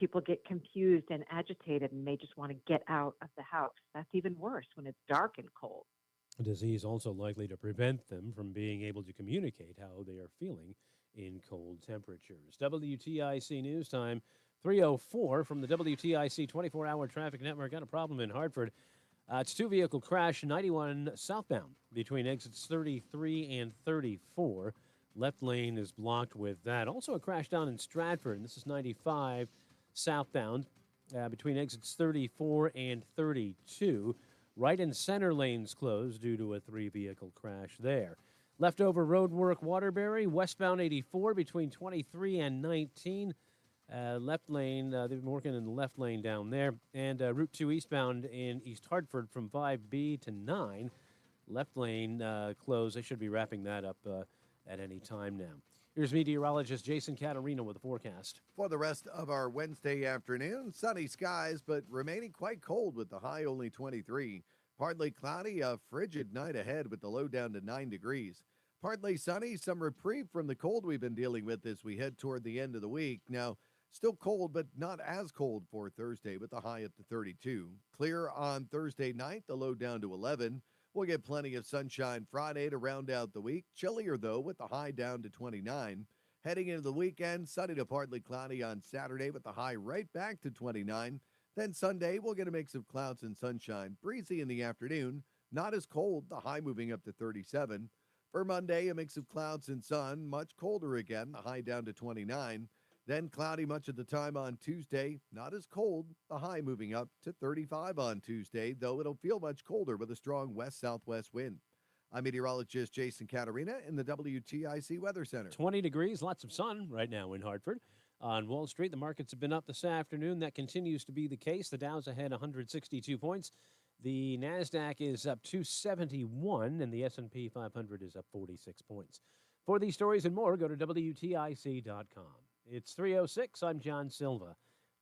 People get confused and agitated, and they just want to get out of the house. That's even worse when it's dark and cold. A disease also likely to prevent them from being able to communicate how they are feeling in cold temperatures. WTIC News Time, 3:04 from the WTIC 24-hour traffic network. Got a problem in Hartford. It's two-vehicle crash, 91 southbound between exits 33 and 34. Left lane is blocked with that. Also a crash down in Stratford, and this is 95 southbound between exits 34 and 32. Right and center lanes closed due to a three-vehicle crash there. Leftover road work, Waterbury, westbound 84 between 23 and 19. Left lane, they've been working in the left lane down there. And Route 2 eastbound in East Hartford from 5B to 9. Left lane closed. They should be wrapping that up at any time now. Here's meteorologist Jason Catarino with the forecast. For the rest of our Wednesday afternoon, sunny skies, but remaining quite cold with the high only 23. Partly cloudy, a frigid night ahead with the low down to 9 degrees. Partly sunny, some reprieve from the cold we've been dealing with as we head toward the end of the week. Now, still cold, but not as cold for Thursday with the high up to 32. Clear on Thursday night, the low down to 11. We'll get plenty of sunshine Friday to round out the week. Chillier, though, with the high down to 29. Heading into the weekend, sunny to partly cloudy on Saturday with the high right back to 29. Then Sunday, we'll get a mix of clouds and sunshine. Breezy in the afternoon, not as cold, the high moving up to 37. For Monday, a mix of clouds and sun, much colder again, the high down to 29. Then cloudy much of the time on Tuesday, not as cold, the high moving up to 35 on Tuesday, though it'll feel much colder with a strong west-southwest wind. I'm meteorologist Jason Catarina in the WTIC Weather Center. 20 degrees, lots of sun right now in Hartford. On Wall Street, the markets have been up this afternoon. That continues to be the case. The Dow's ahead 162 points. The NASDAQ is up 271, and the S&P 500 is up 46 points. For these stories and more, go to WTIC.com. It's 3:06. I'm John Silva.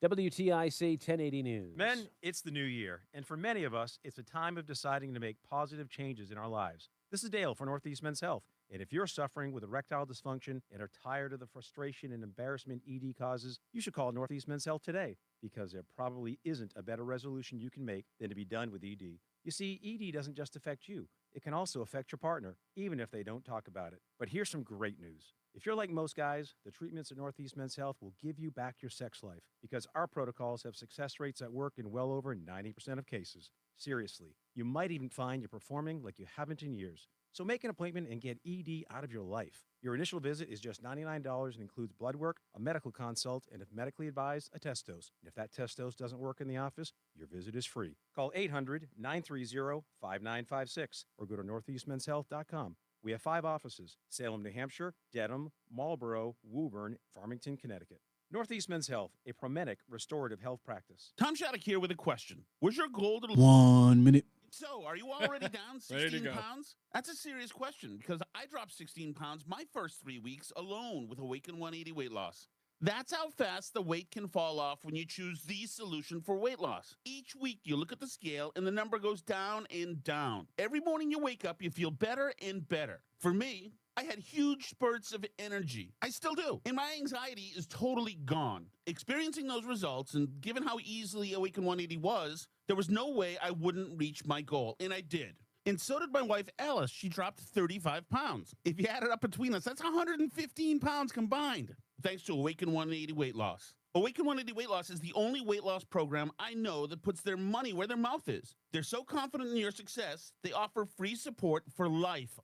WTIC 1080 News. Men, it's the new year, and for many of us, it's a time of deciding to make positive changes in our lives. This is Dale for Northeast Men's Health, and if you're suffering with erectile dysfunction and are tired of the frustration and embarrassment ED causes, you should call Northeast Men's Health today, because there probably isn't a better resolution you can make than to be done with ED. You see, ED doesn't just affect you. It can also affect your partner, even if they don't talk about it. But here's some great news. If you're like most guys, the treatments at Northeast Men's Health will give you back your sex life, because our protocols have success rates that work in well over 90% of cases. Seriously, you might even find you're performing like you haven't in years. So make an appointment and get ED out of your life. Your initial visit is just $99 and includes blood work, a medical consult, and if medically advised, a test dose. And if that test dose doesn't work in the office, your visit is free. Call 800-930-5956 or go to northeastmenshealth.com. We have 5 offices: Salem, New Hampshire, Dedham, Marlborough, Woburn, Farmington, Connecticut. Northeast Men's Health, a Promedic restorative health practice. Tom Shattuck here with a question. Was your goal to... 1 minute. So, are you already down 16 pounds? That's a serious question, because I dropped 16 pounds my first 3 weeks alone with Awaken 180 weight loss. That's how fast the weight can fall off when you choose the solution for weight loss. Each week, you look at the scale, and the number goes down and down. Every morning you wake up, you feel better and better. For me, I had huge spurts of energy. I still do. And my anxiety is totally gone. Experiencing those results, and given how easily Awaken 180 was, there was no way I wouldn't reach my goal, and I did. And so did my wife, Alice. She dropped 35 pounds. If you add it up between us, that's 115 pounds combined, thanks to Awaken 180 weight loss. Awaken 180 Weight Loss is the only weight loss program I know that puts their money where their mouth is. They're so confident in your success, they offer free support for life.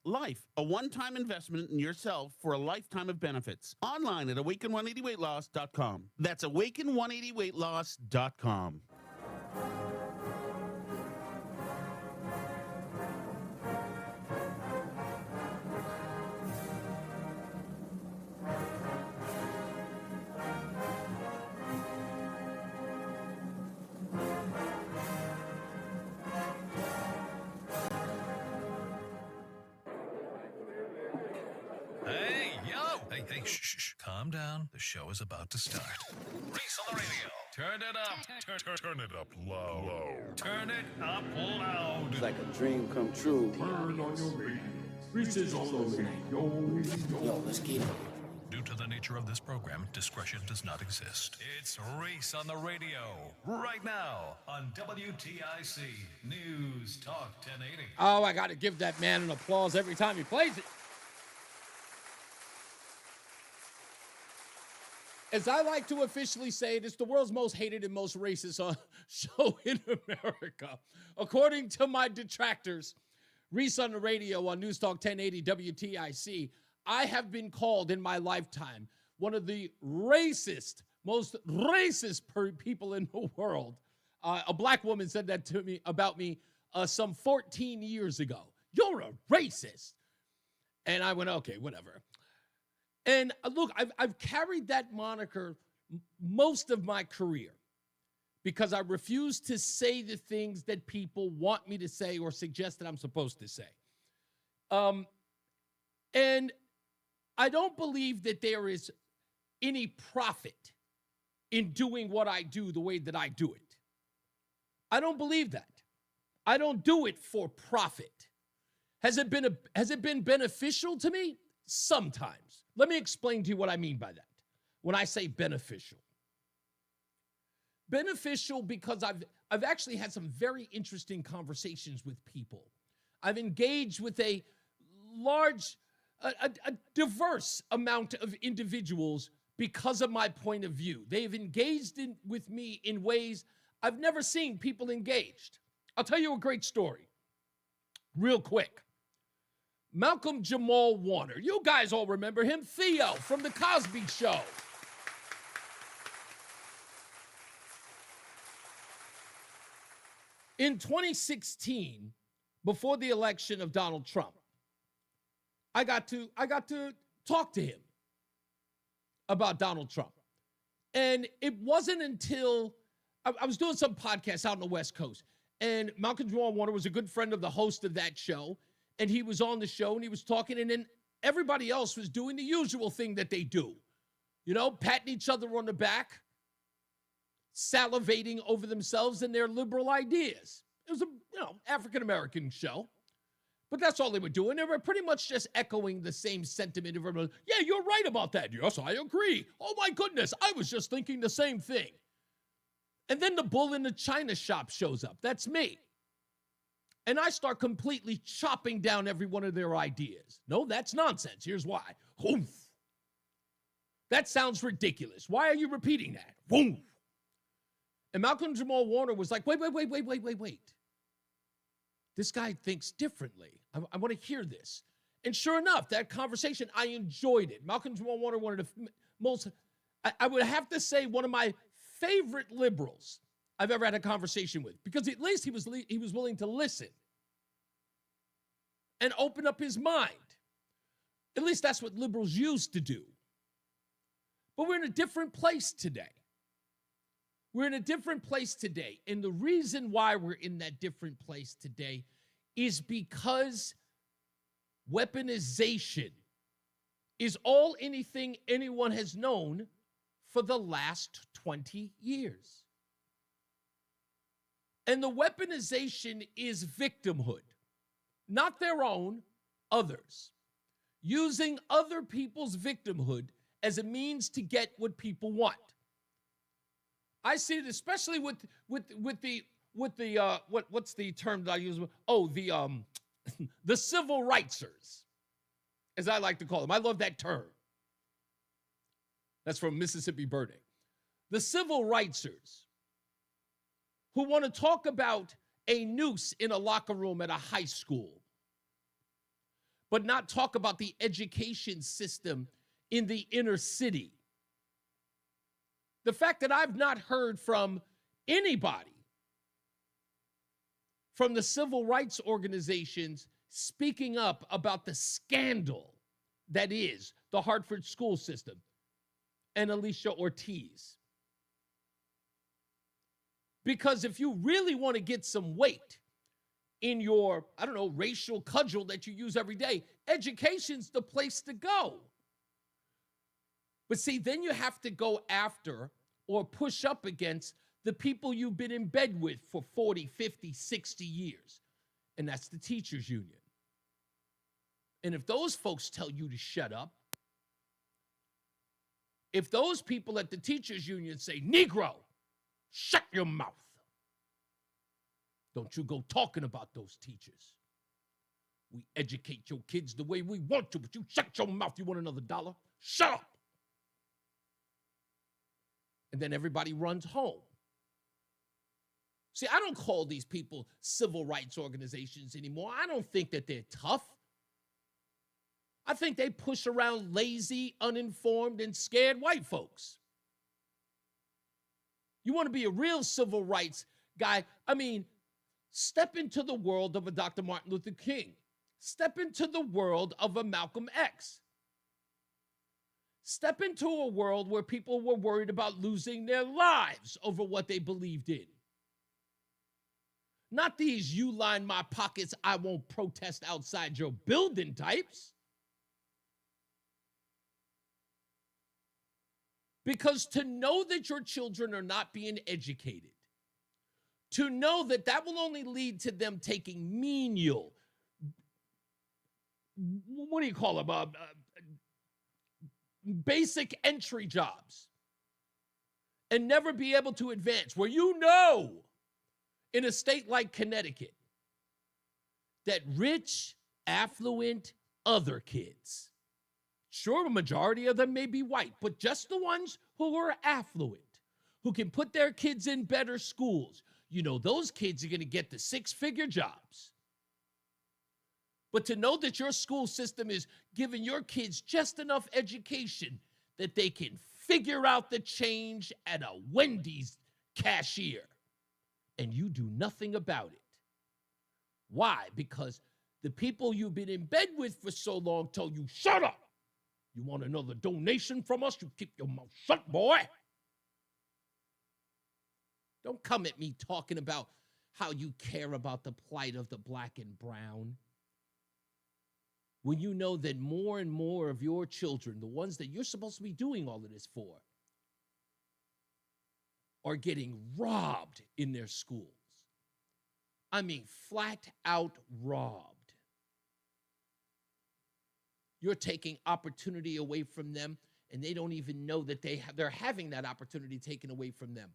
A one-time investment in yourself for a lifetime of benefits. Online at awaken180weightloss.com. That's awaken180weightloss.com. Hey, shh, calm down. The show is about to start. Reese on the radio. Turn it up. Turn it up low. Turn it up loud. It's like a dream come true. Turn on your radio. Reese is on the radio. Yo, let's get it. Do to the nature of this program, discretion does not exist. It's Reese on the radio right now on WTIC News Talk 1080. Oh, I got to give that man an applause every time he plays it. As I like to officially say, it's the world's most hated and most racist show in America. According to my detractors, Reese on the radio on NewsTalk 1080 WTIC, I have been called in my lifetime one of the most racist people in the world. A black woman said that to me about me some 14 years ago. You're a racist. And I went, okay, whatever. And look, I've carried that moniker most of my career because I refuse to say the things that people want me to say or suggest that I'm supposed to say. And I don't believe that there is any profit in doing what I do the way that I do it. I don't believe that. I don't do it for profit. Has it been beneficial to me? Sometimes. Let me explain to you what I mean by that when I say beneficial. Beneficial because I've actually had some very interesting conversations with people. I've engaged with a diverse amount of individuals because of my point of view. They've engaged with me in ways I've never seen people engaged. I'll tell you a great story real quick. Malcolm Jamal Warner. You guys all remember him. Theo from The Cosby Show. In 2016, before the election of Donald Trump, I got to talk to him about Donald Trump. And it wasn't until I was doing some podcasts out on the West Coast, and Malcolm Jamal Warner was a good friend of the host of that show. And he was on the show and he was talking, and then everybody else was doing the usual thing that they do. You know, patting each other on the back, salivating over themselves and their liberal ideas. It was a, African-American show. But that's all they were doing. They were pretty much just echoing the same sentiment of everyone. Yeah, you're right about that. Yes, I agree. Oh my goodness, I was just thinking the same thing. And then the bull in the china shop shows up. That's me. And I start completely chopping down every one of their ideas. No, that's nonsense. Here's why. Woof. That sounds ridiculous. Why are you repeating that? Woof. And Malcolm Jamal Warner was like, wait. This guy thinks differently. I want to hear this. And sure enough, that conversation, I enjoyed it. Malcolm Jamal Warner, one of the most, I would have to say, one of my favorite liberals I've ever had a conversation with, because at least he was willing to listen and open up his mind. At least that's what liberals used to do. But we're in a different place today. We're in a different place today. And the reason why we're in that different place today is because weaponization is all anything anyone has known for the last 20 years. And the weaponization is victimhood, not their own, others. Using other people's victimhood as a means to get what people want. I see it especially with the what's the term that I use? Oh, the civil rightsers, as I like to call them. I love that term. That's from Mississippi Burning. The civil rightsers, who want to talk about a noose in a locker room at a high school, but not talk about the education system in the inner city. The fact that I've not heard from anybody from the civil rights organizations speaking up about the scandal that is the Hartford school system and Alicia Ortiz. Because if you really want to get some weight in your, racial cudgel that you use every day, education's the place to go. But see, then you have to go after or push up against the people you've been in bed with for 40, 50, 60 years. And that's the teachers union. And if those folks tell you to shut up, if those people at the teachers union say, Negro, shut your mouth. Don't you go talking about those teachers. We educate your kids the way we want to, but you shut your mouth. You want another dollar? Shut up. And then everybody runs home. See, I don't call these people civil rights organizations anymore. I don't think that they're tough. I think they push around lazy, uninformed, and scared white folks. You want to be a real civil rights guy? I mean, step into the world of a Dr. Martin Luther King. Step into the world of a Malcolm X. Step into a world where people were worried about losing their lives over what they believed in. Not these you line my pockets, I won't protest outside your building types. Because to know that your children are not being educated, to know that that will only lead to them taking menial, what do you call them, basic entry jobs, and never be able to advance, where you know, in a state like Connecticut, that rich, affluent, other kids, sure, a majority of them may be white, but just the ones who are affluent, who can put their kids in better schools, you know, those kids are going to get the six-figure jobs. But to know that your school system is giving your kids just enough education that they can figure out the change at a Wendy's cashier, and you do nothing about it. Why? Because the people you've been in bed with for so long told you, shut up. You want another donation from us? You keep your mouth shut, boy. Don't come at me talking about how you care about the plight of the black and brown, when you know that more and more of your children, the ones that you're supposed to be doing all of this for, are getting robbed in their schools. I mean, flat out robbed. You're taking opportunity away from them, and they don't even know that they're having that opportunity taken away from them.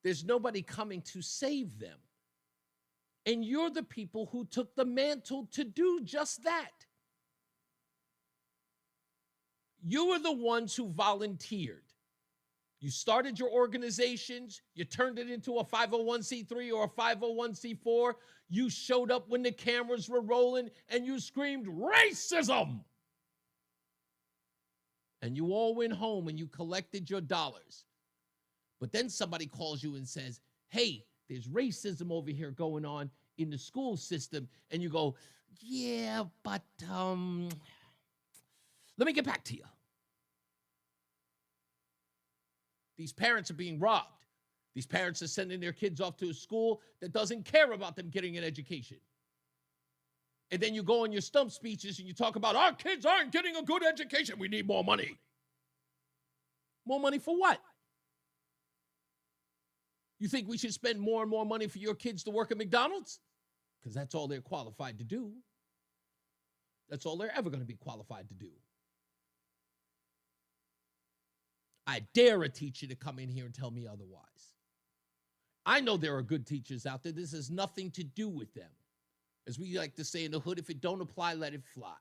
There's nobody coming to save them. And you're the people who took the mantle to do just that. You were the ones who volunteered. You started your organizations. You turned it into a 501c3 or a 501c4. You showed up when the cameras were rolling and you screamed, racism! And you all went home and you collected your dollars. But then somebody calls you and says, hey, there's racism over here going on in the school system. And you go, yeah, but let me get back to you. These parents are being robbed. These parents are sending their kids off to a school that doesn't care about them getting an education. And then you go on your stump speeches and you talk about our kids aren't getting a good education. We need more money. More money for what? You think we should spend more and more money for your kids to work at McDonald's? Because that's all they're qualified to do. That's all they're ever going to be qualified to do. I dare a teacher to come in here and tell me otherwise. I know there are good teachers out there. This has nothing to do with them. As we like to say in the hood, if it don't apply, let it fly.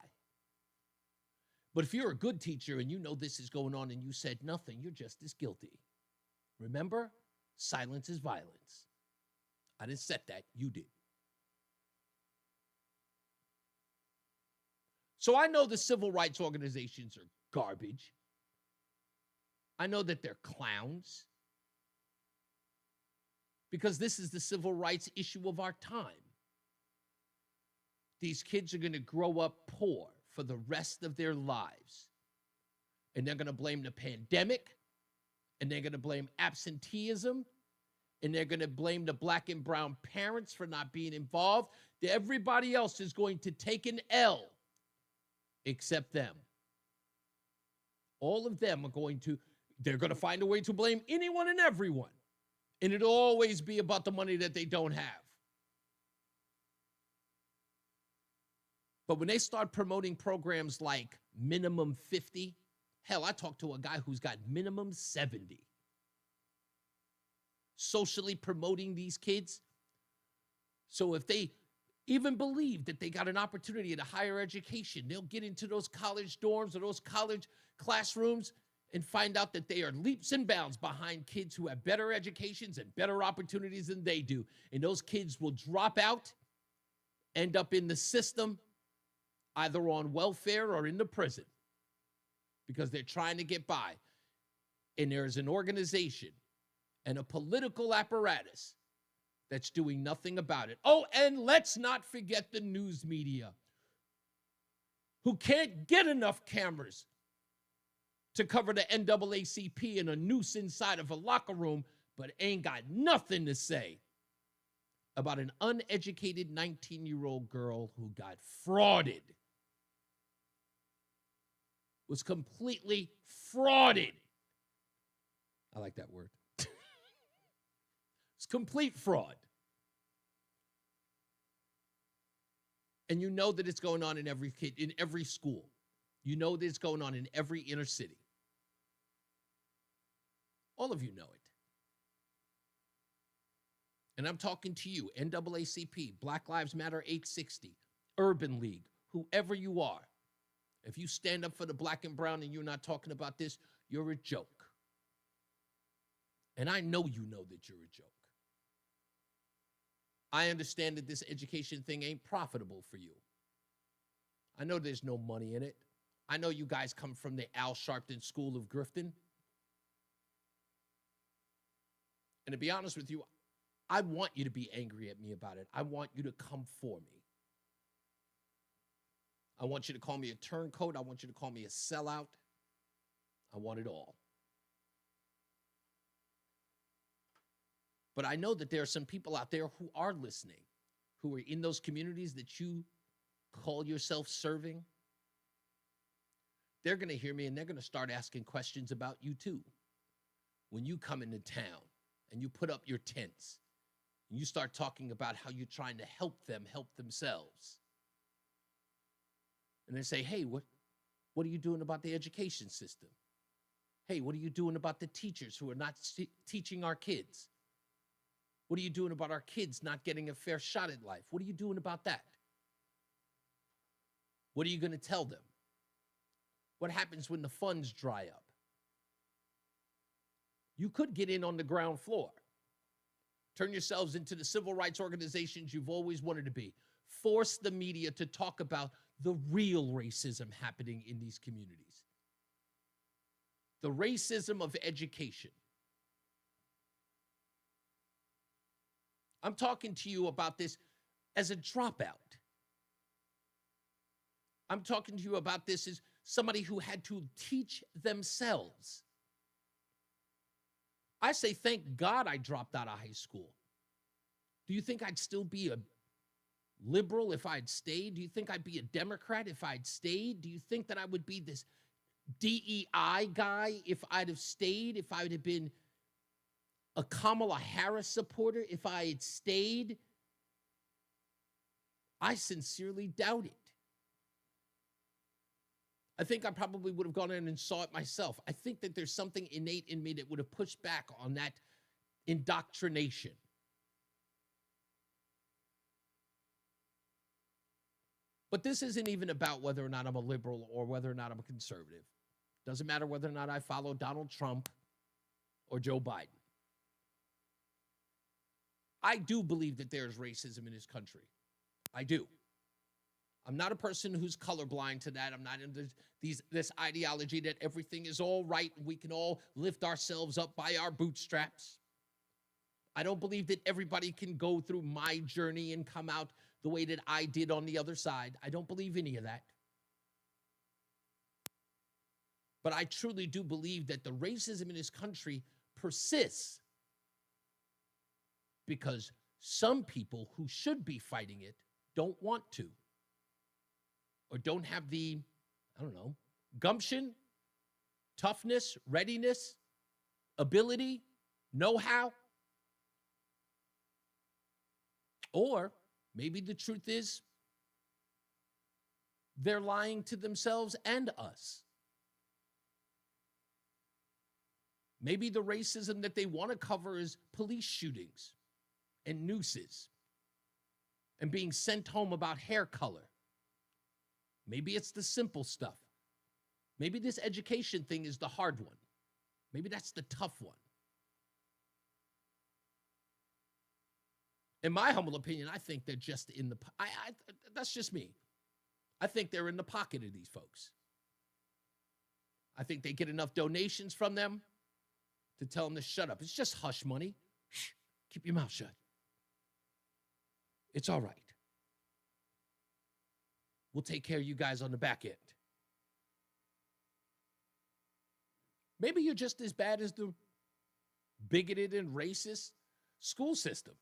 But if you're a good teacher and you know this is going on and you said nothing, you're just as guilty. Remember? Silence is violence. I didn't set that. You did. So I know the civil rights organizations are garbage. I know that they're clowns. Because this is the civil rights issue of our time. These kids are going to grow up poor for the rest of their lives. And they're going to blame the pandemic. And they're going to blame absenteeism. And they're going to blame the black and brown parents for not being involved. Everybody else is going to take an L except them. All of them are they're going to find a way to blame anyone and everyone. And it'll always be about the money that they don't have. But when they start promoting programs like minimum 50. Hell, I talked to a guy who's got minimum 70. Socially promoting these kids. So if they even believe that they got an opportunity at a higher education, they'll get into those college dorms or those college classrooms and find out that they are leaps and bounds behind kids who have better educations and better opportunities than they do. And those kids will drop out, end up in the system, either on welfare or in the prison, because they're trying to get by. And there's an organization and a political apparatus that's doing nothing about it. Oh, and let's not forget the news media, who can't get enough cameras to cover the NAACP and a noose inside of a locker room, but ain't got nothing to say about an uneducated 19-year-old girl who got frauded. Was completely frauded. I like that word. It's complete fraud. And you know that it's going on in every kid, in every school. You know that it's going on in every inner city. All of you know it. And I'm talking to you, NAACP, Black Lives Matter 860, Urban League, whoever you are. If you stand up for the black and brown and you're not talking about this, you're a joke. And I know you know that you're a joke. I understand that this education thing ain't profitable for you. I know there's no money in it. I know you guys come from the Al Sharpton School of Grifton. And to be honest with you, I want you to be angry at me about it. I want you to come for me. I want you to call me a turncoat. I want you to call me a sellout. I want it all. But I know that there are some people out there who are listening, who are in those communities that you call yourself serving. They're going to hear me and they're going to start asking questions about you too. When you come into town and you put up your tents and you start talking about how you're trying to help them help themselves. And they say, hey, what are you doing about the education system? Hey, what are you doing about the teachers who are not teaching our kids? What are you doing about our kids not getting a fair shot at life? What are you doing about that? What are you going to tell them? What happens when the funds dry up? You could get in on the ground floor. Turn yourselves into the civil rights organizations you've always wanted to be. Force the media to talk about the real racism happening in these communities. The racism of education. I'm talking to you about this as a dropout. I'm talking to you about this as somebody who had to teach themselves. I say, thank God I dropped out of high school. Do you think I'd still be a liberal if I'd stayed? Do you think I'd be a Democrat if I'd stayed? Do you think that I would be this DEI guy if I'd have stayed, if I'd have been a Kamala Harris supporter if I had stayed? I sincerely doubt it. I think I probably would have gone in and saw it myself. I think that there's something innate in me that would have pushed back on that indoctrination. But this isn't even about whether or not I'm a liberal or whether or not I'm a conservative. Doesn't matter whether or not I follow Donald Trump or Joe Biden. I do believe that there's racism in this country. I do. I'm not a person who's colorblind to that. I'm not into this ideology that everything is all right and we can all lift ourselves up by our bootstraps. I don't believe that everybody can go through my journey and come out the way that I did on the other side. I don't believe any of that. But I truly do believe that the racism in this country persists because some people who should be fighting it don't want to, or don't have the, gumption, toughness, readiness, ability, know-how. Or maybe the truth is they're lying to themselves and us. Maybe the racism that they want to cover is police shootings and nooses and being sent home about hair color. Maybe it's the simple stuff. Maybe this education thing is the hard one. Maybe that's the tough one. In my humble opinion, I think they're just in the, that's just me. I think they're in the pocket of these folks. I think they get enough donations from them to tell them to shut up. It's just hush money. Shh, keep your mouth shut. It's all right. We'll take care of you guys on the back end. Maybe you're just as bad as the bigoted and racist school system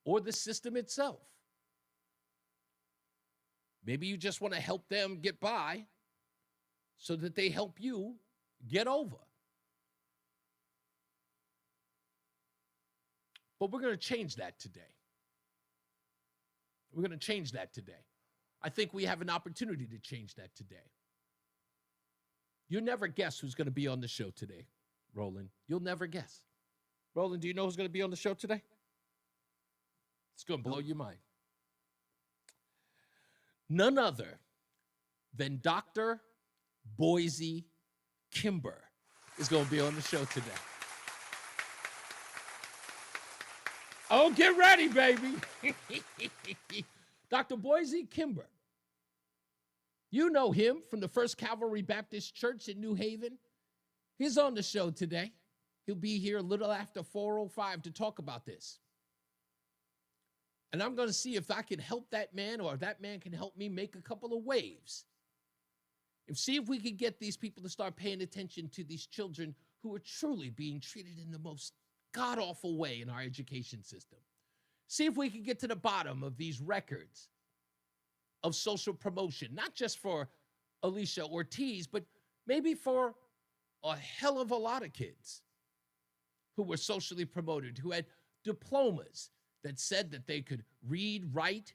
or the system itself. Maybe you just want to help them get by so that they help you get over. But we're going to change that today. We're going to change that today. I think we have an opportunity to change that today. You'll never guess who's going to be on the show today, Roland. You'll never guess. Roland, do you know who's going to be on the show today? It's going to blow your mind. None other than Dr. Boise Kimber is going to be on the show today. Oh, get ready, baby. Dr. Boise Kimber. You know him from the First Calvary Baptist Church in New Haven. He's on the show today. He'll be here a little after 4:05 to talk about this. And I'm going to see if I can help that man or if that man can help me make a couple of waves. And see if we can get these people to start paying attention to these children who are truly being treated in the most god-awful way in our education system. See if we can get to the bottom of these records of social promotion, not just for Alicia Ortiz, but maybe for a hell of a lot of kids who were socially promoted, who had diplomas that said that they could read, write,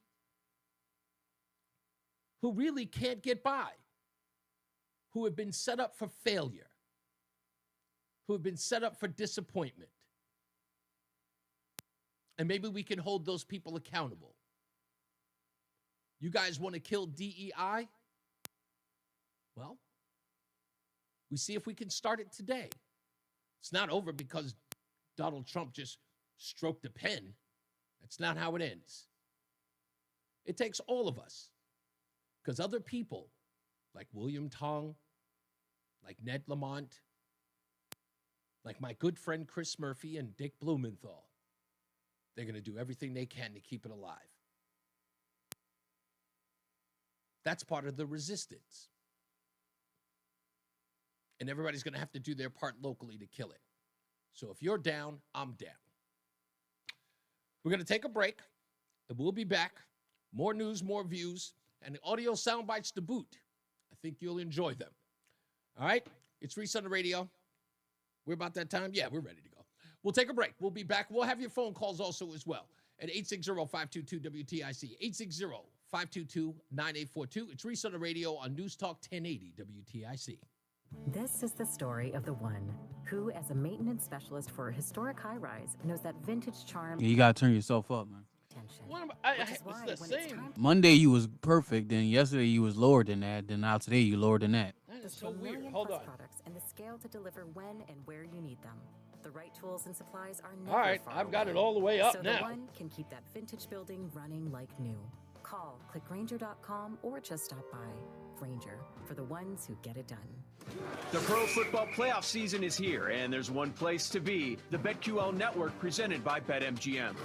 who really can't get by, who have been set up for failure, who have been set up for disappointment. And maybe we can hold those people accountable. You guys want to kill DEI? Well, we see if we can start it today. It's not over because Donald Trump just stroked a pen. That's not how it ends. It takes all of us, because other people like William Tong, like Ned Lamont, like my good friend Chris Murphy and Dick Blumenthal, they're going to do everything they can to keep it alive. That's part of the resistance. And everybody's going to have to do their part locally to kill it. So if you're down, I'm down. We're going to take a break, and we'll be back. More news, more views, and audio sound bites to boot. I think you'll enjoy them. All right? It's Reese on the radio. We're about that time? Yeah, we're ready to go. We'll take a break. We'll be back. We'll have your phone calls also as well at 860-522-WTIC, 860-522-9842. It's Reese on the radio on NewsTalk 1080 WTIC. This is the story of the one who, as a maintenance specialist for a historic high-rise, knows that vintage charm. Yeah, you gotta turn yourself up, man. It's the same. Monday you was perfect, then yesterday you was lower than that, then now today you lower than that. That is so weird. Hold on. Products and the scale to deliver when and where you need them. The right tools and supplies are never All right, far I've got away. it all the way up so now. the one can keep that vintage building running like new. Call, click Grainger.com, or just stop by. Grainger, for the ones who get it done. The pro football playoff season is here, and there's one place to be. The BetQL Network, presented by BetMGM.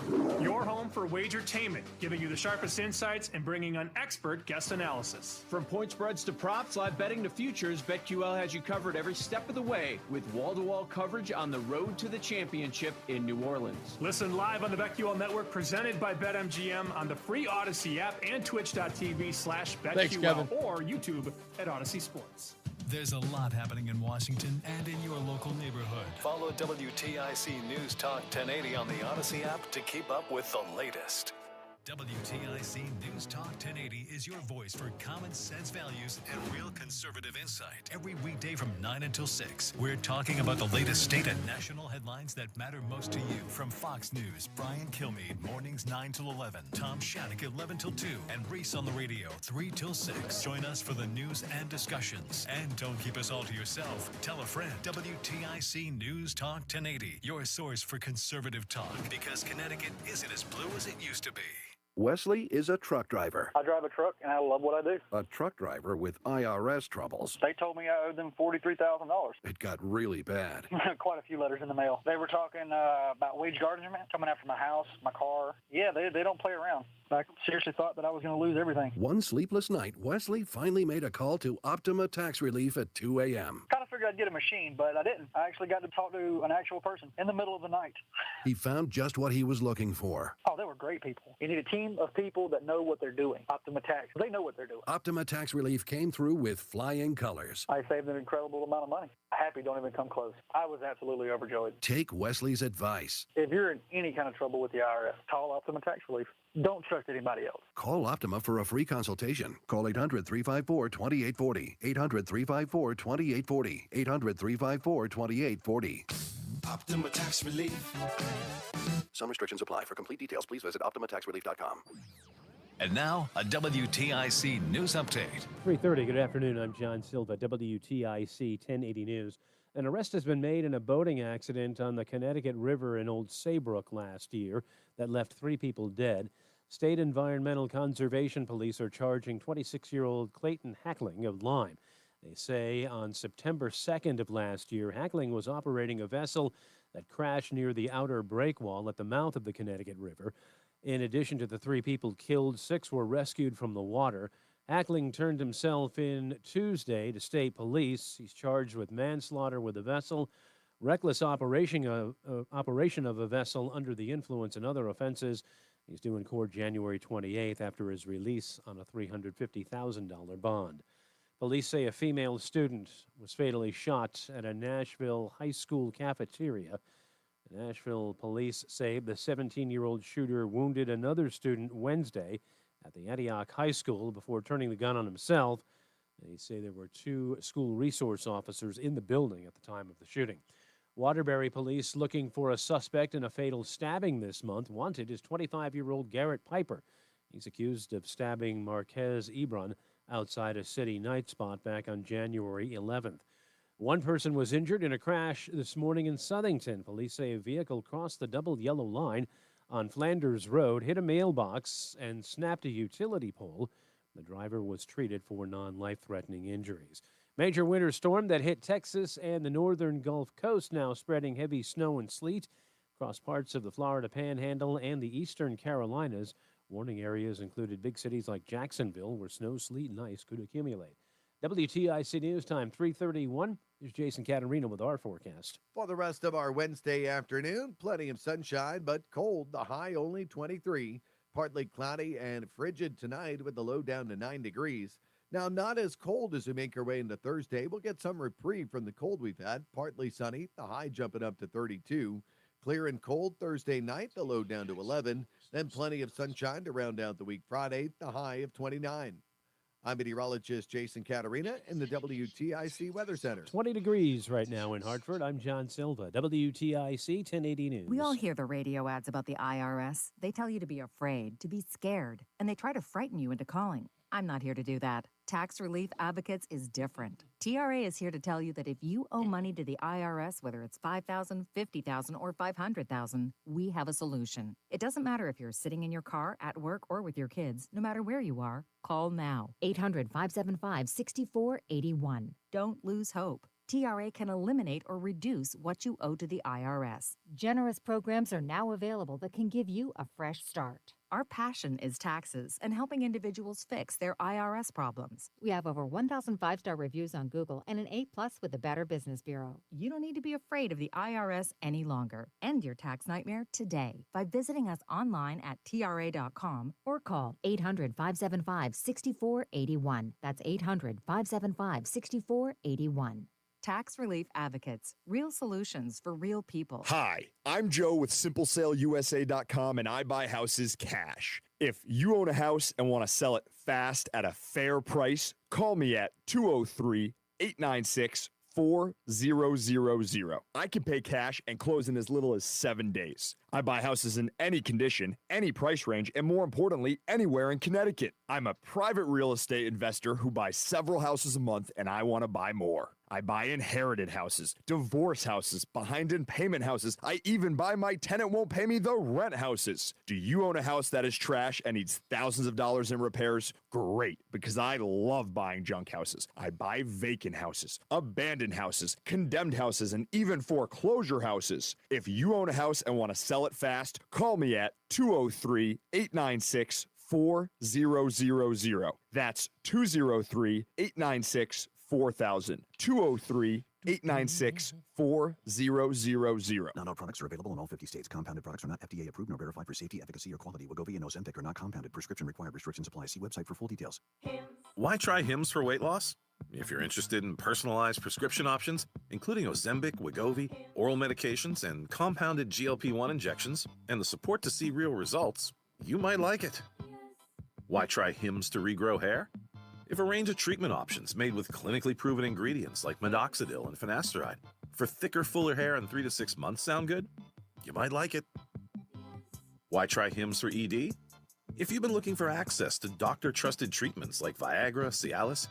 Your home for wagertainment, giving you the sharpest insights and bringing an expert guest analysis. From point spreads to props, live betting to futures, BetQL has you covered every step of the way with wall-to-wall coverage on the road to the championship in New Orleans. Listen live on the BetQL Network, presented by BetMGM on the free Odyssey app and twitch.tv/BetQL. Thanks, Kevin. Or YouTube at Odyssey Sports. There's a lot happening in Washington and in your local neighborhood. Follow WTIC News Talk 1080 on the Odyssey app to keep up with the latest. WTIC News Talk 1080 is your voice for common sense values and real conservative insight. Every weekday from 9 until 6, we're talking about the latest state and national headlines that matter most to you. From Fox News, Brian Kilmeade, mornings 9 till 11, Tom Shattuck, 11 till 2, and Reese on the radio, 3 till 6. Join us for the news and discussions. And don't keep us all to yourself. Tell a friend. WTIC News Talk 1080, your source for conservative talk, because Connecticut isn't as blue as it used to be. Wesley is a truck driver. I drive a truck, and I love what I do. A truck driver with IRS troubles. They told me I owed them $43,000. It got really bad. Quite a few letters in the mail. They were talking about wage garnishment coming after my house, my car. Yeah, they don't play around. I seriously thought that I was going to lose everything. One sleepless night, Wesley finally made a call to Optima Tax Relief at 2 a.m. Kind of figured I'd get a machine, but I didn't. I actually got to talk to an actual person in the middle of the night. He found just what he was looking for. Oh, they were great people. You need a team of people that know what they're doing. Optima Tax, they know what they're doing. Optima Tax Relief came through with flying colors. I saved an incredible amount of money. Happy don't even come close. I was absolutely overjoyed. Take Wesley's advice. If you're in any kind of trouble with the IRS, call Optima Tax Relief. Don't trust anybody else. Call Optima for a free consultation. Call 800-354-2840. 800-354-2840. 800-354-2840. Optima Tax Relief. Some restrictions apply. For complete details, please visit OptimaTaxRelief.com. And now, a WTIC News Update. 3:30, good afternoon. I'm John Silva, WTIC 1080 News. An arrest has been made in a boating accident on the Connecticut River in Old Saybrook last year that left 3 people dead. State Environmental Conservation Police are charging 26-year-old Clayton Hackling of Lyme. They say on September 2nd of last year, Hackling was operating a vessel that crashed near the outer breakwall at the mouth of the Connecticut River. In addition to the 3 people killed, 6 were rescued from the water. Hackling turned himself in Tuesday to state police. He's charged with manslaughter with a vessel, reckless operation of a vessel under the influence, and other offenses. He's due in court January 28th after his release on a $350,000 bond. Police say a female student was fatally shot at a Nashville high school cafeteria. The Nashville police say the 17-year-old shooter wounded another student Wednesday at the Antioch High School before turning the gun on himself. They say there were 2 school resource officers in the building at the time of the shooting. Waterbury police looking for a suspect in a fatal stabbing this month. Wanted is 25-year-old Garrett Piper. He's accused of stabbing Marquez Ebron outside a city night spot back on January 11th. One person was injured in a crash this morning in Southington. Police say a vehicle crossed the double yellow line on Flanders Road, hit a mailbox, and snapped a utility pole. The driver was treated for non-life-threatening injuries. Major winter storm that hit Texas and the northern Gulf Coast, now spreading heavy snow and sleet across parts of the Florida Panhandle and the eastern Carolinas. Warning areas included big cities like Jacksonville, where snow, sleet, and ice could accumulate. WTIC News Time 3:31. Here's Jason Caterina with our forecast. For the rest of our Wednesday afternoon, plenty of sunshine, but cold. The high only 23. Partly cloudy and frigid tonight with the low down to 9 degrees. Now, not as cold as we make our way into Thursday. We'll get some reprieve from the cold we've had. Partly sunny, the high jumping up to 32. Clear and cold Thursday night, the low down to 11. Then plenty of sunshine to round out the week Friday, the high of 29. I'm meteorologist Jason Caterina in the WTIC Weather Center. 20 degrees right now in Hartford. I'm John Silva, WTIC 1080 News. We all hear the radio ads about the IRS. They tell you to be afraid, to be scared, and they try to frighten you into calling. I'm not here to do that. Tax Relief Advocates is different. TRA is here to tell you that if you owe money to the IRS, whether it's $5,000, $50,000, or $500,000, we have a solution. It doesn't matter if you're sitting in your car, at work, or with your kids. No matter where you are, call now. 800-575-6481. Don't lose hope. TRA can eliminate or reduce what you owe to the IRS. Generous programs are now available that can give you a fresh start. Our passion is taxes and helping individuals fix their IRS problems. We have over 1,000 5-star reviews on Google and an A+ with the Better Business Bureau. You don't need to be afraid of the IRS any longer. End your tax nightmare today by visiting us online at TRA.com or call 800-575-6481. That's 800-575-6481. Tax Relief Advocates. Real solutions for real people. Hi, I'm Joe with SimpleSaleUSA.com, and I buy houses cash. If you own a house and want to sell it fast at a fair price, call me at 203-896-4000. I can pay cash and close in as little as 7 days. I buy houses in any condition, any price range, and more importantly, anywhere in Connecticut. I'm a private real estate investor who buys several houses a month, and I want to buy more. I buy inherited houses, divorce houses, behind in payment houses. I even buy my tenant won't pay me the rent houses. Do you own a house that is trash and needs thousands of dollars in repairs? Great, because I love buying junk houses. I buy vacant houses, abandoned houses, condemned houses, and even foreclosure houses. If you own a house and want to sell it fast, call me at 203-896-4000. That's 203-896-4000. 203-896-4000. Not all products are available in all 50 states. Compounded products are not FDA approved nor verified for safety, efficacy, or quality. Wegovy and Ozempic are not compounded. Prescription required. Restrictions apply. See website for full details. Why try Hims for weight loss? If you're interested in personalized prescription options, including Ozempic, Wegovy, oral medications, and compounded GLP-1 injections, and the support to see real results, you might like it. Why try Hims to regrow hair? If a range of treatment options made with clinically proven ingredients like minoxidil and finasteride for thicker, fuller hair in 3 to 6 months sound good, you might like it. Why try Hims for ED? If you've been looking for access to doctor-trusted treatments like Viagra, Cialis,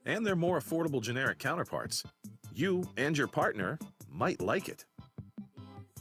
and their more affordable generic counterparts, you and your partner might like it.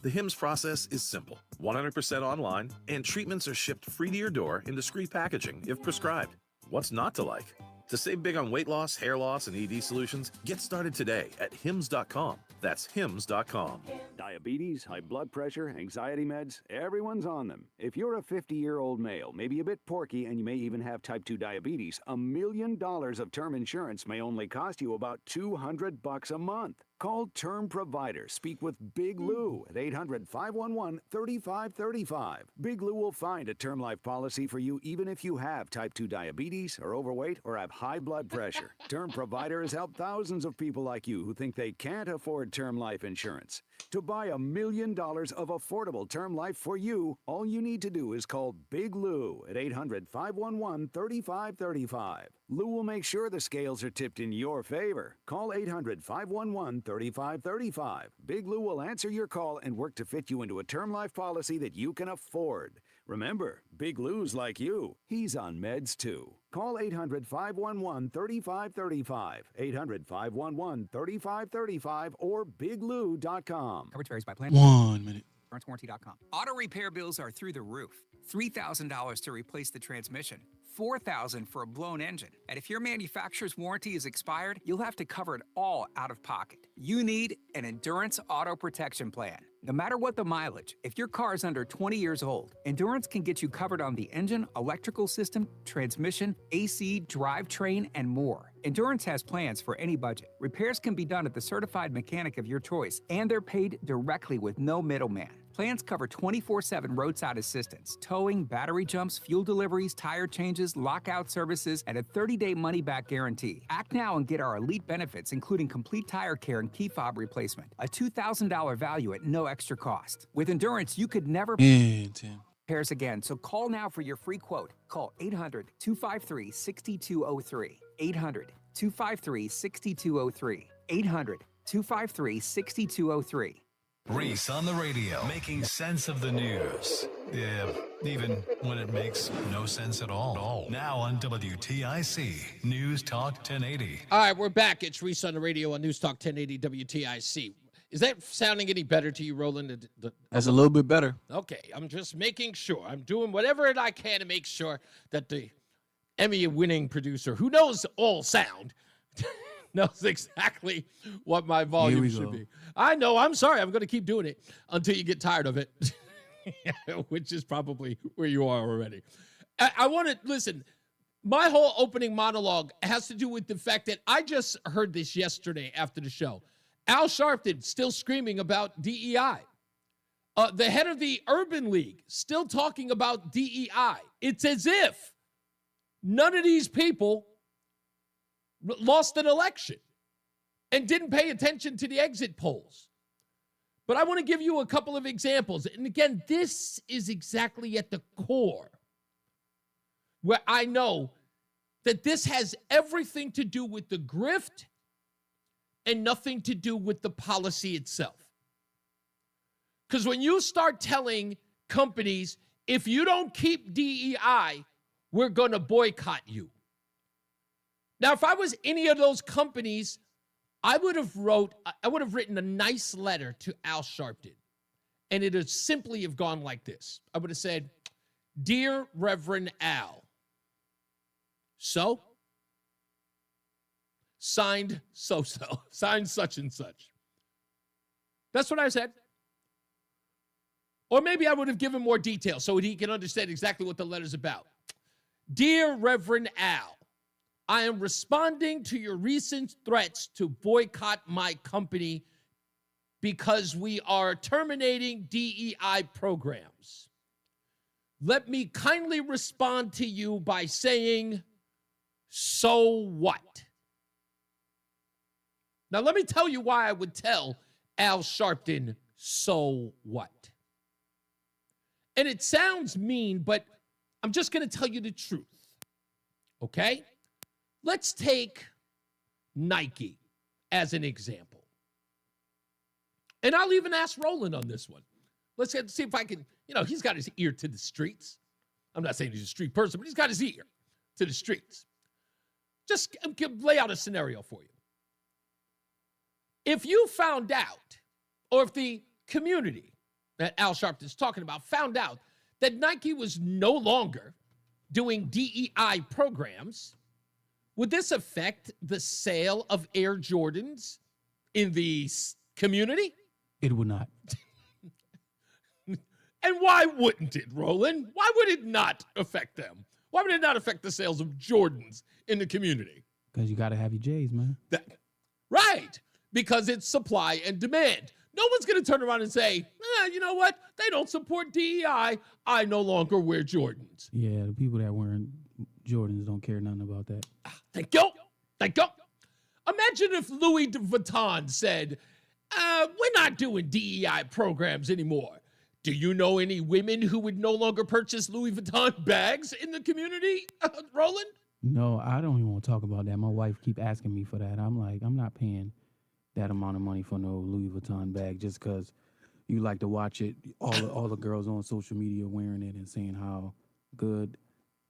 The Hims process is simple, 100% online, and treatments are shipped free to your door in discreet packaging if prescribed. What's not to like? To save big on weight loss, hair loss, and ED solutions, get started today at Hims.com. That's Hims.com. Diabetes, high blood pressure, anxiety meds, everyone's on them. If you're a 50-year-old male, maybe a bit porky, and you may even have type 2 diabetes, $1 million of term insurance may only cost you about $200 a month. Call Term Provider. Speak with Big Lou at 800-511-3535. Big Lou will find a term life policy for you even if you have type 2 diabetes, are overweight, or have high blood pressure. Term Provider has helped thousands of people like you who think they can't afford term life insurance. To buy $1 million of affordable term life for you, all you need to do is call Big Lou at 800-511-3535. Lou will make sure the scales are tipped in your favor. Call 800-511-3535. Big Lou will answer your call and work to fit you into a term life policy that you can afford. Remember, Big Lou's like you. He's on meds too. Call 800-511-3535, 800-511-3535, or biglou.com. Coverage varies by plan. 1 minute. InsuranceWarranty.com. Auto repair bills are through the roof. $3,000 to replace the transmission. $4,000 for a blown engine. And if your manufacturer's warranty is expired, you'll have to cover it all out of pocket. You need an Endurance Auto Protection Plan. No matter what the mileage, if your car is under 20 years old, Endurance can get you covered on the engine, electrical system, transmission, AC, drivetrain, and more. Endurance has plans for any budget. Repairs can be done at the certified mechanic of your choice, and they're paid directly with no middleman. Plans cover 24/7 roadside assistance, towing, battery jumps, fuel deliveries, tire changes, lockout services, and a 30-day money-back guarantee. Act now and get our elite benefits, including complete tire care and key fob replacement. A $2,000 value at no extra cost. With Endurance, you could never repairs again, so call now for your free quote. Call 800-253-6203. 800-253-6203. 800-253-6203. Reese on the radio, making sense of the news. Yeah, even when it makes no sense at all. Now on WTIC, News Talk 1080. All right, we're back. It's Reese on the radio on News Talk 1080 WTIC. Is that sounding any better to you, Roland? That's a little bit better. Okay, I'm just making sure. I'm doing whatever I can to make sure that the Emmy-winning producer, who knows all sound, knows exactly what my volume should be. I know. I'm sorry. I'm going to keep doing it until you get tired of it, which is probably where you are already. I want to listen. My whole opening monologue has to do with the fact that I just heard this yesterday after the show. Al Sharpton still screaming about DEI. The head of the Urban League still talking about DEI. It's as if none of these people lost an election. and didn't pay attention to the exit polls. But I want to give you a couple of examples. And again, this is exactly at the core where I know that this has everything to do with the grift and nothing to do with the policy itself. Because when you start telling companies, if you don't keep DEI, we're going to boycott you. Now, if I was any of those companies, I would have written a nice letter to Al Sharpton, and it would simply have gone like this. I would have said, "Dear Reverend Al, so signed so-so, signed such and such." That's what I said. Or maybe I would have given more detail so he can understand exactly what the letter's about. "Dear Reverend Al, I am responding to your recent threats to boycott my company because we are terminating DEI programs. Let me kindly respond to you by saying, so what?" Now, let me tell you why I would tell Al Sharpton, so what? And it sounds mean, but I'm just going to tell you the truth, okay? Let's take Nike as an example. And I'll even ask Roland on this one. Let's see if I can, he's got his ear to the streets. I'm not saying he's a street person, but he's got his ear to the streets. Just lay out a scenario for you. If you found out, or if the community that Al Sharpton is talking about found out that Nike was no longer doing DEI programs, would this affect the sale of Air Jordans in the community? It would not. And why wouldn't it, Roland? Why would it not affect them? Why would it not affect the sales of Jordans in the community? Because you got to have your J's, man. Right. Because it's supply and demand. No one's going to turn around and say, you know what? They don't support DEI. I no longer wear Jordans. Yeah, the people that wearing Jordans don't care nothing about that. Thank you. Thank you. Imagine if Louis Vuitton said, we're not doing DEI programs anymore. Do you know any women who would no longer purchase Louis Vuitton bags in the community, Roland? No, I don't even want to talk about that. My wife keep asking me for that. I'm like, I'm not paying that amount of money for no Louis Vuitton bag just because you like to watch it. All the girls on social media wearing it and saying how good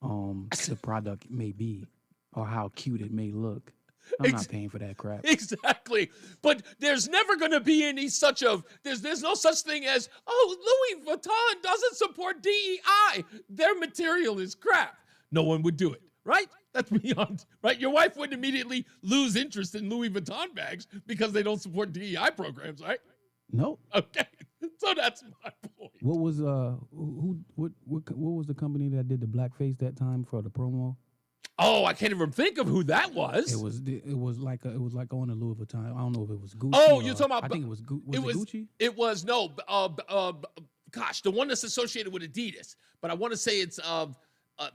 the product may be or how cute it may look. I'm not paying for that crap. Exactly. But there's never going to be any such there's no such thing as, Louis Vuitton doesn't support DEI. Their material is crap. No one would do it, right? That's beyond, right? Your wife wouldn't immediately lose interest in Louis Vuitton bags because they don't support DEI programs, right? No. Okay. So that's my point. What was what was the company that did the blackface that time for the promo? Oh, I can't even think of who that was. It was like on the Louis Vuitton. I don't know if it was Gucci. Oh, you're talking about? I think it was Gucci. It was no. Gosh, the one that's associated with Adidas. But I want to say it's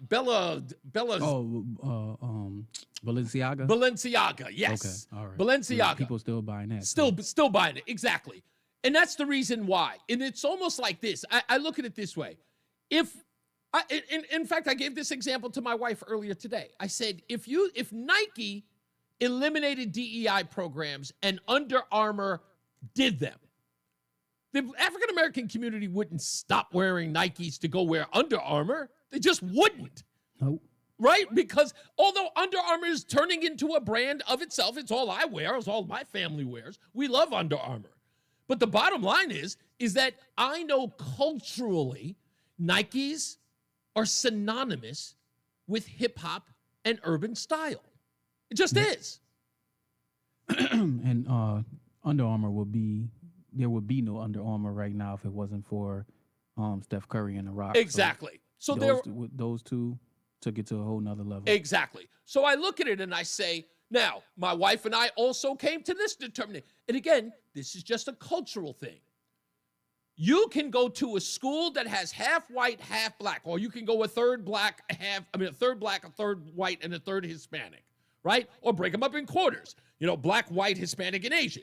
Bella. Balenciaga. Balenciaga. Yes. Okay. All right. Balenciaga. People still buying that. Still buying it. Exactly. And that's the reason why. And it's almost like this. I look at it this way. In fact, I gave this example to my wife earlier today. I said, if Nike eliminated DEI programs and Under Armour did them, the African-American community wouldn't stop wearing Nikes to go wear Under Armour. They just wouldn't. Nope. Right? Because although Under Armour is turning into a brand of itself, it's all I wear, it's all my family wears. We love Under Armour. But the bottom line is that I know culturally Nikes are synonymous with hip-hop and urban style. It just is. And Under Armour there would be no Under Armour right now if it wasn't for Steph Curry and The Rock. Exactly. So those two took it to a whole nother level. Exactly. So I look at it and I say, now, my wife and I also came to this determination. And again, this is just a cultural thing. You can go to a school that has half white, half black, or you can go a third black, a third white, and a third Hispanic, right? Or break them up in quarters, black, white, Hispanic, and Asian.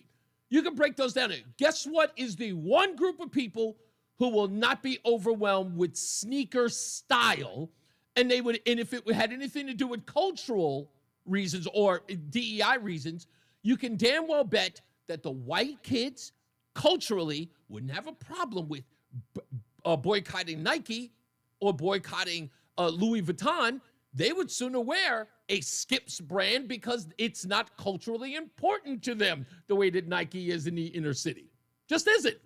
You can break those down. Guess what is the one group of people who will not be overwhelmed with sneaker style, and if it had anything to do with cultural reasons or DEI reasons, you can damn well bet that the white kids culturally wouldn't have a problem with boycotting Nike or boycotting Louis Vuitton. They would sooner wear a Skips brand because it's not culturally important to them the way that Nike is in the inner city. Just isn't.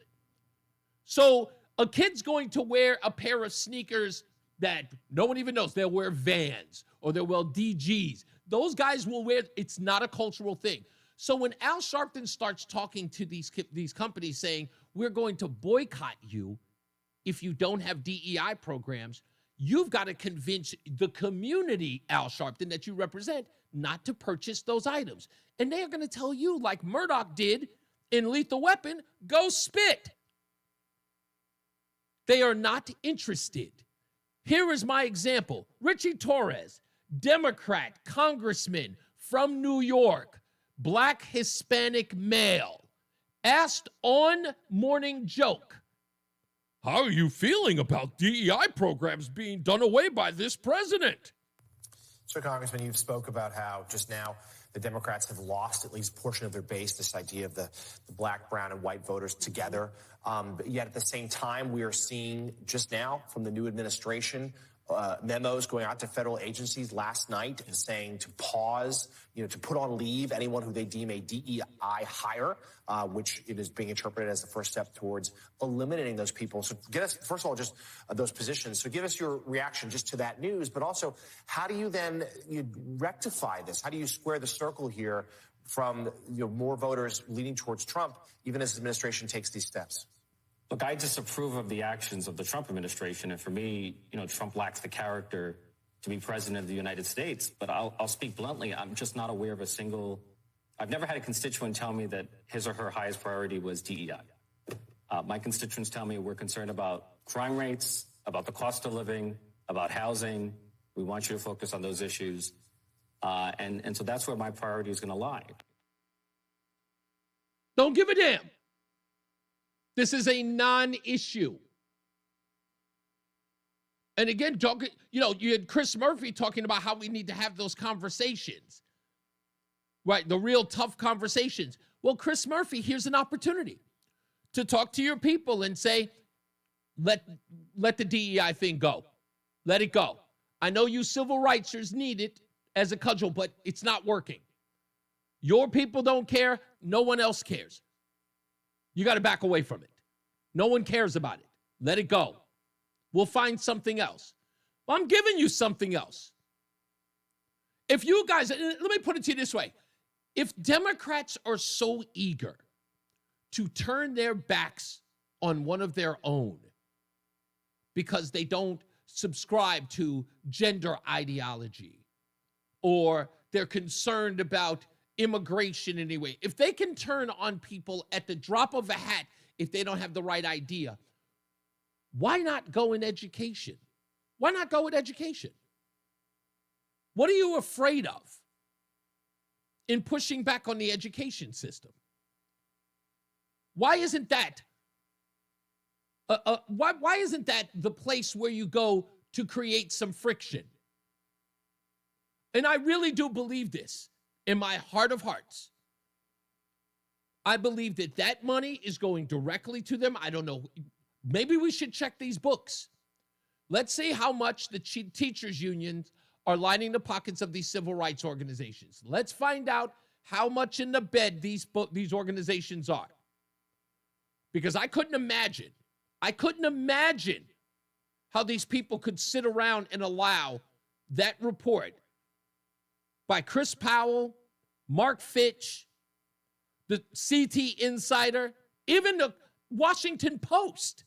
So a kid's going to wear a pair of sneakers that no one even knows. They'll wear Vans or they'll wear DGs. Those guys will wear, it's not a cultural thing. So when Al Sharpton starts talking to these companies saying, we're going to boycott you if you don't have DEI programs, you've got to convince the community, Al Sharpton, that you represent, not to purchase those items. And they are going to tell you, like Murdoch did in Lethal Weapon, go spit. They are not interested. Here is my example. Richie Torres, Democrat, congressman from New York, black Hispanic male, asked on Morning Joke, how are you feeling about DEI programs being done away by this president? So, Congressman, you spoke about how just now the Democrats have lost at least a portion of their base, this idea of the black, brown, and white voters together. But yet at the same time, we are seeing just now from the new administration memos going out to federal agencies last night saying to pause, to put on leave anyone who they deem a DEI hire, which it is being interpreted as the first step towards eliminating those people. So get us, first of all, just those positions. So give us your reaction just to that news, but also how do you then rectify this? How do you square the circle here from more voters leaning towards Trump, even as his administration takes these steps? Look, I disapprove of the actions of the Trump administration. And for me, Trump lacks the character to be president of the United States. But I'll speak bluntly. I'm just not aware of I've never had a constituent tell me that his or her highest priority was DEI. My constituents tell me we're concerned about crime rates, about the cost of living, about housing. We want you to focus on those issues. And so that's where my priority is going to lie. Don't give a damn. This is a non-issue. And again, you had Chris Murphy talking about how we need to have those conversations, right? The real tough conversations. Well, Chris Murphy, here's an opportunity to talk to your people and say, let the DEI thing go. Let it go. I know you civil rightsers need it as a cudgel, but it's not working. Your people don't care. No one else cares. You got to back away from it. No one cares about it. Let it go. We'll find something else. Well, I'm giving you something else. If you guys, let me put it to you this way. If Democrats are so eager to turn their backs on one of their own because they don't subscribe to gender ideology or they're concerned about immigration anyway, if they can turn on people at the drop of a hat if they don't have the right idea, why not go in education? Why not go with education? What are you afraid of in pushing back on the education system? Why isn't that why isn't that the place where you go to create some friction? And I really do believe this in my heart of hearts. I believe that money is going directly to them. I don't know. Maybe we should check these books. Let's see how much the teachers' unions are lining the pockets of these civil rights organizations. Let's find out how much in the bed these organizations are. Because I couldn't imagine how these people could sit around and allow that report by Chris Powell, Mark Fitch, the CT Insider, even the Washington Post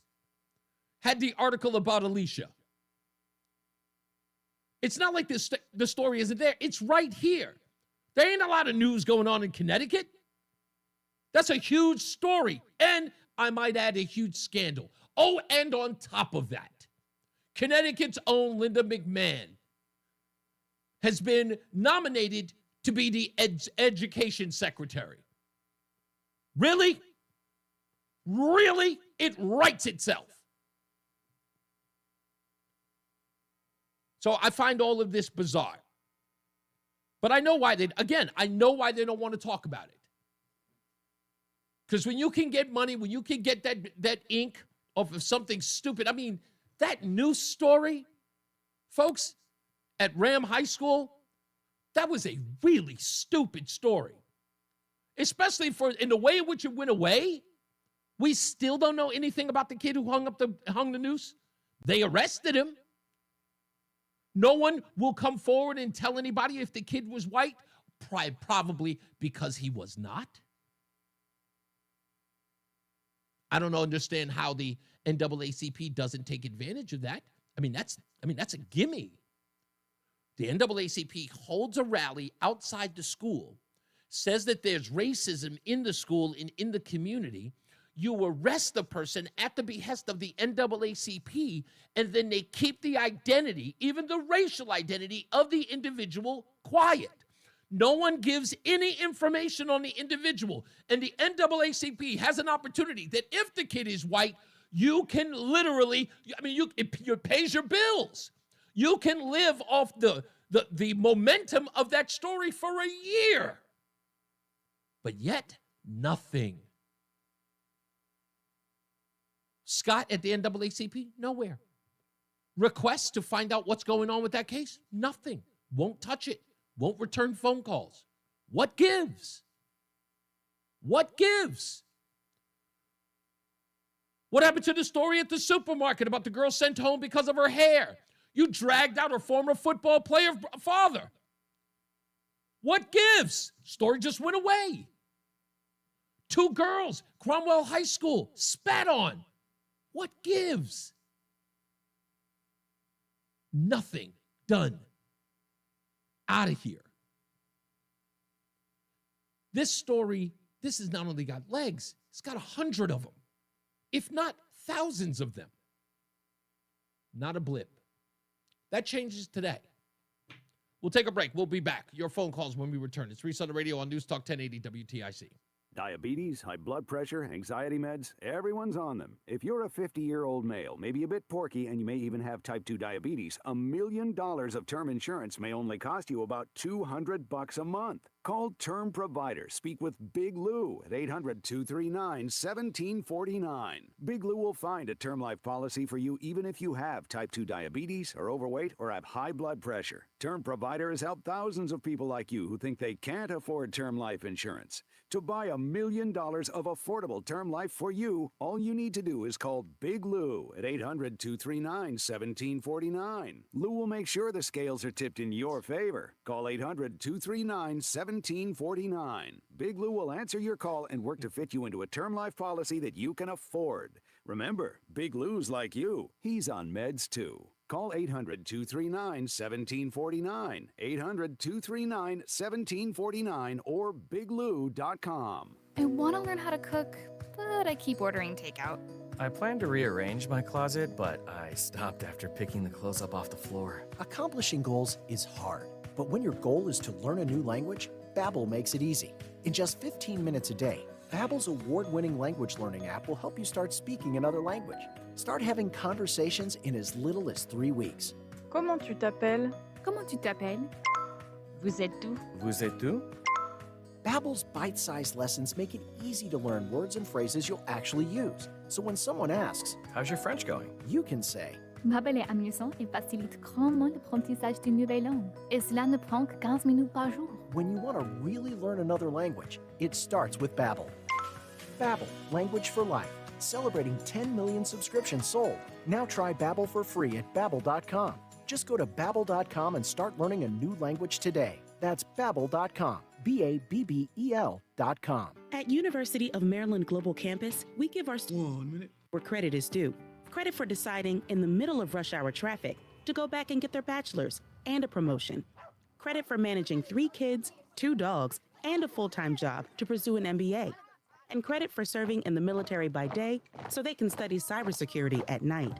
had the article about Alicia. It's not like the story isn't there. It's right here. There ain't a lot of news going on in Connecticut. That's a huge story. And I might add a huge scandal. Oh, and on top of that, Connecticut's own Linda McMahon has been nominated to be the education secretary. Really? Really? It writes itself. So I find all of this bizarre. But I know why I know why they don't want to talk about it. Because when you can get money, when you can get that ink off of something stupid, I mean, that news story, folks, at Ram High School, that was a really stupid story. Especially in the way in which it went away. We still don't know anything about the kid who hung the noose. They arrested him. No one will come forward and tell anybody if the kid was white, probably because he was not. I don't understand how the NAACP doesn't take advantage of that. I mean, that's a gimme. The NAACP holds a rally outside the school, says that there's racism in the school and in the community. You arrest the person at the behest of the NAACP, and then they keep the identity, even the racial identity of the individual, quiet. No one gives any information on the individual. And the NAACP has an opportunity that if the kid is white, you can literally, it pays your bills. You can live off the momentum of that story for a year. But yet, nothing. Scott at the NAACP, nowhere. Requests to find out what's going on with that case, nothing. Won't touch it. Won't return phone calls. What gives? What gives? What happened to the story at the supermarket about the girl sent home because of her hair? You dragged out her former football player father. What gives? Story just went away. 2 girls, Cromwell High School, spat on. What gives? Nothing. Done. Out of here. This story, this has not only got legs, it's got 100 of them, if not thousands of them. Not a blip. That changes today. We'll take a break. We'll be back. Your phone calls when we return. It's Reese on the radio on NewsTalk 1080 WTIC. Diabetes, high blood pressure, anxiety meds, everyone's on them. If you're a 50-year-old male, maybe a bit porky, and you may even have type 2 diabetes, $1 million of term insurance may only cost you about $200 a month. Call Term Provider. Speak with Big Lou at 800-239-1749. Big Lou will find a term life policy for you even if you have type 2 diabetes, are overweight, or have high blood pressure. Term Provider has helped thousands of people like you who think they can't afford term life insurance. To buy $1 million of affordable term life for you, all you need to do is call Big Lou at 800-239-1749. Lou will make sure the scales are tipped in your favor. Call 800-239-1749. Big Lou will answer your call and work to fit you into a term life policy that you can afford. Remember, Big Lou's like you. He's on meds too. Call 800-239-1749, 800-239-1749, or biglou.com. I want to learn how to cook, but I keep ordering takeout. I plan to rearrange my closet, but I stopped after picking the clothes up off the floor. Accomplishing goals is hard, but when your goal is to learn a new language, Babbel makes it easy. In just 15 minutes a day, Babbel's award-winning language learning app will help you start speaking another language. Start having conversations in as little as 3 weeks. Comment tu t'appelles? Comment tu t'appelles? Vous êtes où? Vous êtes où? Babbel's bite-sized lessons make it easy to learn words and phrases you'll actually use. So when someone asks, "How's your French going?" you can say, Babbel est amusant et facilite grandement l'apprentissage d'une nouvelle langue. Et cela ne prend que 15 minutes par jour. when you want to really learn another language, it starts with Babbel. Babbel, language for life. Celebrating 10 million subscriptions sold. Now try Babbel for free at Babbel.com. Just go to Babbel.com and start learning a new language today. That's Babbel.com. Babbel.com. At University of Maryland Global Campus, we give our students where credit is due. Credit for deciding in the middle of rush hour traffic to go back and get their bachelor's and a promotion. Credit for managing 3 kids, 2 dogs, and a full-time job to pursue an MBA. And credit for serving in the military by day so they can study cybersecurity at night.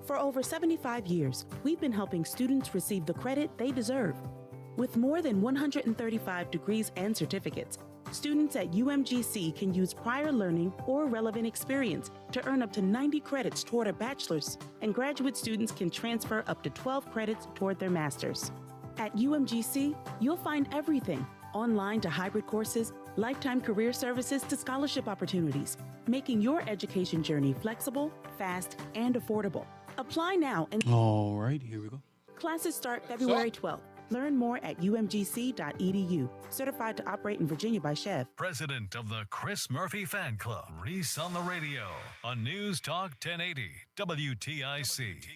For over 75 years, we've been helping students receive the credit they deserve. With more than 135 degrees and certificates, students at UMGC can use prior learning or relevant experience to earn up to 90 credits toward a bachelor's, and graduate students can transfer up to 12 credits toward their master's. At UMGC, you'll find everything online to hybrid courses, lifetime career services to scholarship opportunities, making your education journey flexible, fast, and affordable. Apply now and All right, here we go. classes start February 12th. Learn more at umgc.edu. Certified to operate in Virginia by Chev. President of the Chris Murphy Fan Club, Reese on the radio on News Talk 1080 WTIC.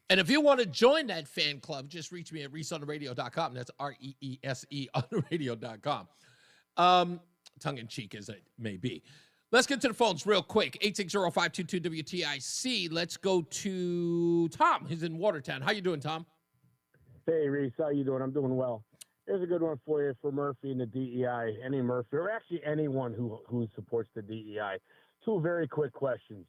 And if you want to join that fan club, just reach me at reeseontheradio.com. That's REESE on the radio.com. Tongue in cheek as it may be. Let's get to the phones real quick. 860-522-WTIC. Let's go to Tom. He's in Watertown. How you doing, Tom? Hey, Reese. How you doing? I'm doing well. Here's a good one for you for Murphy and the DEI. Any Murphy, or actually anyone who supports the DEI. Two very quick questions.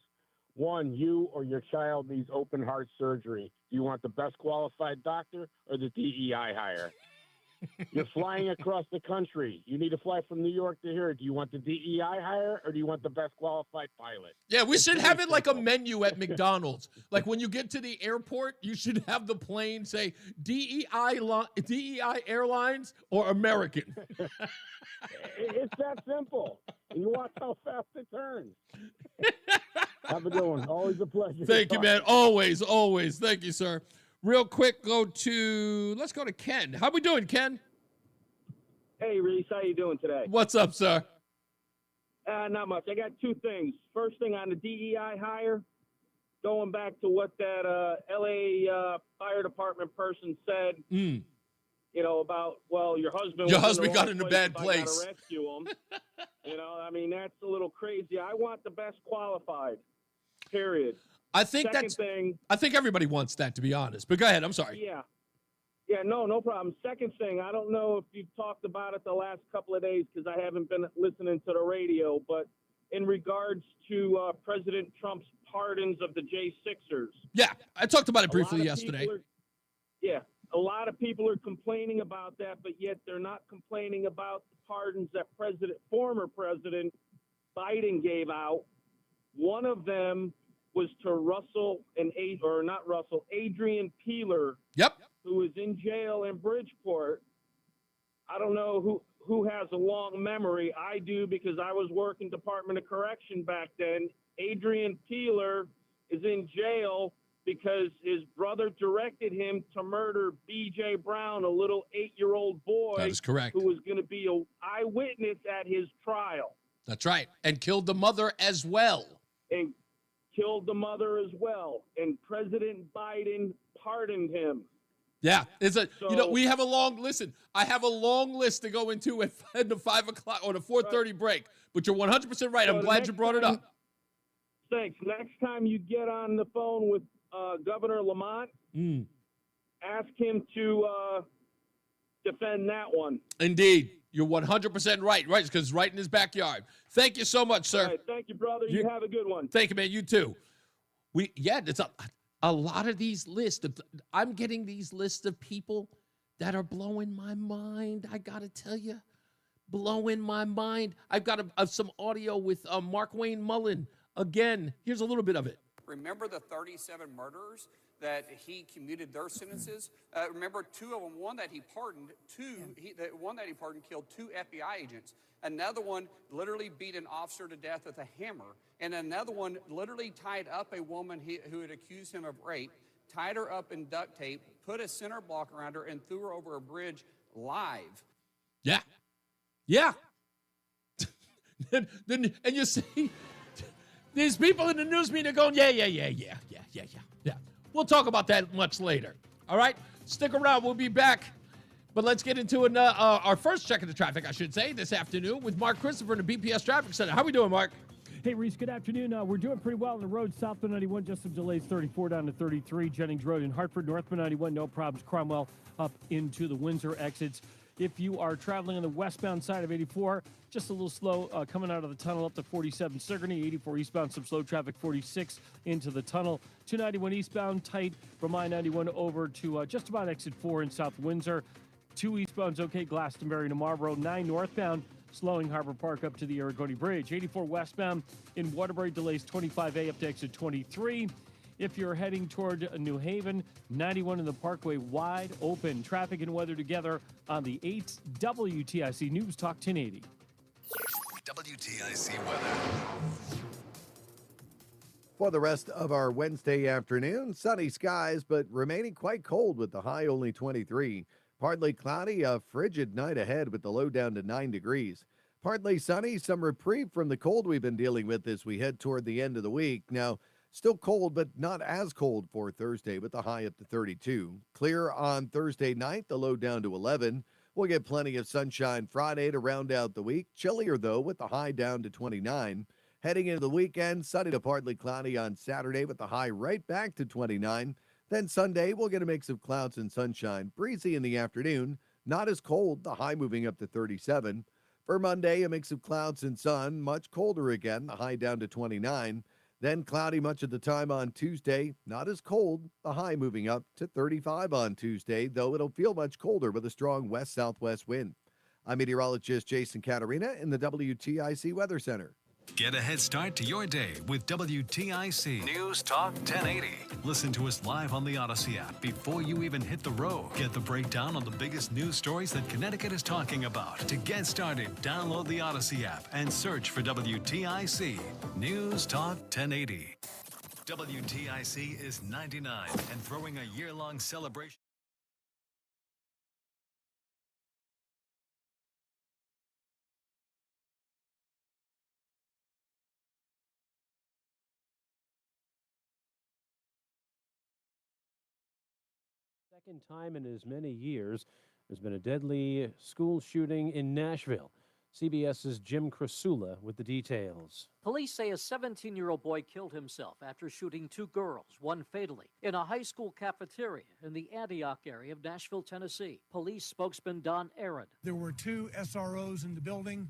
One, you or your child needs open heart surgery. Do you want the best qualified doctor or the DEI hire? You're flying across the country. You need to fly from New York to here. Do you want the DEI hire or do you want the best qualified pilot? Yeah, we should have it like a menu at McDonald's. Like when you get to the airport, you should have the plane say DEI Airlines or American. It's that simple. And you watch how fast it turns. Have a good one. Always a pleasure. Thank you, man. Always, always. Thank you, sir. Real quick, let's go to Ken. How we doing, Ken? Hey, Reese. How you doing today? What's up, sir? Not much. I got two things. First thing on the DEI hire, going back to what that L.A. Fire Department person said, you know, about, well, your husband got in a bad place. I gotta rescue him. You know, I mean, that's a little crazy. I want the best qualified, period. I think I think everybody wants that, to be honest. But go ahead. I'm sorry. Yeah. Yeah, no problem. Second thing, I don't know if you've talked about it the last couple of days because I haven't been listening to the radio, but in regards to President Trump's pardons of the J6ers. Yeah, I talked about it briefly yesterday. A lot of people are complaining about that, but yet they're not complaining about the pardons that former President Biden gave out. One of them was to Adrian Peeler. Yep. Who is in jail in Bridgeport. I don't know who has a long memory. I do because I was working Department of Correction back then. Adrian Peeler is in jail because his brother directed him to murder B.J. Brown, a little 8-year-old boy. That is correct. Who was going to be an eyewitness at his trial. That's right. And killed the mother as well. And President Biden pardoned him. Yeah, we have a long I have a long list to go into at the 5 o'clock or the 4:30 break. But you're 100% right. I'm glad you brought it up. Thanks. Next time you get on the phone with Governor Lamont, ask him to defend that one. Indeed, you're 100% right. Right, because it's right in his backyard. Thank you so much, sir. All right, thank you, brother. You have a good one. Thank you, man. You too. It's a lot of these lists. I'm getting these lists of people that are blowing my mind. I got to tell you, blowing my mind. I've got some audio with Mark Wayne Mullen. Again, here's a little bit of it. Remember the 37 murderers that he commuted their sentences? Remember two of them, one that he pardoned, killed 2 FBI agents. Another one literally beat an officer to death with a hammer. And another one literally tied up a woman who had accused him of rape, tied her up in duct tape, put a center block around her, and threw her over a bridge live. Yeah. Yeah. And you see, these people in the news media going, yeah. We'll talk about that much later. All right? Stick around. We'll be back. But let's get into our first check of the traffic, I should say, this afternoon with Mark Christopher in the BPS Traffic Center. How we doing, Mark? Hey, Reese, good afternoon. We're doing pretty well on the road. South of 91, just some delays, 34 down to 33. Jennings Road in Hartford, north of 91, no problems. Cromwell up into the Windsor exits. If you are traveling on the westbound side of 84, just a little slow coming out of the tunnel up to 47 Sigourney, 84 eastbound, some slow traffic, 46 into the tunnel. 291 eastbound, tight from I-91 over to just about exit 4 in South Windsor. 2 eastbound's okay, Glastonbury to Marlboro. 9 northbound, slowing Harbor Park up to the Aragoni Bridge. 84 westbound in Waterbury, delays 25A up to exit 23. If you're heading toward New Haven, 91 in the Parkway wide open. Traffic and weather together on the 8 WTIC News Talk 1080. WTIC weather. For the rest of our Wednesday afternoon, sunny skies, but remaining quite cold with the high only 23. Partly cloudy, a frigid night ahead with the low down to 9 degrees. Partly sunny, some reprieve from the cold we've been dealing with as we head toward the end of the week. Now, still cold, but not as cold for Thursday with the high up to 32. Clear on Thursday night, the low down to 11. We'll get plenty of sunshine Friday to round out the week. Chillier, though, with the high down to 29. Heading into the weekend, sunny to partly cloudy on Saturday with the high right back to 29. Then Sunday, we'll get a mix of clouds and sunshine. Breezy in the afternoon, not as cold, the high moving up to 37. For Monday, a mix of clouds and sun, much colder again, the high down to 29. Then cloudy much of the time on Tuesday, not as cold, the high moving up to 35 on Tuesday, though it'll feel much colder with a strong west-southwest wind. I'm meteorologist Jason Caterina in the WTIC Weather Center. Get a head start to your day with WTIC News Talk 1080. Listen to us live on the Odyssey app before you even hit the road. Get the breakdown on the biggest news stories that Connecticut is talking about. To get started, download the Odyssey app and search for WTIC News Talk 1080. WTIC is 99 and throwing a year-long celebration. Second time in as many years, there's been a deadly school shooting in Nashville. CBS's Jim Krasula with the details. Police say a 17-year-old boy killed himself after shooting 2 girls, one fatally, in a high school cafeteria in the Antioch area of Nashville, Tennessee. Police spokesman Don Aaron. There were 2 SROs in the building.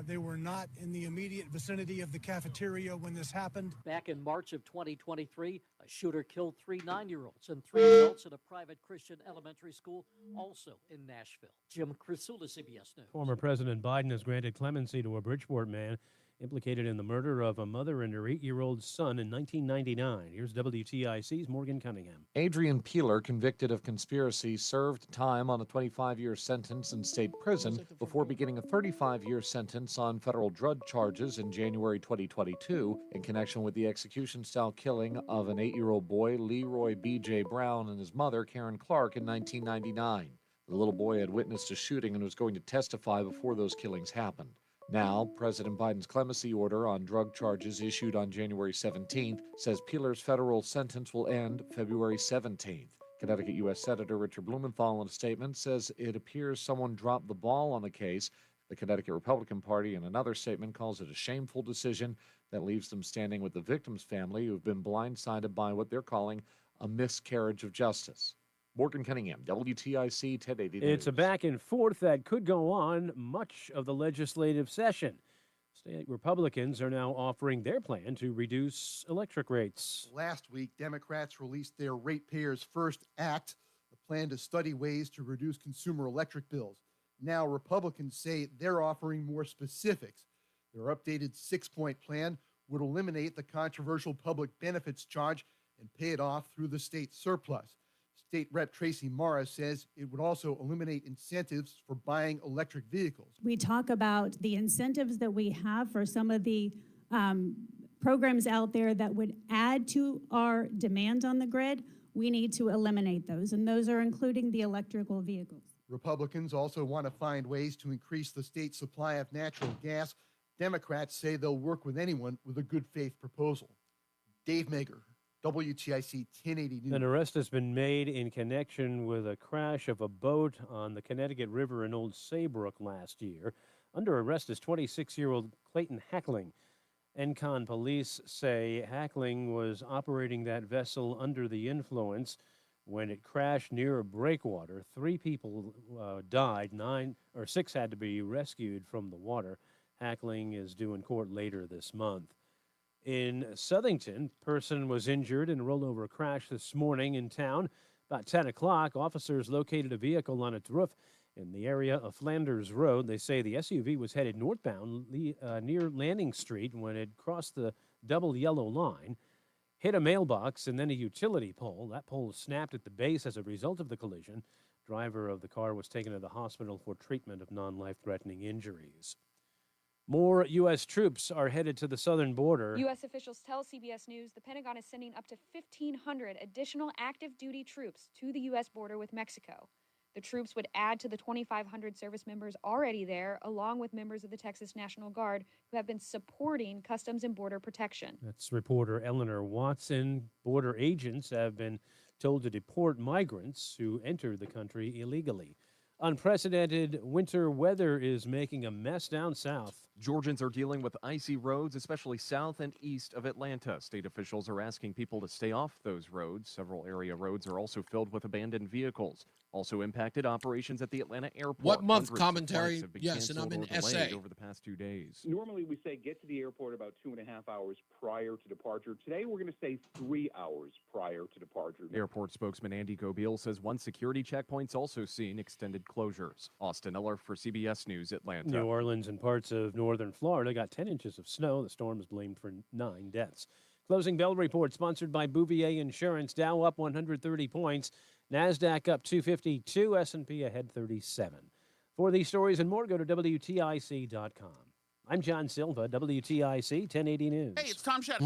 They were not in the immediate vicinity of the cafeteria when this happened. Back in March of 2023, a shooter killed 3 9-year-olds and 3 adults at a private Christian elementary school, also in Nashville. Jim Krasula, CBS News. Former President Biden has granted clemency to a Bridgeport man implicated in the murder of a mother and her 8-year-old son in 1999. Here's WTIC's Morgan Cunningham. Adrian Peeler, convicted of conspiracy, served time on a 25-year sentence in state prison before beginning a 35-year sentence on federal drug charges in January 2022 in connection with the execution-style killing of an 8-year-old boy, Leroy B.J. Brown, and his mother, Karen Clark, in 1999. The little boy had witnessed a shooting and was going to testify before those killings happened. Now, President Biden's clemency order on drug charges issued on January 17th says Peeler's federal sentence will end February 17th. Connecticut U.S. Senator Richard Blumenthal, in a statement, says it appears someone dropped the ball on the case. The Connecticut Republican Party, in another statement, calls it a shameful decision that leaves them standing with the victim's family, who have been blindsided by what they're calling a miscarriage of justice. Morgan Cunningham, WTIC 1080 News. It's a back and forth that could go on much of the legislative session. State Republicans are now offering their plan to reduce electric rates. Last week, Democrats released their Ratepayers First Act, a plan to study ways to reduce consumer electric bills. Now, Republicans say they're offering more specifics. Their updated 6-point plan would eliminate the controversial public benefits charge and pay it off through the state surplus. State Rep Tracy Morris says it would also eliminate incentives for buying electric vehicles. We talk about the incentives that we have for some of the programs out there that would add to our demand on the grid. We need to eliminate those, and those are including the electrical vehicles. Republicans also want to find ways to increase the state's supply of natural gas. Democrats say they'll work with anyone with a good faith proposal. Dave Mager, WTIC 1080 News. An arrest has been made in connection with a crash of a boat on the Connecticut River in Old Saybrook last year. Under arrest is 26-year-old Clayton Hackling. Encon police say Hackling was operating that vessel under the influence when it crashed near a breakwater. 3 people died, 6 had to be rescued from the water. Hackling is due in court later this month. In Southington, person was injured in a rollover crash this morning in town. About 10 o'clock, officers located a vehicle on its roof In the area of Flanders Road, they say the SUV was headed northbound near Landing Street when it crossed the double yellow line, hit a mailbox and then a utility pole. That pole snapped at the base as a result of the collision. Driver of the car was taken to the hospital for treatment of non-life-threatening injuries. More U.S. troops are headed to the southern border. U.S. officials tell CBS News the Pentagon is sending up to 1,500 additional active duty troops to the U.S. border with Mexico. The troops would add to the 2,500 service members already there, along with members of the Texas National Guard who have been supporting Customs and Border Protection. That's reporter Eleanor Watson. Border agents have been told to deport migrants who enter the country illegally. Unprecedented winter weather is making a mess down south. Georgians are dealing with icy roads, especially south and east of Atlanta. State officials are asking people to stay off those roads. Several area roads are also filled with abandoned vehicles. Also impacted operations at the Atlanta airport. What month? Hundreds of Commentary? flights have been Yes, and I'm canceled in or delayed SA. over the past 2 days. Normally we say get to the airport about 2.5 hours prior to departure. Today we're going to say 3 hours prior to departure. Airport spokesman Andy Gobiel says one security checkpoint's also seen extended closures. Austin Eller for CBS News, Atlanta. New Orleans and parts of northern Florida got 10 inches of snow. The storm is blamed for 9 deaths. Closing bell report sponsored by Bouvier Insurance. Dow up 130 points. NASDAQ up 252. S&P ahead 37. For these stories and more, go to WTIC.com. I'm John Silva, WTIC 1080 News. Hey, it's Tom Shattuck,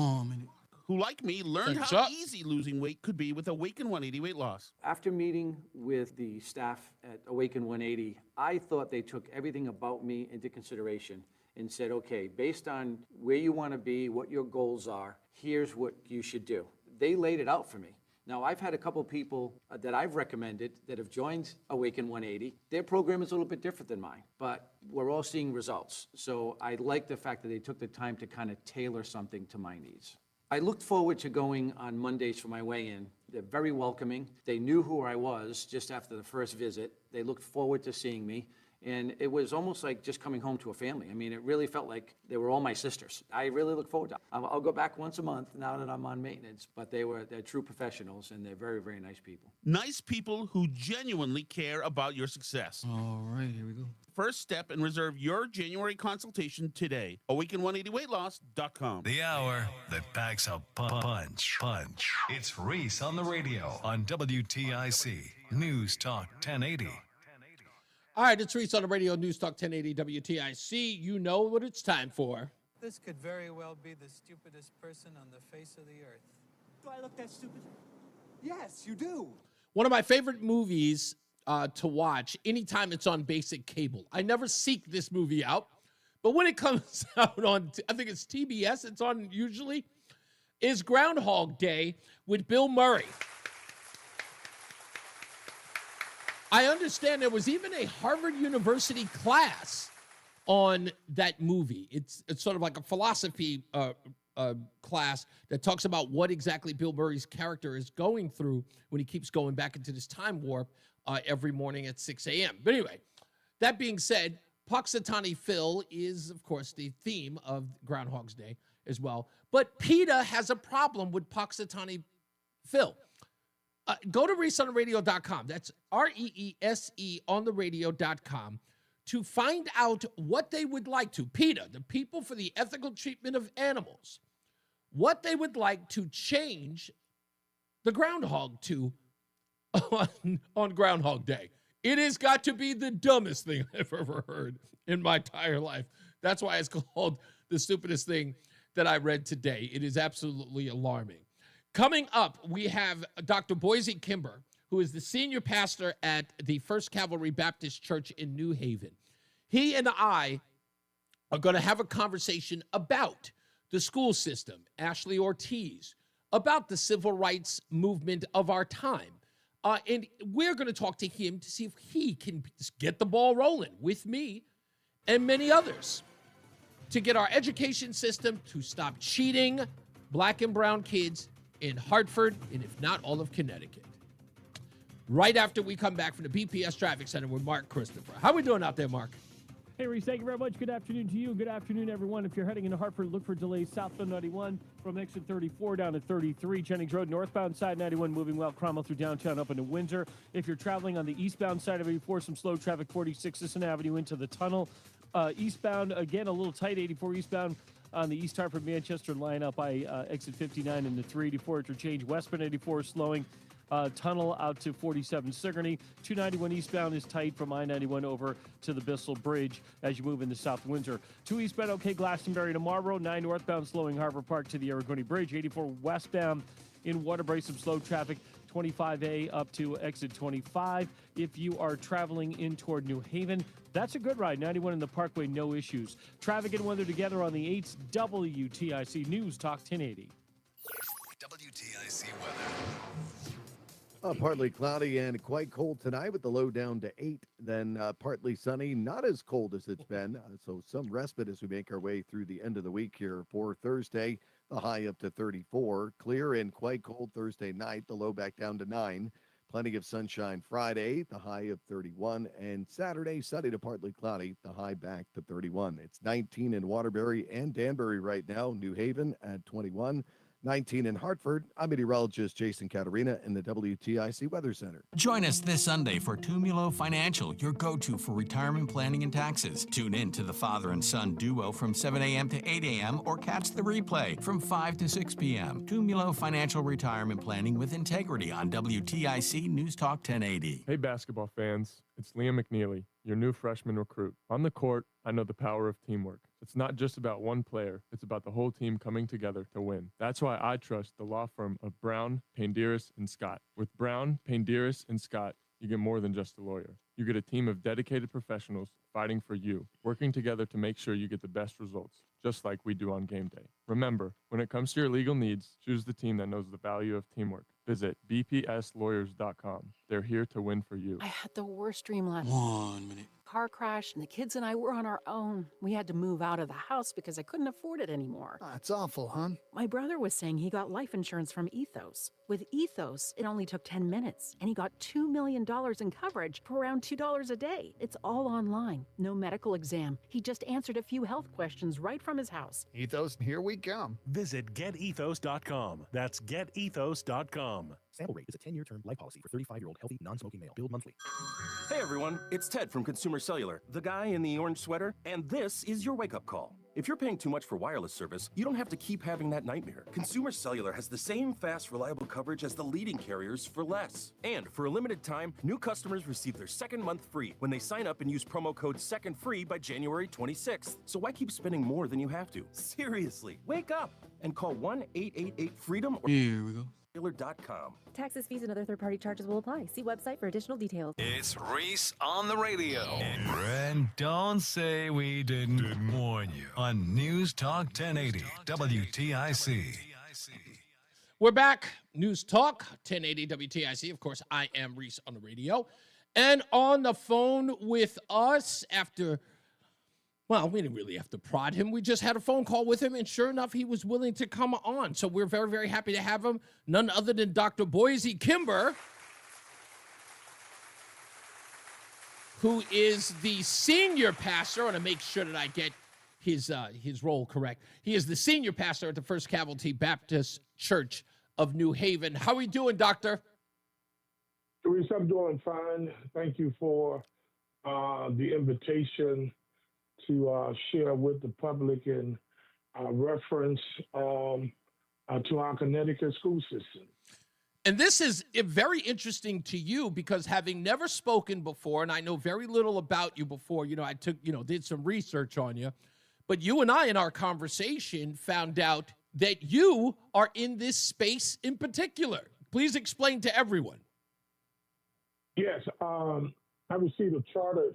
who, like me, learned Thanks, how Chuck. easy losing weight could be with Awaken 180 weight loss. After meeting with the staff at Awaken 180, I thought they took everything about me into consideration and said, okay, based on where you want to be, what your goals are, here's what you should do. They laid it out for me. Now, I've had a couple people that I've recommended that have joined Awaken 180. Their program is a little bit different than mine, but we're all seeing results. So I like the fact that they took the time to kind of tailor something to my needs. I looked forward to going on Mondays for my weigh-in. They're very welcoming. They knew who I was just after the first visit. They looked forward to seeing me. And it was almost like just coming home to a family. I mean, it really felt like they were all my sisters. I really look forward to it. I'll go back once a month now that I'm on maintenance, but they're true professionals, and they're very, very nice people. Nice people who genuinely care about your success. All right, here we go. First step and reserve your January consultation today. Awaken180weightloss.com. The hour that packs a punch. It's Reese on the radio on WTIC News Talk 1080. All right, it's Reese on the radio, News Talk 1080 WTIC. You know what it's time for. This could very well be the stupidest person on the face of the earth. Do I look that stupid? Yes, you do. One of my favorite movies to watch anytime it's on basic cable. I never seek this movie out, but when it comes out on, I think it's TBS, it's on usually, is Groundhog Day with Bill Murray. I understand there was even a Harvard University class on that movie. It's sort of like a philosophy class that talks about what exactly Bill Murray's character is going through when he keeps going back into this time warp every morning at 6 a.m. But anyway, that being said, Puxatawny Phil is, of course, the theme of Groundhog's Day as well. But PETA has a problem with Puxatawny Phil. Go to reeseontheradio.com. That's REESE on the radio.com to find out what they would like to, PETA, the People for the Ethical Treatment of Animals, what they would like to change the groundhog to on Groundhog Day. It has got to be the dumbest thing I've ever heard in my entire life. That's why it's called the stupidest thing that I read today. It is absolutely alarming. Coming up, we have Dr. Boise Kimber, who is the senior pastor at the First Cavalry Baptist Church in New Haven. He and I are going to have a conversation about the school system, Ashley Ortiz, about the civil rights movement of our time. And we're going to talk to him to see if he can get the ball rolling with me and many others to get our education system to stop cheating black and brown kids in Hartford, and if not, all of Connecticut. Right after we come back from the BPS Traffic Center with Mark Christopher. How we doing out there, Mark? Hey, Reese, thank you very much. Good afternoon to you. Good afternoon, everyone. If you're heading into Hartford, look for delays southbound 91 from exit 34 down to 33. Jennings Road, northbound side 91 moving well. Cromwell through downtown up into Windsor. If you're traveling on the eastbound side of 84, some slow traffic 46 Sisson Avenue into the tunnel. Eastbound, again, a little tight 84 eastbound on the East Hartford Manchester line up by exit 59 into 384 interchange. Westbound 84 slowing. Tunnel out to 47 Sigourney. 291 eastbound is tight from I-91 over to the Bissell Bridge as you move into South Windsor. 2 eastbound, okay, Glastonbury to Marlboro. 9 northbound, slowing Harbor Park to the Aragoni Bridge. 84 westbound in Waterbury, some slow traffic. 25A up to exit 25. If you are traveling in toward New Haven, that's a good ride. 91 in the Parkway, no issues. Traffic and weather together on the 8th. WTIC News Talk 1080. WTIC weather. Partly cloudy and quite cold tonight with the low down to 8. Then partly sunny, not as cold as it's been. So some respite as we make our way through the end of the week here for Thursday. The high up to 34. Clear and quite cold Thursday night. The low back down to 9. Plenty of sunshine Friday. The high of 31. And Saturday, sunny to partly cloudy. The high back to 31. It's 19 in Waterbury and Danbury right now. New Haven at 21. 19 in Hartford. I'm meteorologist Jason Caterina in the WTIC Weather Center. Join us this Sunday for Tumulo Financial, your go-to for retirement planning and taxes. Tune in to the father and son duo from 7 a.m. to 8 a.m. or catch the replay from 5 to 6 p.m. Tumulo Financial Retirement Planning with Integrity on WTIC News Talk 1080. Hey, basketball fans. It's Liam McNeely, your new freshman recruit. On the court, I know the power of teamwork. It's not just about one player. It's about the whole team coming together to win. That's why I trust the law firm of Brown, Panderis, and Scott. With Brown, Panderis, and Scott, you get more than just a lawyer. You get a team of dedicated professionals fighting for you, working together to make sure you get the best results, just like we do on game day. Remember, when it comes to your legal needs, choose the team that knows the value of teamwork. Visit bpslawyers.com. They're here to win for you. I had the worst dream last 1 minute. car crash, and the kids and I were on our own. We had to move out of the house because I couldn't afford it anymore. It's awful, hon. My brother was saying he got life insurance from Ethos. With Ethos, it only took 10 minutes, and he got $2 million in coverage for around $2 a day. It's all online. No medical exam. He just answered a few health questions right from his house. Ethos, here we come. Visit getethos.com. That's getethos.com. Sample rate is a 10-year term life policy for 35-year-old healthy, non-smoking male. Billed monthly. Hey everyone, it's Ted from Consumer Cellular, the guy in the orange sweater, and this is your wake-up call. If you're paying too much for wireless service, you don't have to keep having that nightmare. Consumer Cellular has the same fast, reliable coverage as the leading carriers for less. And for a limited time, new customers receive their second month free when they sign up and use promo code SECONDFREE by January 26th. So why keep spending more than you have to? Seriously, wake up and call 1-888-FREEDOM or Here we go. cellular.com. Taxes, fees, and other third-party charges will apply. See website for additional details. It's Reese on the radio. And don't say we didn't warn you on News Talk 1080 WTIC. We're back. News Talk 1080 WTIC. Of course, I am Reese on the radio. And on the phone with us after, well, we didn't really have to prod him. We just had a phone call with him, and sure enough, he was willing to come on. So we're very, very happy to have him. None other than Dr. Boise Kimber, who is the senior pastor. I want to make sure that I get his role correct. He is the senior pastor at the First Cavalry Baptist Church of New Haven. How are we doing, Doctor? Reese, I'm doing fine. Thank you for the invitation to share with the public in reference to our Connecticut school system. And this is very interesting to you because having never spoken before, and I know very little about you before, I did some research on you, but you and I in our conversation found out that you are in this space in particular. Please explain to everyone. Yes, I received a charter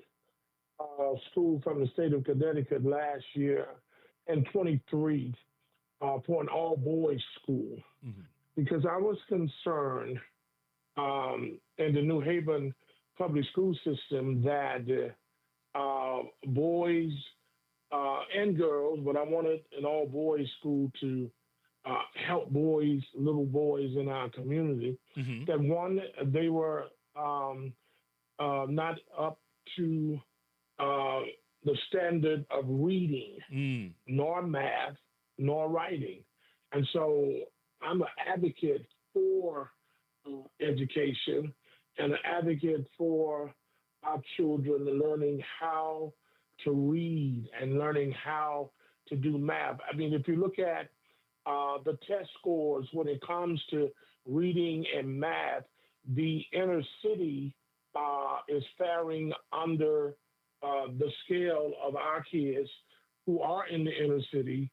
school from the state of Connecticut last year in 23 for an all-boys school because I was concerned in the New Haven public school system that boys and girls, but I wanted an all-boys school to help boys, little boys in our community, that one, they were not up to the standard of reading, nor math, nor writing. And so I'm an advocate for education and an advocate for our children learning how to read and learning how to do math. I mean, if you look at the test scores when it comes to reading and math, the inner city is faring under the scale of our kids who are in the inner city,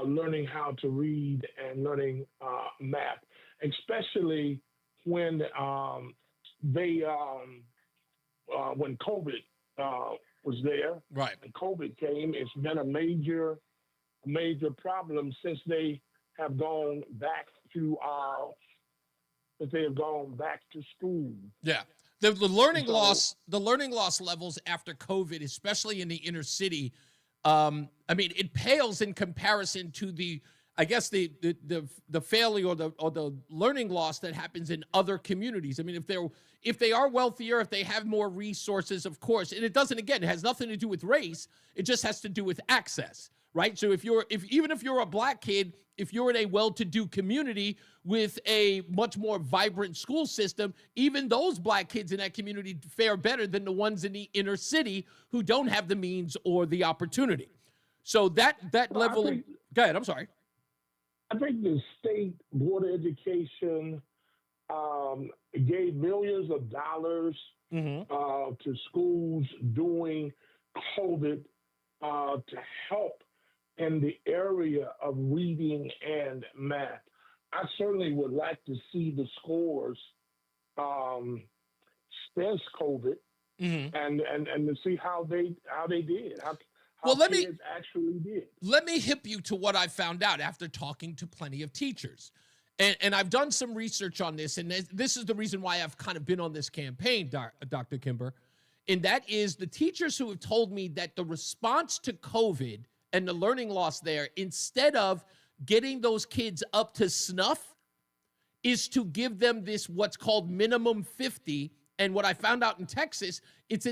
learning how to read and learning math, especially when when COVID was there, right? And COVID came. It's been a major problem since they have gone back to school. Yeah. The learning loss levels after COVID, especially in the inner city, I mean, it pales in comparison to the failure or the learning loss that happens in other communities. I mean, if they are wealthier, if they have more resources, of course, and it has nothing to do with race. It just has to do with access, right? So even if you're a black kid, if you're in a well-to-do community with a much more vibrant school system, even those black kids in that community fare better than the ones in the inner city who don't have the means or the opportunity. So that level go ahead, I'm sorry. I think the state board of education gave millions of dollars to schools during COVID to help in the area of reading and math. I certainly would like to see the scores since COVID and to see how they did. Kids actually did. Let me hip you to what I found out after talking to plenty of teachers. And I've done some research on this, and this is the reason why I've kind of been on this campaign, Dr. Kimber, and that is the teachers who have told me that the response to COVID and the learning loss there, instead of getting those kids up to snuff, is to give them this what's called minimum 50. And what I found out in Texas, it's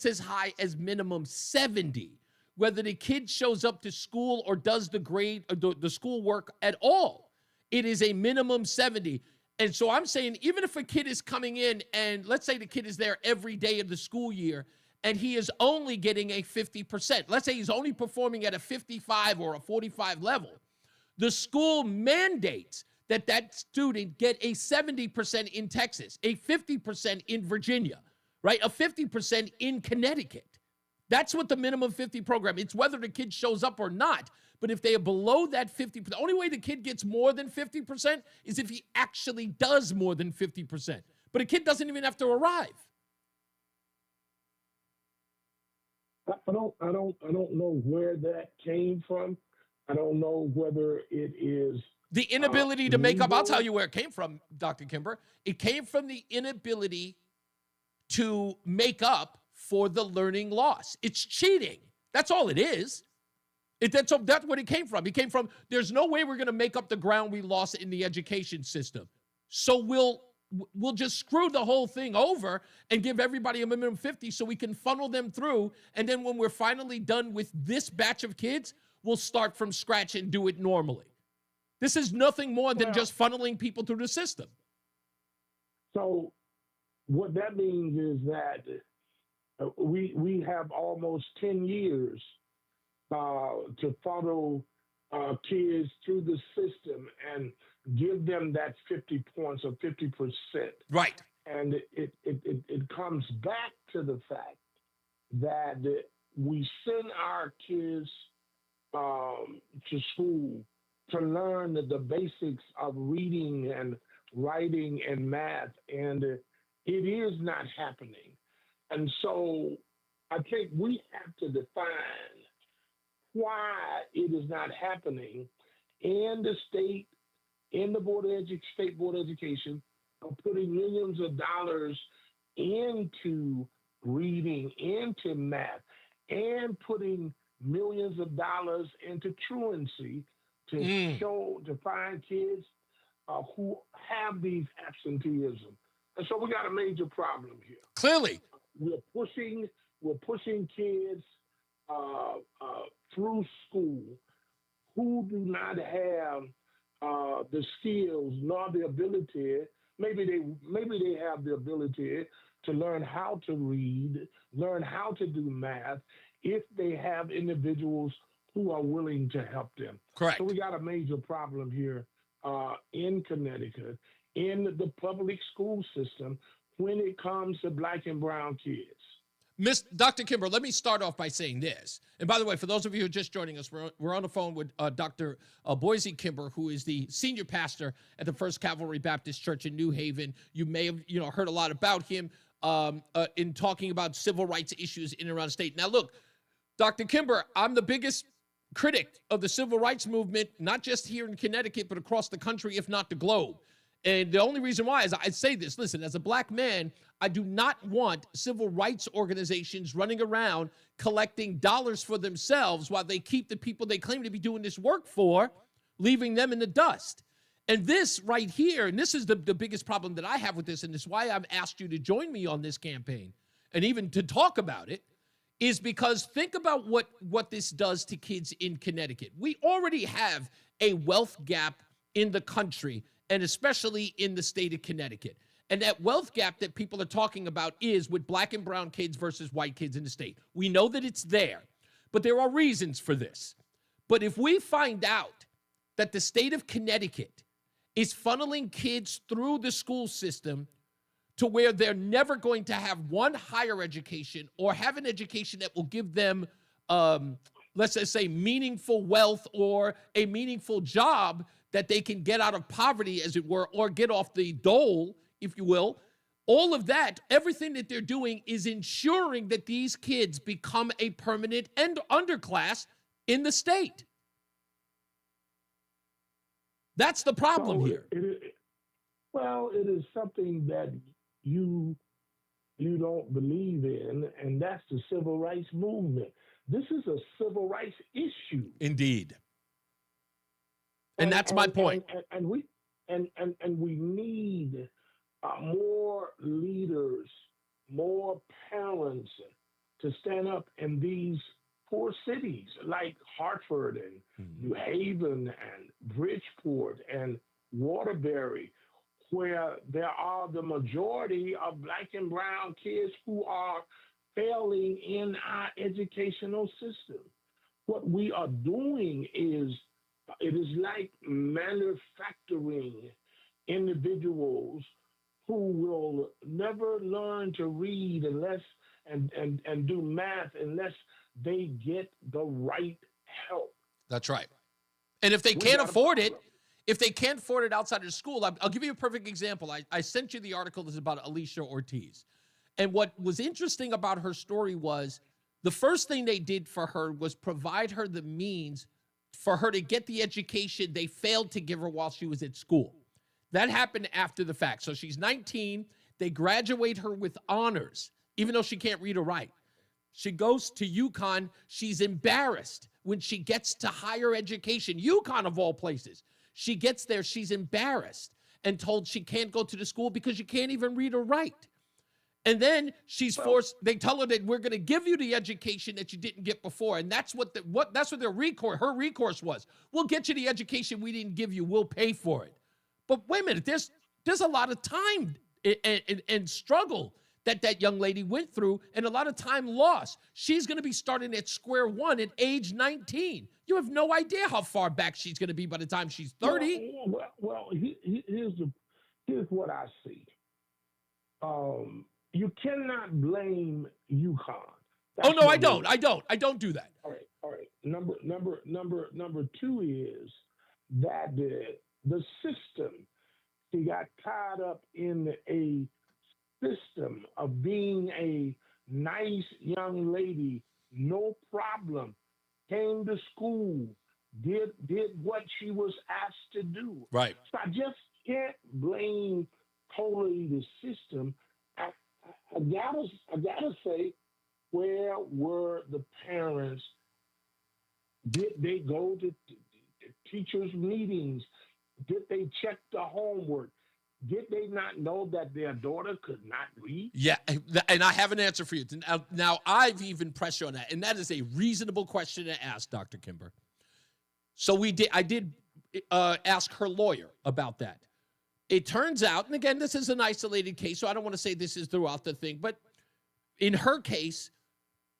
as high as minimum 70. Whether the kid shows up to school or does the grade or the school work at all, it is a minimum 70. And so I'm saying, even if a kid is coming in and let's say the kid is there every day of the school year and he is only getting a 50%, let's say he's only performing at a 55 or a 45 level, the school mandates that student get a 70% in Texas, a 50% in Virginia, right? A 50% in Connecticut. That's what the minimum 50 program, it's whether the kid shows up or not. But if they are below that 50%, the only way the kid gets more than 50% is if he actually does more than 50%. But a kid doesn't even have to arrive. I don't know where that came from. I don't know whether it is the inability to make up. I'll tell you where it came from, Dr. Kimber. It came from the inability to make up for the learning loss. It's cheating. That's all it is. That's what it came from. It came from, there's no way we're going to make up the ground we lost in the education system. So we'll just screw the whole thing over and give everybody a minimum 50 so we can funnel them through. And then when we're finally done with this batch of kids, we'll start from scratch and do it normally. This is nothing more than just funneling people through the system. So what that means is that we have almost 10 years to funnel kids through the system and give them that 50 points or 50%. Right. And it comes back to the fact that we send our kids to school to learn the basics of reading and writing and math, and it is not happening. And so I think we have to define why it is not happening, and the state, in the state board of education, are putting millions of dollars into reading, into math, and putting millions of dollars into truancy to find kids who have these absenteeism. And so we got a major problem here. Clearly. We're pushing kids through school who do not have the skills nor the ability. Maybe they have the ability to learn how to read, learn how to do math, if they have individuals who are willing to help them. Correct. So we got a major problem here in Connecticut, in the public school system, when it comes to black and brown kids. Dr. Kimber, let me start off by saying this. And by the way, for those of you who are just joining us, we're on the phone with Dr. Boise Kimber, who is the senior pastor at the First Cavalry Baptist Church in New Haven. You may have heard a lot about him in talking about civil rights issues in and around the state. Now, look, Dr. Kimber, I'm the biggest critic of the civil rights movement, not just here in Connecticut, but across the country, if not the globe. And the only reason why is I say this, listen, as a black man, I do not want civil rights organizations running around collecting dollars for themselves while they keep the people they claim to be doing this work for, leaving them in the dust. And this right here, and this is the biggest problem that I have with this, and it's why I've asked you to join me on this campaign and even to talk about it, is because think about what this does to kids in Connecticut. We already have a wealth gap in the country, and especially in the state of Connecticut. And that wealth gap that people are talking about is with black and brown kids versus white kids in the state. We know that it's there, but there are reasons for this. But if we find out that the state of Connecticut is funneling kids through the school system to where they're never going to have one higher education or have an education that will give them, let's just say, meaningful wealth or a meaningful job that they can get out of poverty, as it were, or get off the dole, if you will. All of that, everything that they're doing is ensuring that these kids become a permanent underclass in the state. That's the problem here. It is something that you don't believe in, and that's the civil rights movement. This is a civil rights issue. Indeed. And that's my point. And we need more leaders, more parents to stand up in these poor cities like Hartford and New Haven and Bridgeport and Waterbury, where there are the majority of black and brown kids who are failing in our educational system. What we are doing is, it is like manufacturing individuals who will never learn to read unless and do math unless they get the right help. That's right. And if they can't afford it, outside of school, I'll give you a perfect example. I sent you the article that's about Alicia Ortiz. And what was interesting about her story was the first thing they did for her was provide her the means for her to get the education they failed to give her while she was at school. That happened after the fact. So she's 19. They graduate her with honors, even though she can't read or write. She goes to UConn. She's embarrassed when she gets to higher education. UConn, of all places. She gets there. She's embarrassed and told she can't go to the school because you can't even read or write. And then she's forced, they tell her that we're going to give you the education that you didn't get before. And that's what her recourse was. We'll get you the education we didn't give you. We'll pay for it. But wait a minute, there's a lot of time and struggle that young lady went through and a lot of time lost. She's going to be starting at square one at age 19. You have no idea how far back she's going to be by the time she's 30. Here's what I see. You cannot blame UConn. Oh no, I don't. I don't do that. All right. Number two is that the system, she got tied up in a system of being a nice young lady, no problem, came to school, did what she was asked to do. Right. So I just can't blame totally the system. I gotta say, where were the parents? Did they go to teachers' meetings? Did they check the homework? did they not know that their daughter could not read? Yeah, and I have an answer for you. Now, I've even pressed you on that, and that is a reasonable question to ask, Dr. Kimber. So I did ask her lawyer about that. It turns out, and again, this is an isolated case, so I don't want to say this is throughout the thing, but in her case,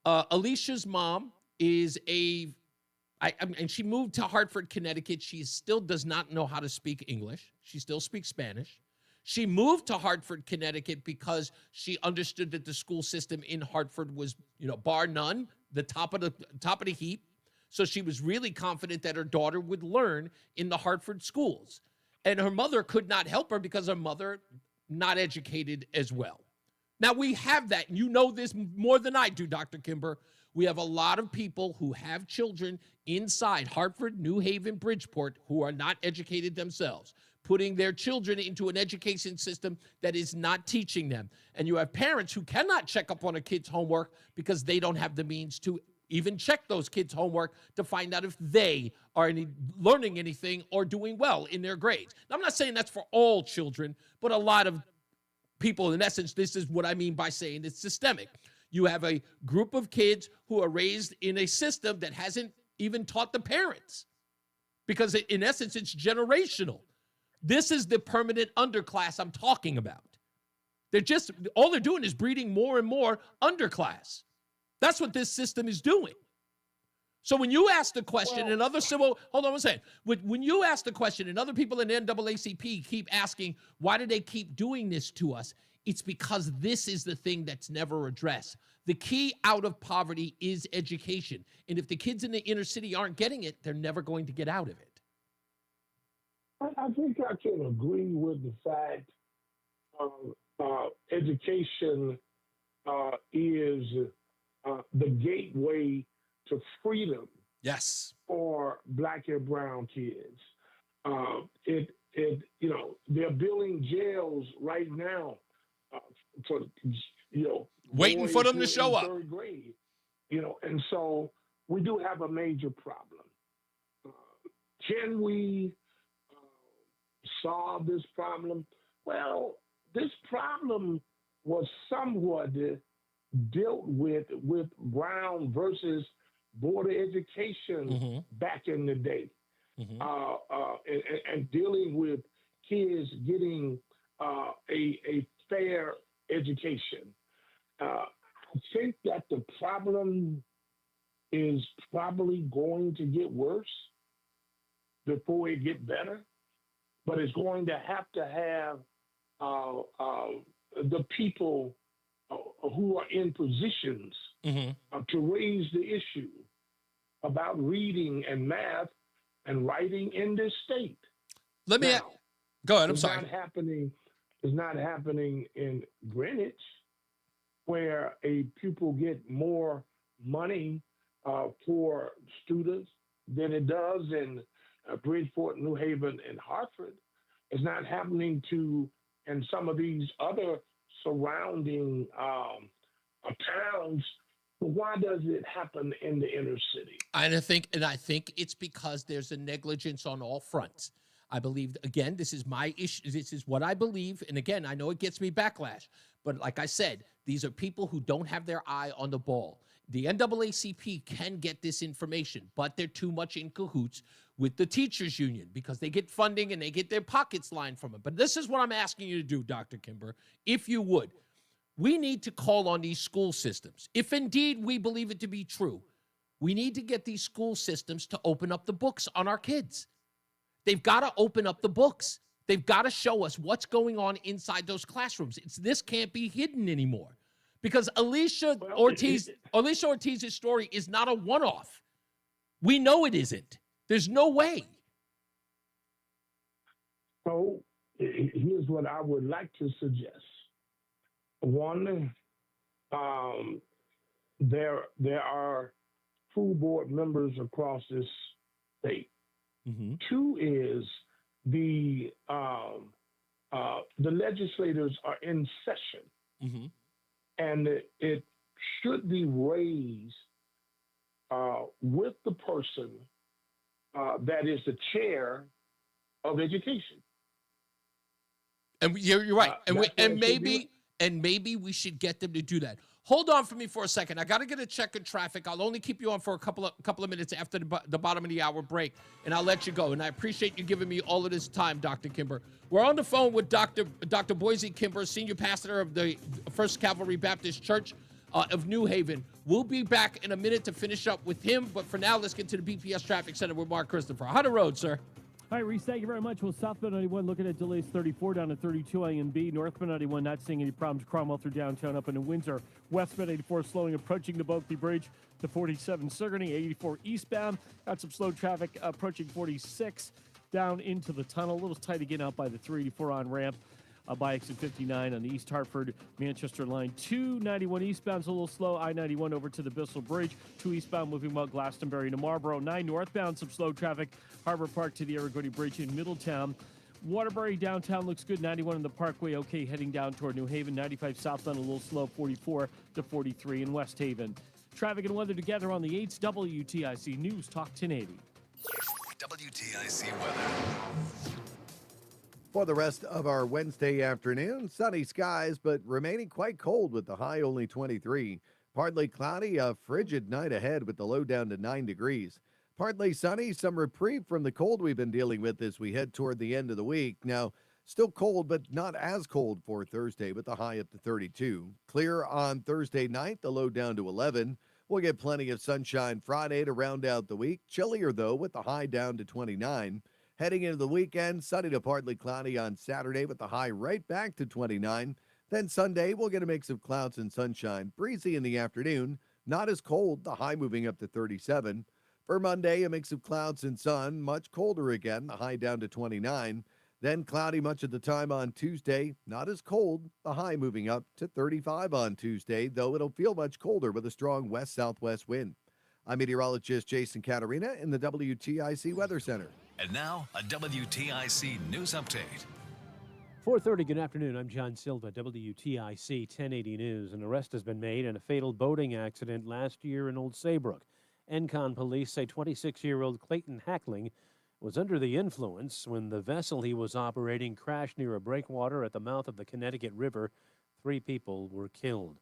Alicia's mom is and she moved to Hartford, Connecticut. She still does not know how to speak English. She still speaks Spanish. She moved to Hartford, Connecticut because she understood that the school system in Hartford was, bar none, the top of the heap. So she was really confident that her daughter would learn in the Hartford schools. And her mother could not help her because her mother not educated as well. Now, we have that. And you know this more than I do, Dr. Kimber. We have a lot of people who have children inside Hartford, New Haven, Bridgeport who are not educated themselves, putting their children into an education system that is not teaching them. And you have parents who cannot check up on a kid's homework because they don't have the means to even check those kids' homework to find out if they are learning anything or doing well in their grades. Now, I'm not saying that's for all children, but a lot of people, in essence, this is what I mean by saying it's systemic. You have a group of kids who are raised in a system that hasn't even taught the parents because, in essence, it's generational. This is the permanent underclass I'm talking about. All they're doing is breeding more and more underclass. That's what this system is doing. So when you ask the question, and other civil, hold on one second. When you ask the question, and other people in the NAACP keep asking, why do they keep doing this to us? It's because this is the thing that's never addressed. The key out of poverty is education. And if the kids in the inner city aren't getting it, they're never going to get out of it. I think I can agree with the fact education is the gateway to freedom. Yes. For Black and brown kids. They're building jails right now for, waiting for them to show up. Third grade, and so we do have a major problem. Can we solve this problem? Well, this problem was somewhat dealt with Brown versus Board of Education back in the day, and dealing with kids getting a fair education. I think that the problem is probably going to get worse before it get better, but it's going to have the people who are in positions to raise the issue about reading and math and writing in this state. Go ahead. I'm sorry. It's not happening in Greenwich, where a pupil get more money for students than it does in Bridgeport, New Haven, and Hartford. It's not happening in some of these other surrounding towns. But why does it happen in the inner city? I think it's because there's a negligence on all fronts. I believe, again, this is my issue. This is what I believe. And again, I know it gets me backlash. But like I said, these are people who don't have their eye on the ball. The NAACP can get this information, but they're too much in cahoots with the teachers union because they get funding and they get their pockets lined from it. But this is what I'm asking you to do, Dr. Kimber, if you would. We need to call on these school systems. If indeed we believe it to be true, we need to get these school systems to open up the books on our kids. They've got to open up the books. They've got to show us what's going on inside those classrooms. This can't be hidden anymore because Alicia Ortiz's story is not a one-off. We know it isn't. There's no way. So here's what I would like to suggest. One, there are school board members across this state. Two is the legislators are in session, and it should be raised with the person that is the chair of education. And you're right. And That's what it should be. maybe we should get them to do that. Hold on for me for a second. I got to get a check of traffic. I'll only keep you on for a couple of minutes after the bottom of the hour break, and I'll let you go. And I appreciate you giving me all of this time, Dr. Kimber. We're on the phone with Dr. Boise Kimber, senior pastor of the First Cavalry Baptist Church of New Haven. We'll be back in a minute to finish up with him, but for now, let's get to the BPS Traffic Center with Mark Christopher. How the road, sir? All right, Reese, thank you very much. Well, southbound 91 looking at delays 34 down to 32 A&B. Northbound 91 not seeing any problems. Cromwell through downtown up into Windsor. Westbound 84 slowing approaching the Bulkley Bridge to 47 Sigourney. 84 eastbound got some slow traffic approaching 46 down into the tunnel. A little tight again out by the 384 on ramp. By exit 59 on the East Hartford Manchester line. 291 eastbound's a little slow. I-91 over to the Bissell Bridge. 2 eastbound moving well Glastonbury to Marlboro. 9 northbound some slow traffic. Harbor Park to the Aragodi Bridge in Middletown. Waterbury downtown looks good. 91 in the Parkway okay heading down toward New Haven. 95 southbound a little slow. 44 to 43 in West Haven. Traffic and weather together on the 8s. WTIC News Talk 1080. WTIC weather. For the rest of our Wednesday afternoon, sunny skies, but remaining quite cold with the high only 23. Partly cloudy, a frigid night ahead with the low down to 9 degrees. Partly sunny, some reprieve from the cold we've been dealing with as we head toward the end of the week. Now, still cold, but not as cold for Thursday with the high up to 32. Clear on Thursday night, the low down to 11. We'll get plenty of sunshine Friday to round out the week. Chillier, though, with the high down to 29. Heading into the weekend, sunny to partly cloudy on Saturday with the high right back to 29. Then Sunday, we'll get a mix of clouds and sunshine. Breezy in the afternoon, not as cold, the high moving up to 37. For Monday, a mix of clouds and sun, much colder again, the high down to 29. Then cloudy much of the time on Tuesday, not as cold, the high moving up to 35 on Tuesday, though it'll feel much colder with a strong west-southwest wind. I'm meteorologist Jason Caterina in the WTIC Weather Center. And now, a WTIC news update. 4:30, good afternoon. I'm John Silva, WTIC 1080 News. An arrest has been made in a fatal boating accident last year in Old Saybrook. Encon police say 26-year-old Clayton Hackling was under the influence when the vessel he was operating crashed near a breakwater at the mouth of the Connecticut River. 3 people were killed.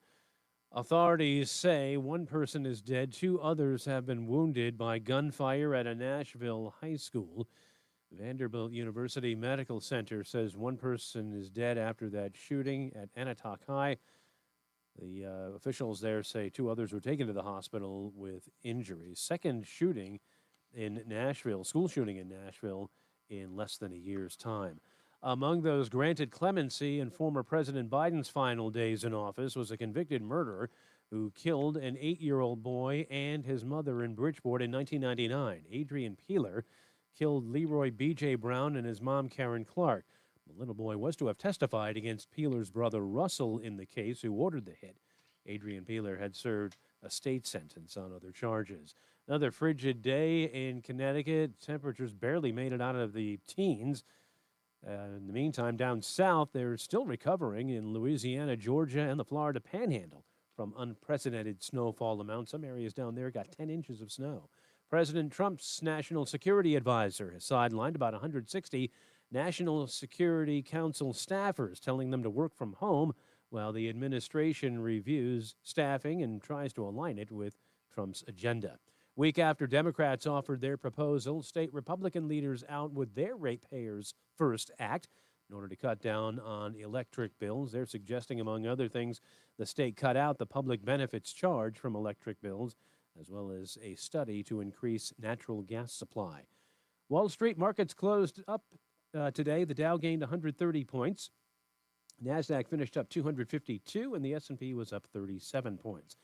Authorities say 1 person is dead, 2 others have been wounded by gunfire at a Nashville high school. Vanderbilt University Medical Center says 1 person is dead after that shooting at Anatoc High. The officials there say 2 others were taken to the hospital with injuries. Second shooting in Nashville, school shooting in Nashville in less than a year's time. Among those granted clemency in former President Biden's final days in office was a convicted murderer who killed an 8-year-old boy and his mother in Bridgeport in 1999. Adrian Peeler killed Leroy B.J. Brown and his mom, Karen Clark. The little boy was to have testified against Peeler's brother, Russell, in the case, who ordered the hit. Adrian Peeler had served a state sentence on other charges. Another frigid day in Connecticut. Temperatures barely made it out of the teens. In the meantime, down south, they're still recovering in Louisiana, Georgia, and the Florida Panhandle from unprecedented snowfall amounts. Some areas down there got 10 inches of snow. President Trump's national security advisor has sidelined about 160 National Security Council staffers, telling them to work from home while the administration reviews staffing and tries to align it with Trump's agenda. Week after Democrats offered their proposal, state Republican leaders out with their Ratepayers First Act in order to cut down on electric bills. They're suggesting, among other things, the state cut out the public benefits charge from electric bills, as well as a study to increase natural gas supply. Wall Street markets closed up today. The Dow gained 130 points. NASDAQ finished up 252, and the S&P was up 37 points.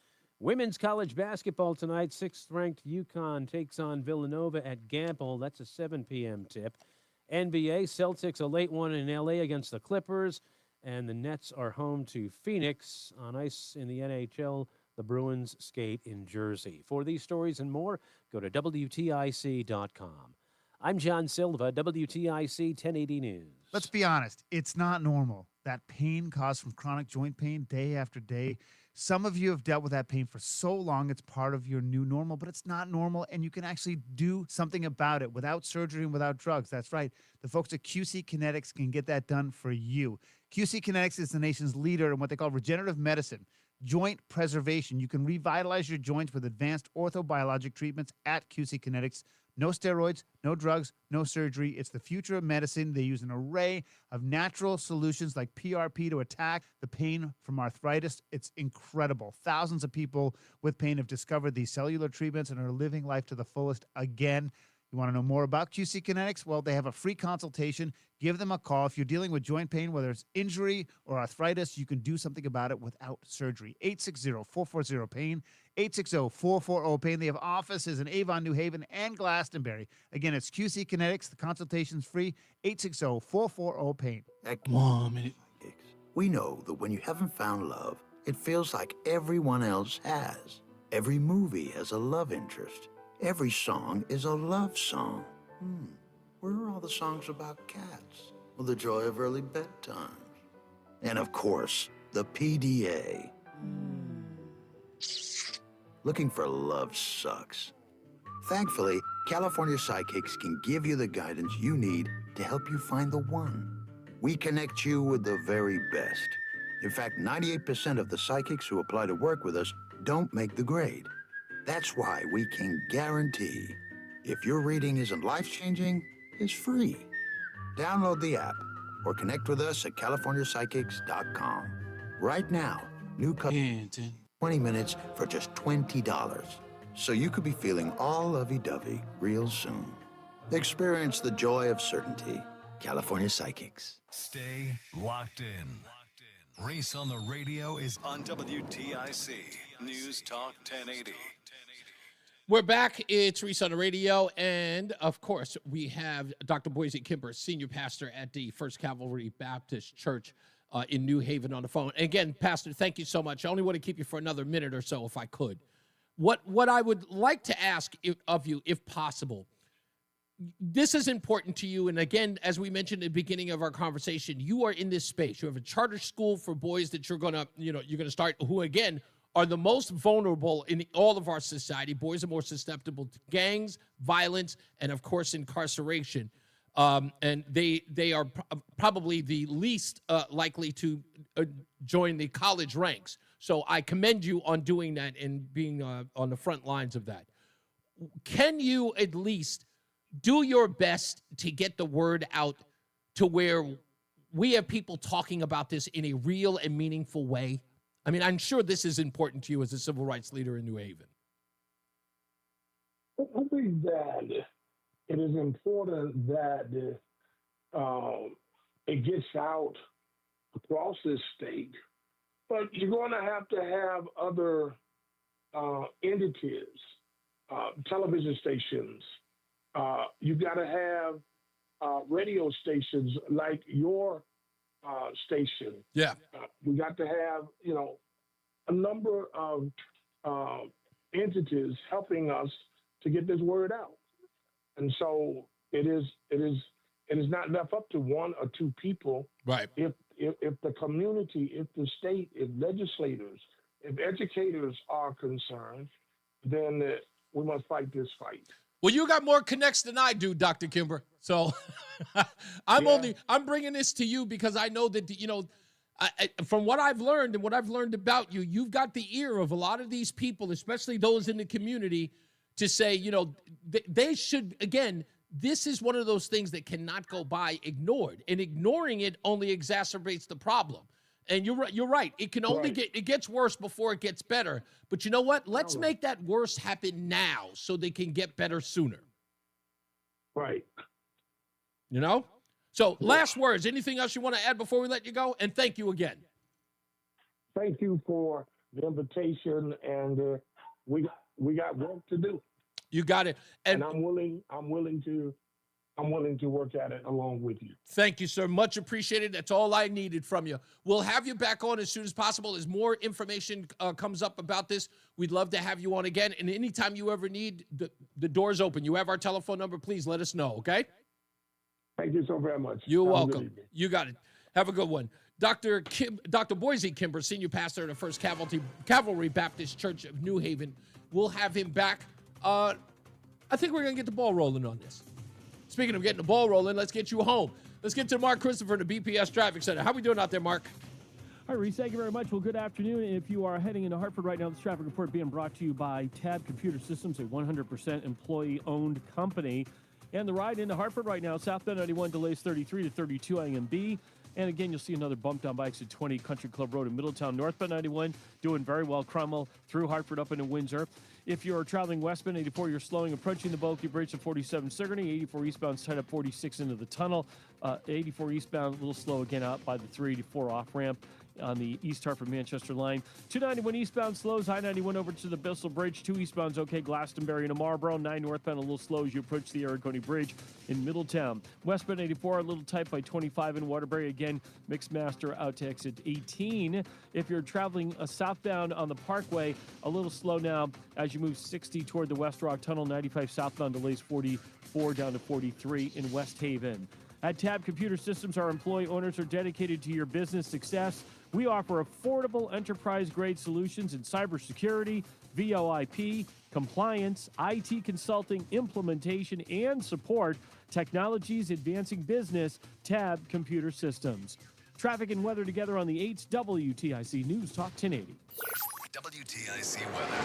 Women's college basketball tonight. 6th-ranked UConn takes on Villanova at Gamble. That's a 7 p.m. tip. NBA, Celtics a late one in L.A. against the Clippers, and the Nets are home to Phoenix. On ice in the NHL, the Bruins skate in Jersey. For these stories and more, go to WTIC.com. I'm John Silva, WTIC 1080 News. Let's be honest, it's not normal. That pain caused from chronic joint pain day after day. Some of you have dealt with that pain for so long, it's part of your new normal, but it's not normal, and you can actually do something about it without surgery and without drugs. That's right. The folks at QC Kinetics can get that done for you. QC Kinetics is the nation's leader in what they call regenerative medicine, joint preservation. You can revitalize your joints with advanced orthobiologic treatments at QC Kinetics. No steroids, no drugs, no surgery. It's the future of medicine. They use an array of natural solutions like PRP to attack the pain from arthritis. It's incredible. Thousands of people with pain have discovered these cellular treatments and are living life to the fullest again. You want to know more about QC Kinetics? Well, they have a free consultation. Give them a call. If you're dealing with joint pain, whether it's injury or arthritis, you can do something about it without surgery. 860-440-PAIN, 860-440-PAIN. They have offices in Avon, New Haven, and Glastonbury. Again, it's QC Kinetics. The consultation's free. 860-440-PAIN. One minute. We know that when you haven't found love, it feels like everyone else has. Every movie has a love interest. Every song is a love song. Where are all the songs about cats? Well, the joy of early bedtimes. And of course, the PDA. Looking for love sucks. Thankfully, California Psychics can give you the guidance you need to help you find the one. We connect you with the very best. In fact, 98% of the psychics who apply to work with us don't make the grade. That's why we can guarantee if your reading isn't life-changing, it's free. Download the app or connect with us at CaliforniaPsychics.com. Right now, new 20 minutes for just $20. So you could be feeling all lovey-dovey real soon. Experience the joy of certainty. California Psychics. Stay locked in. Reese on the radio is on WTIC News Talk 1080. We're back. It's Reese on the radio. And, of course, we have Dr. Boise Kimber, senior pastor at the First Cavalry Baptist Church in New Haven on the phone. And again, Pastor, thank you so much. I only want to keep you for another minute or so if I could. What I would like to ask of you, if possible, this is important to you. And again, as we mentioned at the beginning of our conversation, you are in this space. You have a charter school for boys that you're going to start, who, again, are the most vulnerable in all of our society. Boys are more susceptible to gangs, violence, and, of course, incarceration. And they are probably the least likely to join the college ranks. So I commend you on doing that and being on the front lines of that. Can you at least do your best to get the word out to where we have people talking about this in a real and meaningful way? I mean, I'm sure this is important to you as a civil rights leader in New Haven. I think that it is important that it gets out across this state, but you're going to have other entities, television stations. You've got to have radio stations like your station. Yeah. We got to have, a number of entities helping us to get this word out. And so it is not left up to one or two people. Right. If the community, if the state, if legislators, if educators are concerned, then we must fight this fight. Well, you got more connects than I do, Dr. Kimber. So I'm bringing this to you because I know that, from what I've learned and what I've learned about you, you've got the ear of a lot of these people, especially those in the community, to say, they should, again, this is one of those things that cannot go by ignored. And ignoring it only exacerbates the problem. And you're right. It can only it gets worse before it gets better. But you know what? Let's make that worse happen now so they can get better sooner. Right. So last words. Anything else you want to add before we let you go? And thank you again. Thank you for the invitation, and we got work to do. You got it. And I'm willing to I'm willing to work at it along with you. Thank you, sir. Much appreciated. That's all I needed from you. We'll have you back on as soon as possible. As more information comes up about this, we'd love to have you on again. And anytime you ever need, the door's open. You have our telephone number. Please let us know, okay? Thank you so very much. You're Have a good welcome. evening. You got it. Have a good one. Dr. Boise Kimber, Senior Pastor of the First Cavalry Baptist Church of New Haven. We'll have him back. I think we're going to get the ball rolling on this. Speaking of getting the ball rolling, let's get you home. Let's get to Mark Christopher in the BPS Traffic Center. How we doing out there, Mark? Hi, Reese. Thank you very much. Well, good afternoon. If you are heading into Hartford right now, this traffic report being brought to you by Tab Computer Systems, a 100% employee-owned company. And the ride into Hartford right now, southbound 91 delays 33 to 32 IMB. And again, you'll see another bump down by exit 20 Country Club Road in Middletown. Northbound 91 doing very well. Cromwell through Hartford up into Windsor. If you're traveling westbound 84, you're slowing, approaching the Bulky Bridge to 47 Sigourney. 84 eastbound tied up 46 into the tunnel. 84 eastbound a little slow again out by the 384 off ramp on the East Hartford Manchester line. 291 eastbound slows. I-91 over to the Bissell Bridge. 2 eastbound's okay. Glastonbury to Marlboro. 9 northbound a little slow as you approach the Aragoni Bridge in Middletown. Westbound 84 a little tight by 25 in Waterbury. Again, Mixed Master out to exit 18. If you're traveling southbound on the Parkway, a little slow now as you move 60 toward the West Rock Tunnel. 95 southbound delays 44 down to 43 in West Haven. At Tab Computer Systems, our employee owners are dedicated to your business success. We offer affordable enterprise-grade solutions in cybersecurity, VoIP, compliance, IT consulting, implementation, and support. Technologies advancing business. Tab Computer Systems. Traffic and weather together on the 8th WTIC News Talk 1080. WTIC weather.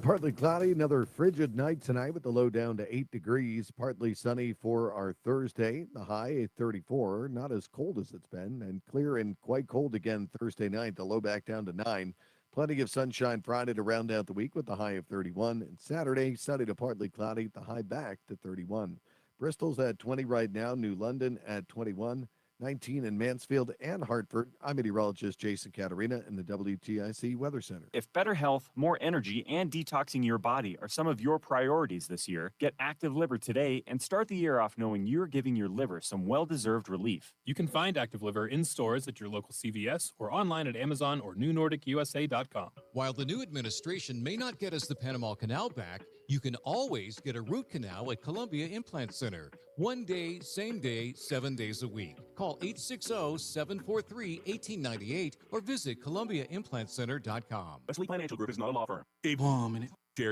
Partly cloudy, another frigid night tonight with the low down to 8 degrees. Partly sunny for our Thursday, the high at 34. Not as cold as it's been, and clear and quite cold again Thursday night, the low back down to 9. Plenty of sunshine Friday to round out the week with the high of 31. And Saturday, sunny to partly cloudy, the high back to 31. Bristol's at 20 right now, New London at 21. 19 in Mansfield and Hartford. I'm meteorologist Jason Caterina in the WTIC Weather Center. If better health, more energy, and detoxing your body are some of your priorities this year, get Active Liver today and start the year off knowing you're giving your liver some well-deserved relief. You can find Active Liver in stores at your local CVS or online at Amazon or NewNordicUSA.com. While the new administration may not get us the Panama Canal back, you can always get a root canal at Columbia Implant Center. 1 day, same day, 7 days a week. Call 860-743-1898 or visit ColumbiaImplantCenter.com. Wesley Financial Group is not a law firm.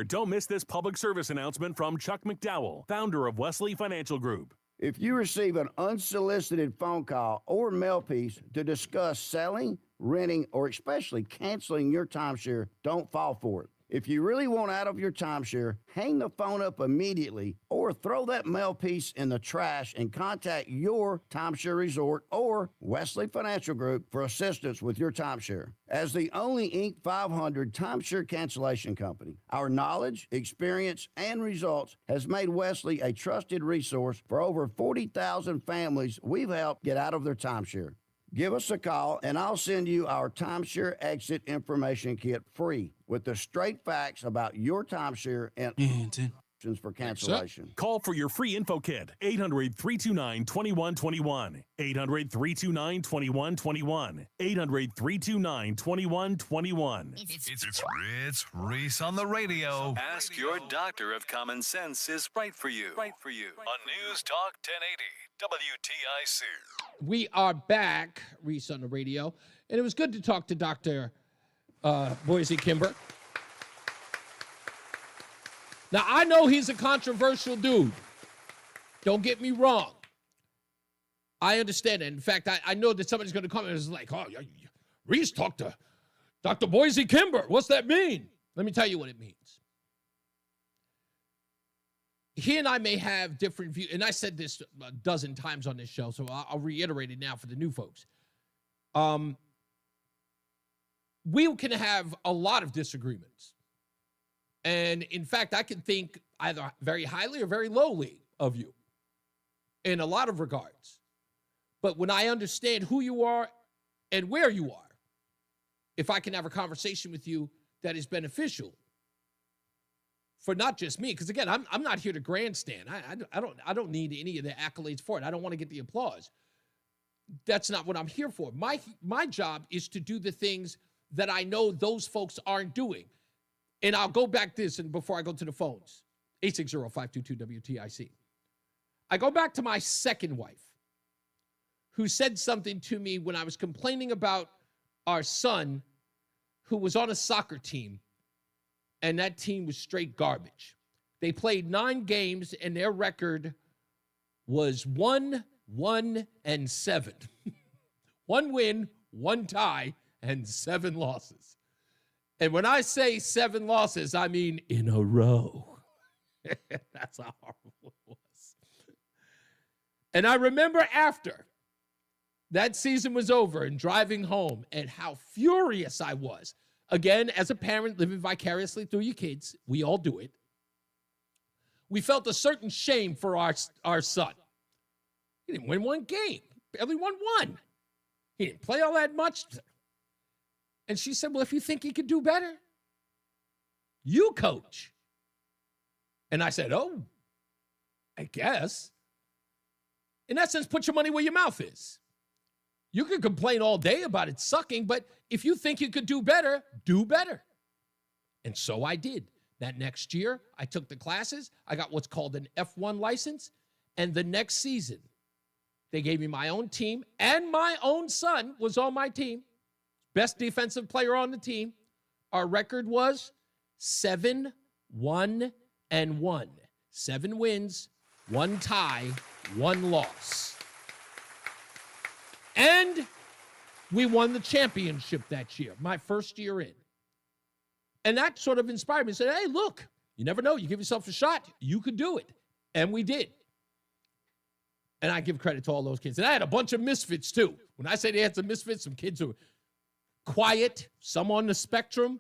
Don't miss this public service announcement from Chuck McDowell, founder of Wesley Financial Group. If you receive an unsolicited phone call or mail piece to discuss selling, renting, or especially canceling your timeshare, don't fall for it. If you really want out of your timeshare, hang the phone up immediately or throw that mail piece in the trash and contact your timeshare resort or Wesley Financial Group for assistance with your timeshare. As the only Inc. 500 timeshare cancellation company, our knowledge, experience, and results has made Wesley a trusted resource for over 40,000 families we've helped get out of their timeshare. Give us a call, and I'll send you our timeshare exit information kit free with the straight facts about your timeshare and options for cancellation. Call for your free info kit. 800-329-2121. 800-329-2121. 800-329-2121. It's Reese on the radio. Ask your doctor if common sense is right for you. On News Talk 1080 WTIC. We are back, Reese on the radio, and it was good to talk to Dr. Boise Kimber. Now, I know he's a controversial dude. Don't get me wrong. I understand it. In fact, I know that somebody's going to come and is like, oh, Reese talked to Dr. Boise Kimber. What's that mean? Let me tell you what it means. He and I may have different views, and I said this a dozen times on this show, so I'll reiterate it now for the new folks. We can have a lot of disagreements. And in fact, I can think either very highly or very lowly of you in a lot of regards. But when I understand who you are and where you are, if I can have a conversation with you that is beneficial, for not just me, because again, I'm not here to grandstand. I don't need any of the accolades for it. I don't want to get the applause. That's not what I'm here for. My job is to do the things that I know those folks aren't doing. And I'll go back this, and before I go to the phones, 860-522-WTIC. I go back to my second wife, who said something to me when I was complaining about our son, who was on a soccer team, and that team was straight garbage. They played 9 games, and their record was 1-7. 1 win, 1 tie, and 7 losses. And when I say 7 losses, I mean in a row. That's how horrible it was. And I remember after that season was over and driving home and how furious I was. Again, as a parent living vicariously through your kids, we all do it. We felt a certain shame for our son. He didn't win 1 game, barely won 1. He didn't play all that much. And she said, well, if you think he could do better, you coach. And I said, oh, I guess. In that sense, put your money where your mouth is. You can complain all day about it sucking, but if you think you could do better, do better. And so I did. That next year, I took the classes. I got what's called an F1 license. And the next season, they gave me my own team, and my own son was on my team. Best defensive player on the team. Our record was 7-1-1. 7 wins, 1 tie, 1 loss. And we won the championship that year, my first year in. And that sort of inspired me. Said, hey, look, you never know. You give yourself a shot, you could do it. And we did. And I give credit to all those kids. And I had a bunch of misfits, too. When I say they had some misfits, some kids who were quiet, some on the spectrum.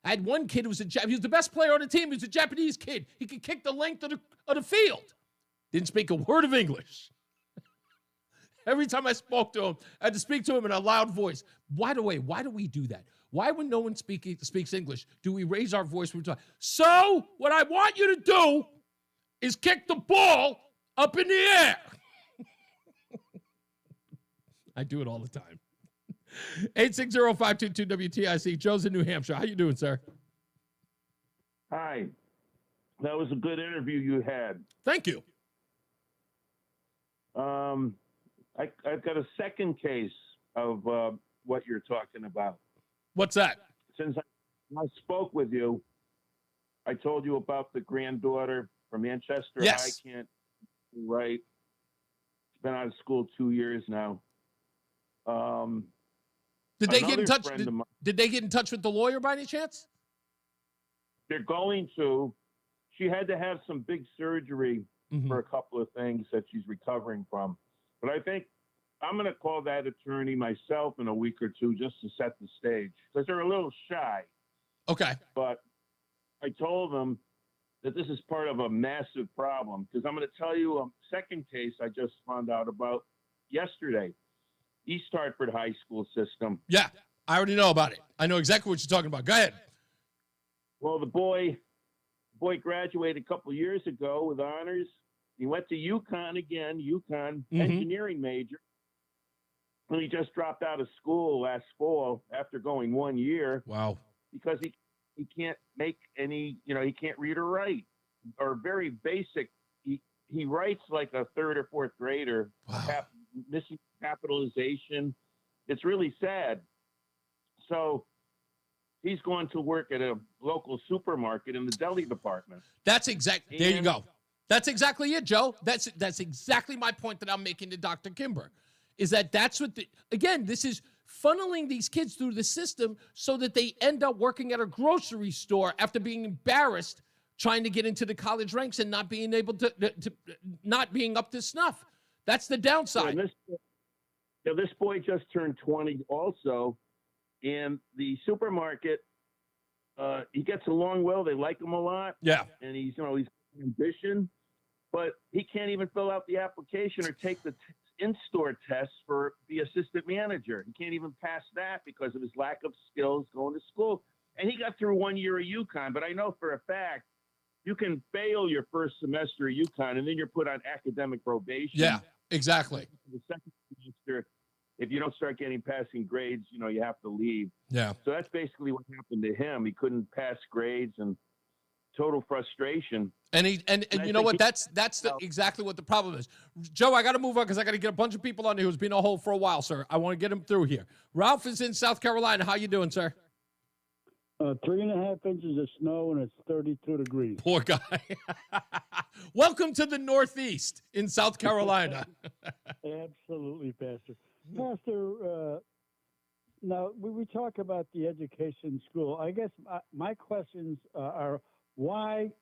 I had one kid who was he was the best player on the team. He was a Japanese kid. He could kick the length of the field. Didn't speak a word of English. Every time I spoke to him, I had to speak to him in a loud voice. By the way, why do we do that? Why, when no one speaks English, do we raise our voice when we talk? So, what I want you to do is kick the ball up in the air. I do it all the time. 860-522-WTIC. Joe's in New Hampshire. How you doing, sir? Hi. That was a good interview you had. Thank you. I've got a second case of what you're talking about. What's that? Since I spoke with you, I told you about the granddaughter from Manchester. Yes. I can't write. She's been out of school 2 years now. Did they get in touch? Did they get in touch with the lawyer by any chance? They're going to. She had to have some big surgery for a couple of things that she's recovering from. But I think I'm going to call that attorney myself in a week or two just to set the stage because they're a little shy. Okay. But I told them that this is part of a massive problem because I'm going to tell you a second case I just found out about yesterday. East Hartford High School system. Yeah, I already know about it. I know exactly what you're talking about. Go ahead. Well, the boy graduated a couple years ago with honors. He went to UConn again, engineering major. And he just dropped out of school last fall after going 1 year. Wow. Because he can't make any, he can't read or write, or very basic. He writes like a 3rd or 4th grader. Wow. Missing capitalization. It's really sad. So he's going to work at a local supermarket in the deli department. There you go. That's exactly it, Joe. That's exactly my point that I'm making to Dr. Kimber, is that's what this is funneling these kids through the system so that they end up working at a grocery store after being embarrassed trying to get into the college ranks and not being able to not being up to snuff. That's the downside. This boy just turned 20 also, and the supermarket, he gets along well. They like him a lot. Yeah. And he's ambition, but he can't even fill out the application or take the in-store test for the assistant manager. He can't even pass that because of his lack of skills going to school. And he got through 1 year of UConn, but I know for a fact you can fail your first semester at UConn, and then you're put on academic probation. Yeah, exactly. The second semester, if you don't start getting passing grades, you have to leave. Yeah. So that's basically what happened to him. He couldn't pass grades and total frustration. And you know what? That's exactly what the problem is. Joe, I got to move on because I got to get a bunch of people on here who's been on hold for a while, sir. I want to get them through here. Ralph is in South Carolina. How you doing, sir? 3.5 inches of snow and it's 32 degrees. Poor guy. Welcome to the Northeast in South Carolina. Absolutely, Pastor. Pastor, now we talk about the education school. I guess my questions are why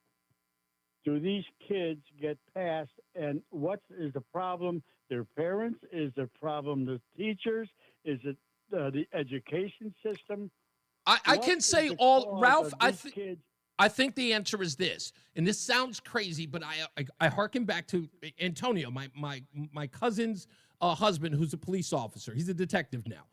do these kids get passed, and what is the problem? Their parents? Is the problem the teachers? Is it the education system? I can say all, Ralph, I think the answer is this, and this sounds crazy, but I hearken back to Antonio, my cousin's husband, who's a police officer. He's a detective now.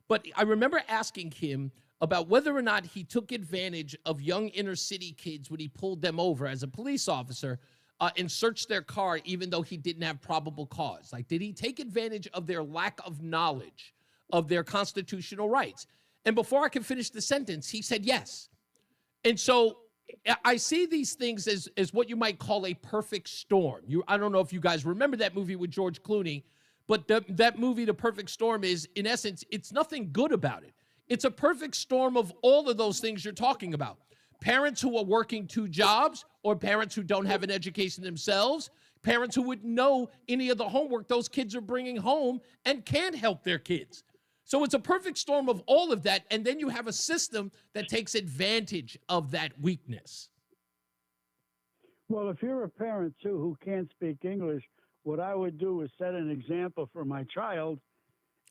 But I remember asking him about whether or not he took advantage of young inner city kids when he pulled them over as a police officer and searched their car, even though he didn't have probable cause. Like, did he take advantage of their lack of knowledge of their constitutional rights? And before I could finish the sentence, he said yes. And so I see these things as what you might call a perfect storm. I don't know if you guys remember that movie with George Clooney, but that movie, The Perfect Storm, is, in essence, it's nothing good about it. It's a perfect storm of all of those things you're talking about. Parents who are working 2 jobs, or parents who don't have an education themselves, parents who would know any of the homework those kids are bringing home and can't help their kids. So it's a perfect storm of all of that, and then you have a system that takes advantage of that weakness. Well, if you're a parent, too, who can't speak English, what I would do is set an example for my child.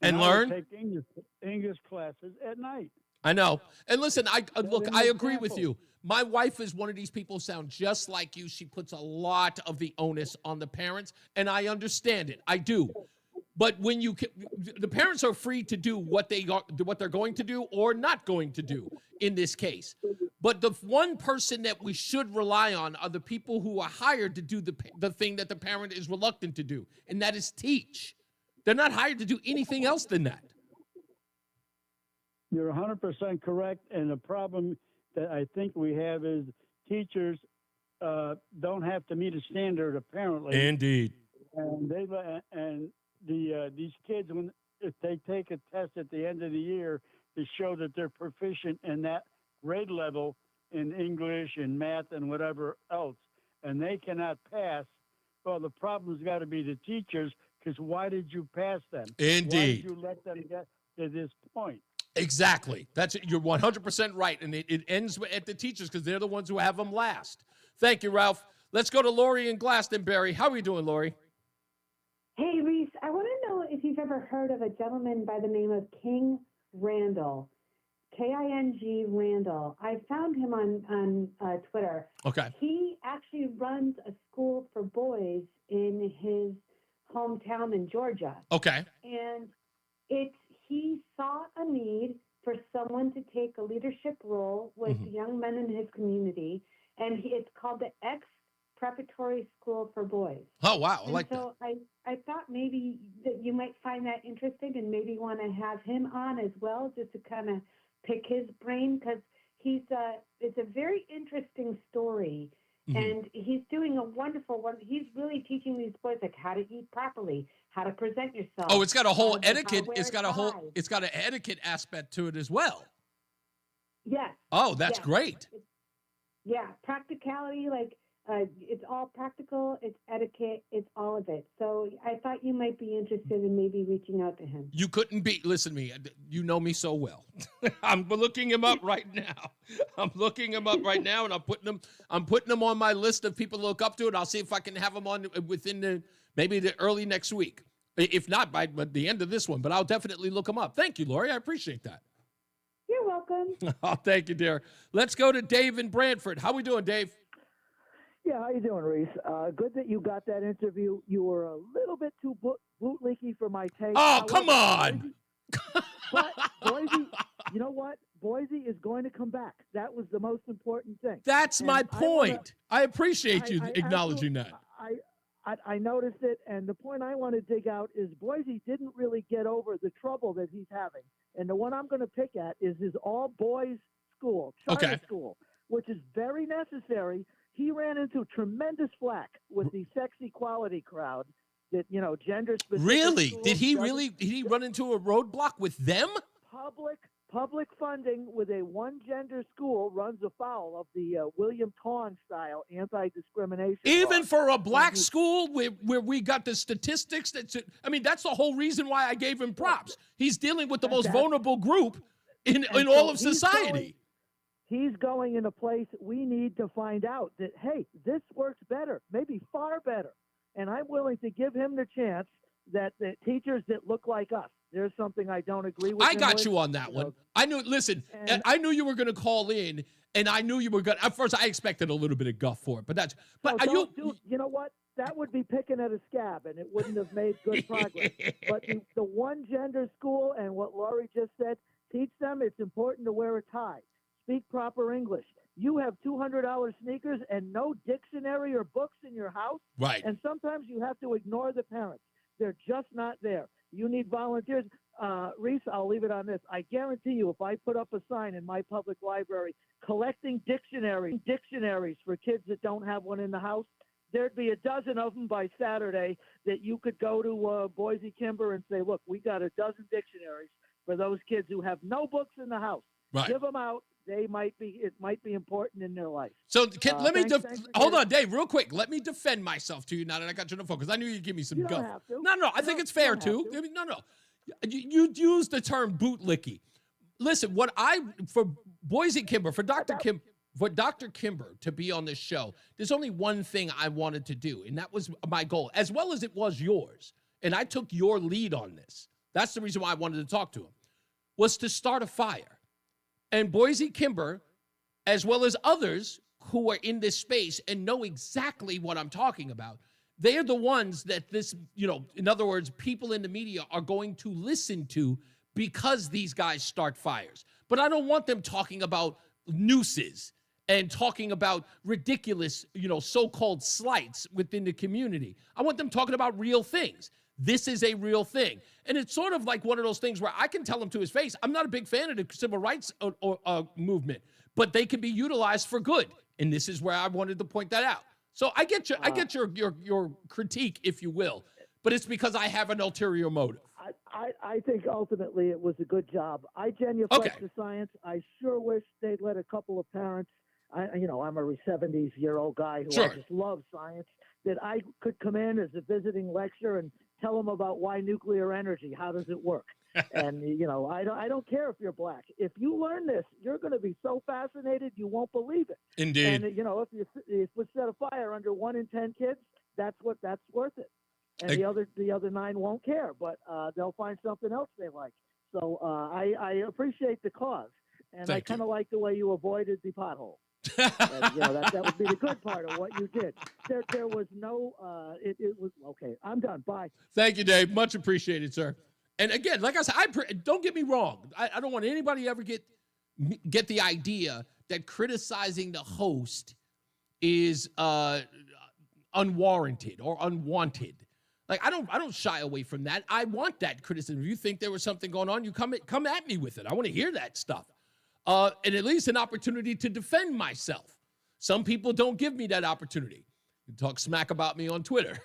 And I learn? would take English classes at night. I know. And listen, I agree with you. My wife is one of these people who sound just like you. She puts a lot of the onus on the parents, and I understand it. I do. But when the parents are free to do what they're going to do or not going to do in this case. But the one person that we should rely on are the people who are hired to do the thing that the parent is reluctant to do, and that is teach. They're not hired to do anything else than that. You're 100% correct. And the problem that I think we have is teachers don't have to meet a standard, apparently. Indeed. And these kids, if they take a test at the end of the year to show that they're proficient in that grade level in English and math and whatever else, and they cannot pass, well, the problem's got to be the teachers, because why did you pass them? Indeed. Why did you let them get to this point? Exactly. You're 100% right, and it ends at the teachers because they're the ones who have them last. Thank you, Ralph. Let's go to Lori in Glastonbury. How are you doing, Lori? Hey, Reese, I want to know if you've ever heard of a gentleman by the name of King Randall, King Randall. I found him on Twitter. Okay. He actually runs a school for boys in his hometown in Georgia. Okay. And he saw a need for someone to take a leadership role with young men in his community, and it's called the X Preparatory School for Boys. Oh, wow. I And like so that. I thought maybe that you might find that interesting and maybe want to have him on as well, just to kind of pick his brain, because it's a very interesting story. And he's doing a wonderful one. He's really teaching these boys like how to eat properly, how to present yourself. Oh, it's got a whole how to etiquette. wear It's got an etiquette aspect to it as well. Yes. Oh, that's yes. great. Yeah, practicality, like it's all practical, it's etiquette, it's all of it. So I thought you might be interested in maybe reaching out to him. You couldn't be. Listen to me. You know me so well. I'm looking him up right now. I'm looking him up right now, and I'm putting him on my list of people to look up to, and I'll see if I can have him on within maybe the early next week. If not by the end of this one, but I'll definitely look him up. Thank you, Lori. I appreciate that. You're welcome. Oh, thank you, dear. Let's go to Dave in Brantford. How we doing, Dave? Yeah, how you doing, Reese? Good that you got that interview. You were a little bit too bootleaky for my taste. Oh, come on. But Boise, you know what? Boise is going to come back. That was the most important thing. That's And my point. I appreciate you I acknowledging that. I noticed it, and the point I want to dig out is Boise didn't really get over the trouble that he's having. And the one I'm going to pick at is his all-boys school, charter school, which is very necessary. He ran into tremendous flack with the sex equality crowd that, gender-specific. Really? schools Did he run into a roadblock with them? Public funding with a one-gender school runs afoul of the William Tawn style anti-discrimination. Even law. for a black school where we got the statistics that's the whole reason why I gave him props. He's dealing with the most vulnerable group in all of society. He's going in a place we need to find out that, hey, this works better, maybe far better. And I'm willing to give him the chance that the teachers that look like us. There's something I don't agree with. I got you on that one. I knew. Listen, I knew you were going to call in, and I knew you were going. At first, I expected a little bit of guff for it, but that's. But you know what? That would be picking at a scab, and it wouldn't have made good progress. But the one gender school and what Laurie just said, teach them it's important to wear a tie, speak proper English. You have $200 sneakers and no dictionary or books in your house, right? And sometimes you have to ignore the parents. They're just not there. You need volunteers. Reese, I'll leave it on this. I guarantee you, if I put up a sign in my public library collecting dictionaries for kids that don't have one in the house, there'd be a dozen of them by Saturday that you could go to Boise Kimber and say, look, we got a dozen dictionaries for those kids who have no books in the house. Right. Give them out. It might be important in their life. So let me hold on, Dave, real quick. Let me defend myself to you now that I got you on the phone because I knew you'd give me some guff. No, I think it's fair too. I mean, no. You used the term bootlicky. Listen, for Boise Kimber, for Dr. Kimber to be on this show, there's only one thing I wanted to do, and that was my goal, as well as it was yours. And I took your lead on this. That's the reason why I wanted to talk to him, was to start a fire. And Boise Kimber, as well as others who are in this space and know exactly what I'm talking about, they're the ones that this, in other words, people in the media are going to listen to because these guys start fires. But I don't want them talking about nooses and talking about ridiculous, so-called slights within the community. I want them talking about real things. This is a real thing. And it's sort of like one of those things where I can tell him to his face, I'm not a big fan of the civil rights movement, but they can be utilized for good. And this is where I wanted to point that out. So I get your critique, if you will, but it's because I have an ulterior motive. I think ultimately it was a good job. I genuflect to science. I sure wish they'd let a couple of parents, I'm a 70-year-old guy who I just love science, that I could come in as a visiting lecturer and tell them about why nuclear energy, how does it work? And, I don't care if you're black. If you learn this, you're going to be so fascinated you won't believe it. Indeed. And, if we set a fire under 1 in 10 kids, that's worth it. And the other 9 won't care, but they'll find something else they like. So I appreciate the cause. And I kind of like the way you avoided the pothole. And, that would be the good part of what you did. There was no, it was, okay, I'm done. Bye. Thank you, Dave. Much appreciated, sir. And again, like I said, don't get me wrong. I don't want anybody to ever get the idea that criticizing the host is unwarranted or unwanted. Like, I don't shy away from that. I want that criticism. If you think there was something going on, you come at me with it. I want to hear that stuff. And at least an opportunity to defend myself. Some people don't give me that opportunity. You talk smack about me on Twitter,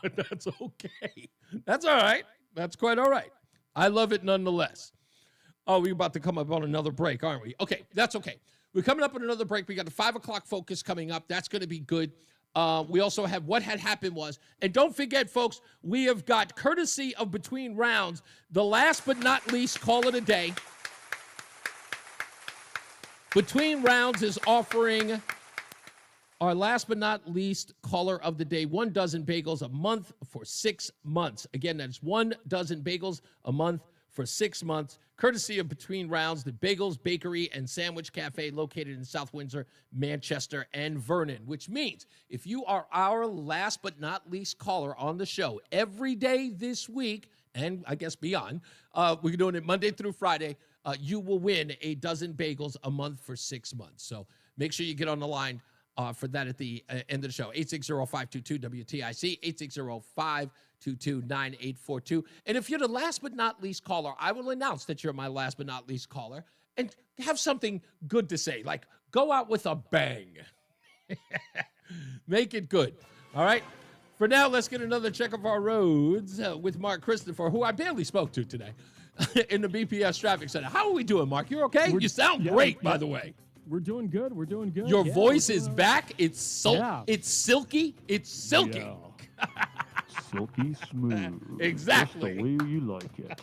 but that's okay. That's all right. That's quite all right. I love it nonetheless. Oh, we're about to come up on another break, aren't we? Okay, that's okay. We're coming up on another break. We got the 5 o'clock focus coming up. That's going to be good. We also have what had happened was, and don't forget, folks, we have got, courtesy of Between Rounds, the last but not least call of the day. Between Rounds is offering our last but not least caller of the day, 1 dozen bagels a month for 6 months. Again, that's 1 dozen bagels a month for 6 months, courtesy of Between Rounds, the Bagels, Bakery, and Sandwich Cafe located in South Windsor, Manchester, and Vernon, which means if you are our last but not least caller on the show every day this week, and I guess beyond, we're doing it Monday through Friday. You will win a dozen bagels a month for 6 months. So make sure you get on the line for that at the end of the show. 860-522-WTIC, 860-522-9842. And if you're the last but not least caller, I will announce that you're my last but not least caller and have something good to say. Like, go out with a bang. Make it good. All right? For now, let's get another check of our roads with Mark Christopher, who I barely spoke to today in the BPS Traffic Center. How are we doing, Mark? You okay? You sound great, by the way. We're doing good. We're doing good. Your voice is back. It's it's silky. It's silky. Yeah. Silky smooth. Exactly. Just the way you like it.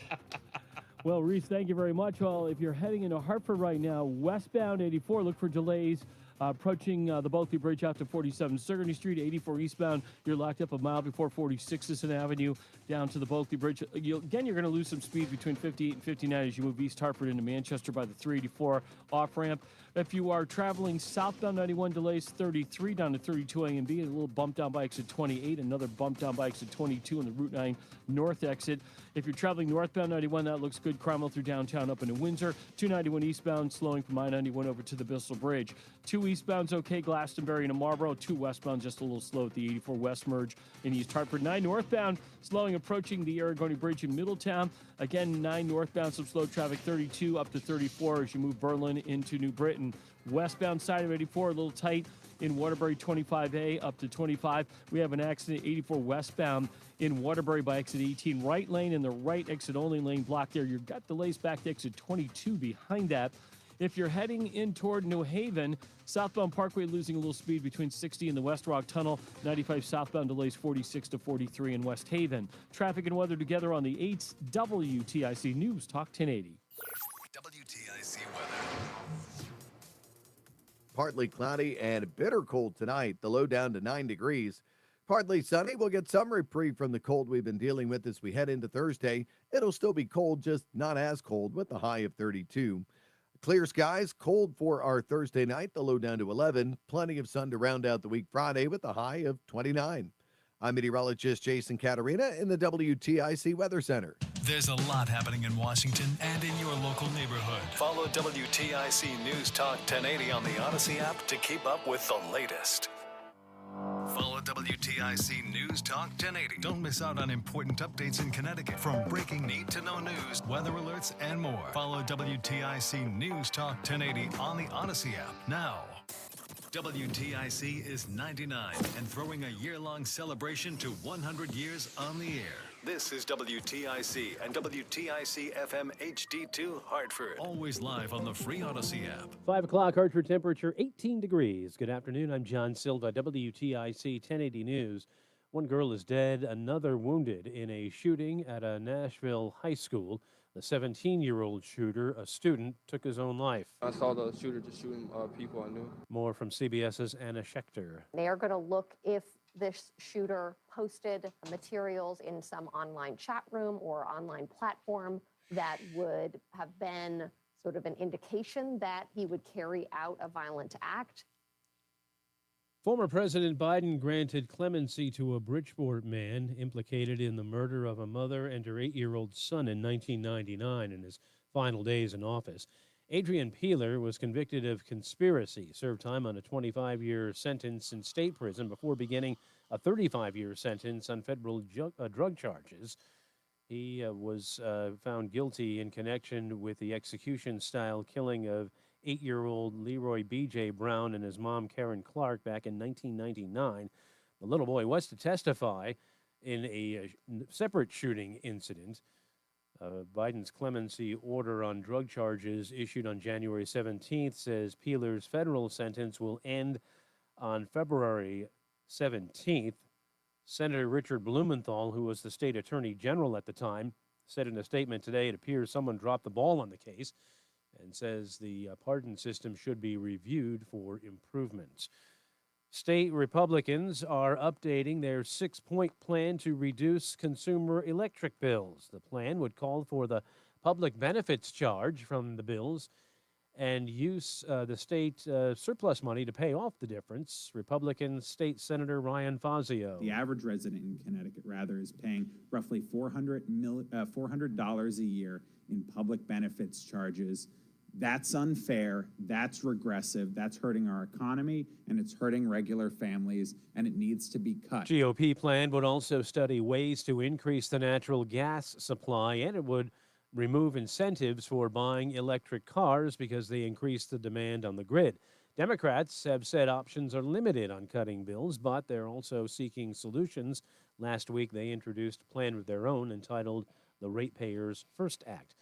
Well, Reese, thank you very much. Well, if you're heading into Hartford right now, westbound 84, look for delays. Approaching the Bulkley Bridge out to 47 Sigourney Street, 84 eastbound. You're locked up a mile before 46 Sisson Avenue down to the Bulkley Bridge. You're going to lose some speed between 58 and 59 as you move East Hartford into Manchester by the 384 off-ramp. If you are traveling southbound 91, delays 33 down to 32 A and B. A little bump down by exit 28, another bump down by exit 22 on the Route 9 north exit. If you're traveling northbound 91, that looks good. Cromwell through downtown up into Windsor. 291 eastbound, slowing from I-91 over to the Bissell Bridge. 2 eastbound's okay, Glastonbury into Marlboro. 2 westbound, just a little slow at the 84 west merge in East Hartford. 9 northbound, slowing approaching the Aragoni Bridge in Middletown. Again, 9 northbound, some slow traffic, 32 up to 34 as you move Berlin into New Britain. Westbound side of 84, a little tight in Waterbury 25A up to 25. We have an accident 84 westbound in Waterbury by exit 18. Right lane and the right exit only lane blocked there. You've got delays back to exit 22 behind that. If you're heading in toward New Haven, southbound Parkway losing a little speed between 60 and the West Rock Tunnel. 95 southbound delays 46 to 43 in West Haven. Traffic and weather together on the 8th WTIC News Talk 1080. WTIC weather. Partly cloudy and bitter cold tonight. The low down to 9 degrees. Partly sunny. We'll get some reprieve from the cold we've been dealing with as we head into Thursday. It'll still be cold, just not as cold, with a high of 32. Clear skies, cold for our Thursday night, the low down to 11. Plenty of sun to round out the week Friday with a high of 29. I'm meteorologist Jason Caterina in the WTIC Weather Center. There's a lot happening in Washington and in your local neighborhood. Follow WTIC News Talk 1080 on the Odyssey app to keep up with the latest. Follow WTIC News Talk 1080. Don't miss out on important updates in Connecticut, from breaking need to know news, weather alerts, and more. Follow WTIC News Talk 1080 on the Odyssey app now. WTIC is 99 and throwing a year-long celebration to 100 years on the air. This is WTIC and WTIC FM HD2 Hartford. Always live on the free Odyssey app. 5 o'clock, Hartford temperature 18 degrees. Good afternoon. I'm John Silva, WTIC 1080 News. One girl is dead, another wounded in a shooting at a Nashville high school. The 17-year-old shooter, a student, took his own life. I saw the shooter just shooting people I knew. More from CBS's Anna Schechter. They are going to look if this shooter posted materials in some online chat room or online platform that would have been sort of an indication that he would carry out a violent act. Former President Biden granted clemency to a Bridgeport man implicated in the murder of a mother and her 8-year-old son in 1999 in his final days in office. Adrian Peeler was convicted of conspiracy, served time on a 25-year sentence in state prison before beginning a 35-year sentence on federal drug charges. He was found guilty in connection with the execution-style killing of 8-year-old Leroy B.J. Brown and his mom, Karen Clark, back in 1999. The little boy was to testify in a separate shooting incident. Biden's clemency order on drug charges issued on January 17th says Peeler's federal sentence will end on February 17th. Senator Richard Blumenthal, who was the state attorney general at the time, said in a statement today it appears someone dropped the ball on the case, and says the pardon system should be reviewed for improvements. State Republicans are updating their 6-point plan to reduce consumer electric bills. The plan would call for the public benefits charge from the bills and use the state surplus money to pay off the difference. Republican State Senator Ryan Fazio. The average resident in Connecticut, rather, is paying roughly $400 a year in public benefits charges. That's unfair, that's regressive, that's hurting our economy, and it's hurting regular families, and it needs to be cut. GOP plan would also study ways to increase the natural gas supply, and it would remove incentives for buying electric cars because they increase the demand on the grid. Democrats have said options are limited on cutting bills, but they're also seeking solutions. Last week, they introduced a plan of their own entitled the Ratepayers First Act.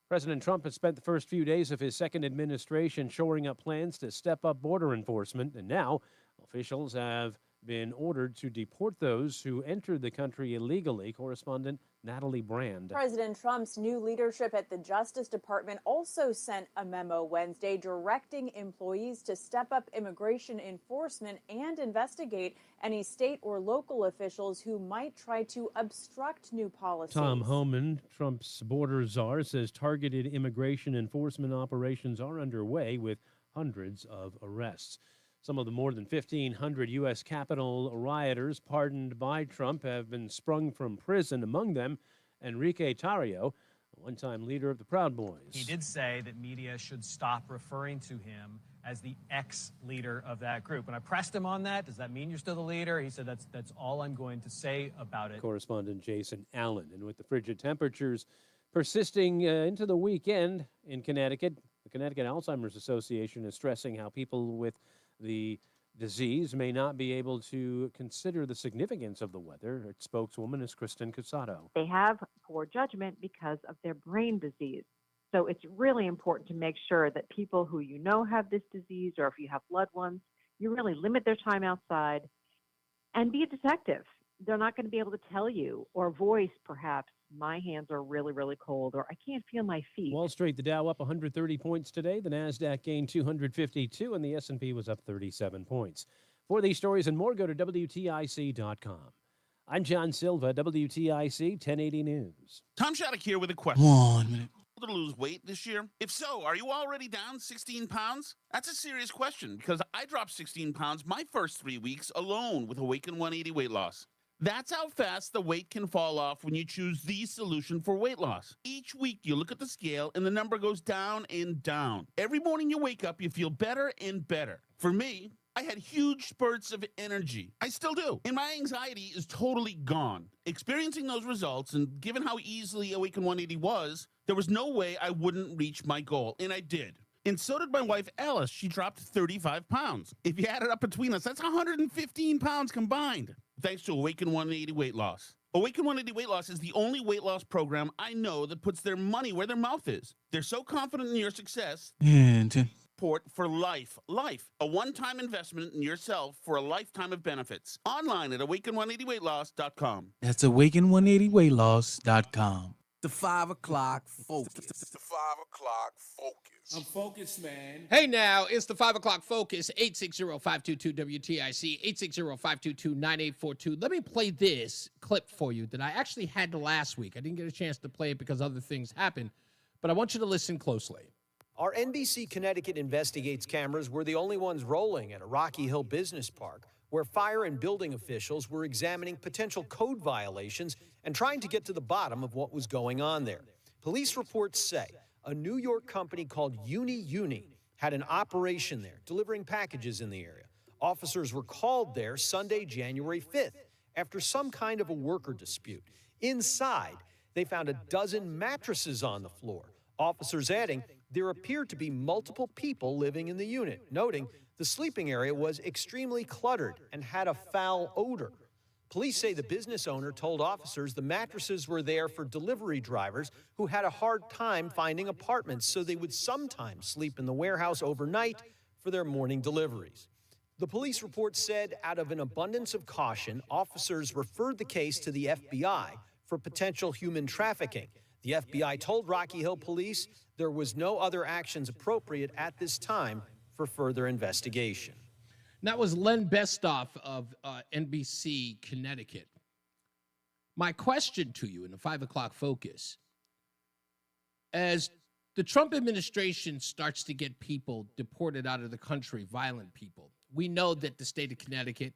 President Trump has spent the first few days of his second administration shoring up plans to step up border enforcement, and now officials have been ordered to deport those who entered the country illegally. Correspondent Natalie Brand. President Trump's new leadership at the Justice Department also sent a memo Wednesday directing employees to step up immigration enforcement and investigate any state or local officials who might try to obstruct new policies. Tom Homan, Trump's border czar, says targeted immigration enforcement operations are underway with hundreds of arrests. Some of the more than 1,500 U.S. Capitol rioters pardoned by Trump have been sprung from prison. Among them, Enrique Tarrio, a one-time leader of the Proud Boys. He did say that media should stop referring to him as the ex-leader of that group. When I pressed him on that, does that mean you're still the leader? He said that's all I'm going to say about it. Correspondent Jason Allen. And with the frigid temperatures persisting into the weekend in Connecticut, the Connecticut Alzheimer's Association is stressing how people with the disease may not be able to consider the significance of the weather. Its spokeswoman is Kristen Cusato. They have poor judgment because of their brain disease. So it's really important to make sure that people who you know have this disease, or if you have loved ones, you really limit their time outside and be a detective. They're not going to be able to tell you or voice, perhaps, my hands are really, really cold, or I can't feel my feet. Wall Street, the Dow up 130 points today. The NASDAQ gained 252, and the S&P was up 37 points. For these stories and more, go to WTIC.com. I'm John Silva, WTIC 1080 News. Tom Shattuck here with a question. 1 minute. To lose weight this year? If so, are you already down 16 pounds? That's a serious question because I dropped 16 pounds my first 3 weeks alone with Awaken 180 weight loss. That's how fast the weight can fall off when you choose the solution for weight loss. Each week, you look at the scale and the number goes down and down. Every morning you wake up, you feel better and better. For me, I had huge spurts of energy. I still do. And my anxiety is totally gone. Experiencing those results, and given how easily Awaken 180 was, there was no way I wouldn't reach my goal, and I did. And so did my wife, Alice. She dropped 35 pounds. If you add it up between us, that's 115 pounds combined, thanks to Awaken 180 weight loss. Awaken 180 weight loss is the only weight loss program I know that puts their money where their mouth is. They're so confident in your success. Support for life. Life. A one-time investment in yourself for a lifetime of benefits. Online at awaken180weightloss.com. That's awaken180weightloss.com. The 5 o'clock focus. The 5 o'clock focus. I'm focused, man. Hey, now, it's the 5 o'clock focus, 860-522-WTIC, 860-522-9842. Let me play this clip for you that I actually had last week. I didn't get a chance to play it because other things happened, but I want you to listen closely. Our NBC Connecticut Investigates cameras were the only ones rolling at a Rocky Hill business park where fire and building officials were examining potential code violations and trying to get to the bottom of what was going on there. Police reports say a New York company called Uni had an operation there, delivering packages in the area. Officers were called there Sunday, January 5th, after some kind of a worker dispute. Inside, they found a dozen mattresses on the floor. Officers adding there appeared to be multiple people living in the unit, noting the sleeping area was extremely cluttered and had a foul odor. Police say the business owner told officers the mattresses were there for delivery drivers who had a hard time finding apartments, so they would sometimes sleep in the warehouse overnight for their morning deliveries. The police report said out of an abundance of caution, officers referred the case to the FBI for potential human trafficking. The FBI told Rocky Hill Police there was no other actions appropriate at this time for further investigation. That was Len Bestoff of NBC Connecticut. My question to you in the 5 o'clock focus, as the Trump administration starts to get people deported out of the country, violent people. We know that the state of Connecticut,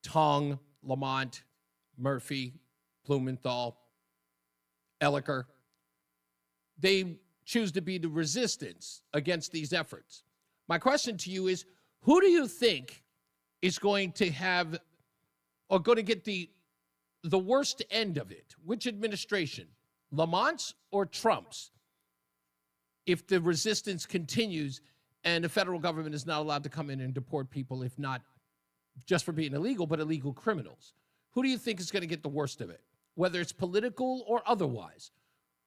Tong, Lamont, Murphy, Blumenthal, Elliker, they choose to be the resistance against these efforts. My question to you is, who do you think is going to have or going to get the worst end of it? Which administration, Lamont's or Trump's? If the resistance continues and the federal government is not allowed to come in and deport people, if not just for being illegal, but illegal criminals. Who do you think is going to get the worst of it, whether it's political or otherwise?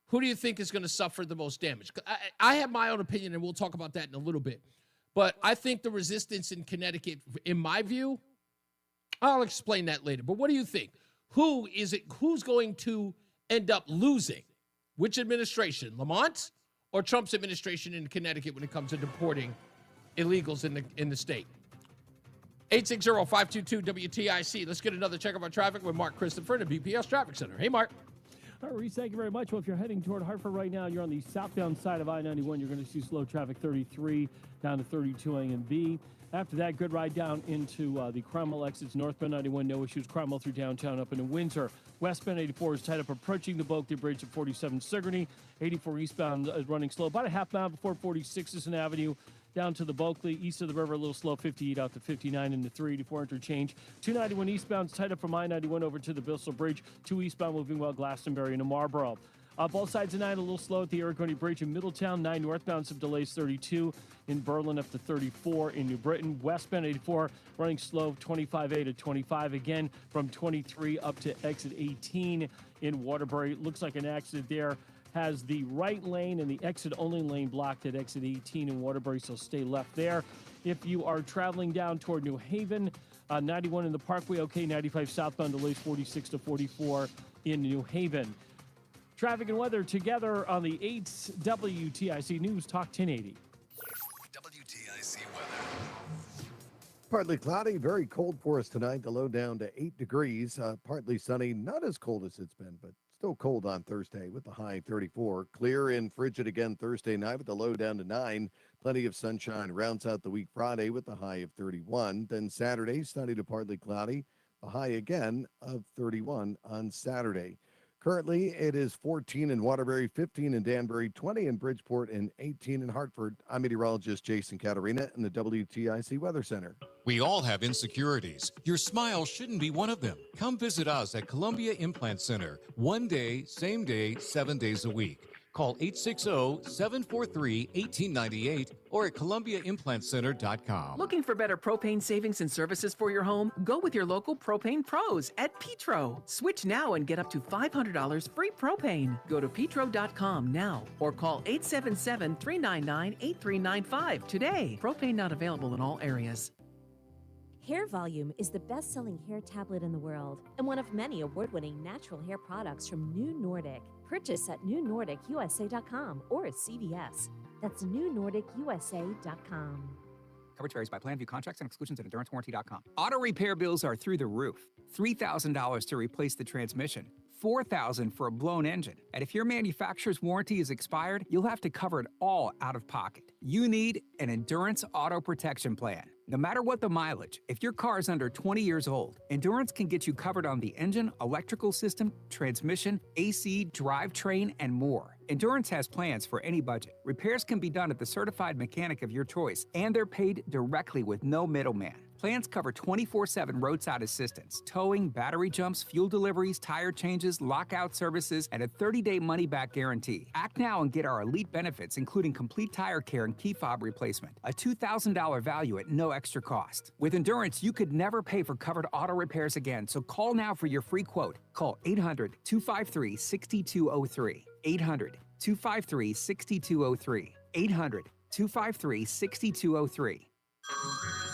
Who do you think is going to suffer the most damage? I have my own opinion, and we'll talk about that in a little bit. But I think the resistance in Connecticut, in my view, I'll explain that later. But what do you think? Who's going to end up losing? Which administration, Lamont or Trump's administration in Connecticut when it comes to deporting illegals in the state? 860-522-WTIC. Let's get another check of our traffic with Mark Christopher in the BPS Traffic Center. Hey, Mark. All right, Reese, thank you very much. Well, if you're heading toward Hartford right now, you're on the southbound side of I-91. You're going to see slow traffic 33 down to 32 A and B. After that, good ride down into the Cromwell exits, northbound 91, no issues. Cromwell through downtown up into Windsor. Westbound 84 is tied up approaching the Bulkley Bridge at 47 Sigourney. 84 eastbound is running slow, about a half mile before 46 Avenue. Down to the Bulkley, east of the river, a little slow, 58 out to 59 in the 384 interchange. 291 eastbound is tied up from I-91 over to the Bissell Bridge. 2 eastbound moving well, Glastonbury into Marlboro. Both sides of 9 a little slow at the Argonne Bridge in Middletown. 9 northbound, some delays, 32 in Berlin up to 34 in New Britain. Westbound 84 running slow, 25A to 25 again from 23 up to exit 18 in Waterbury. Looks like an accident there. Has the right lane and the exit-only lane blocked at exit 18 in Waterbury, so stay left there. If you are traveling down toward New Haven, 91 in the Parkway, okay, 95 southbound delays 46 to 44 in New Haven. Traffic and weather together on the 8's WTIC News Talk 1080. WTIC weather. Partly cloudy, very cold for us tonight. The low down to 8 degrees. Partly sunny, not as cold as it's been, but still cold on Thursday with the high 34. Clear and frigid again Thursday night with the low down to 9. Plenty of sunshine rounds out the week Friday with the high of 31. Then Saturday, sunny to partly cloudy. The high again of 31 on Saturday. Currently, it is 14 in Waterbury, 15 in Danbury, 20 in Bridgeport, and 18 in Hartford. I'm meteorologist Jason Caterina in the WTIC Weather Center. We all have insecurities. Your smile shouldn't be one of them. Come visit us at Columbia Implant Center. One day, same day, 7 days a week. Call 860-743-1898 or at ColumbiaImplantCenter.com. Looking for better propane savings and services for your home? Go with your local propane pros at Petro. Switch now and get up to $500 free propane. Go to Petro.com now or call 877-399-8395 today. Propane not available in all areas. Hair Volume is the best-selling hair tablet in the world and one of many award-winning natural hair products from New Nordic. Purchase at NewNordicUSA.com or at CVS. That's NewNordicUSA.com. Coverage varies by plan. View contracts and exclusions at EnduranceWarranty.com. Auto repair bills are through the roof. $3,000 to replace the transmission. $4,000 for a blown engine. And if your manufacturer's warranty is expired, you'll have to cover it all out of pocket. You need an Endurance Auto Protection Plan. No matter what the mileage, if your car is under 20 years old, Endurance can get you covered on the engine, electrical system, transmission, AC, drivetrain, and more. Endurance has plans for any budget. Repairs can be done at the certified mechanic of your choice, and they're paid directly with no middleman. Plans cover 24/7 roadside assistance, towing, battery jumps, fuel deliveries, tire changes, lockout services, and a 30-day money-back guarantee. Act now and get our elite benefits, including complete tire care and key fob replacement. A $2,000 value at no extra cost. With Endurance, you could never pay for covered auto repairs again, so call now for your free quote. Call 800-253-6203. 800-253-6203. 800-253-6203.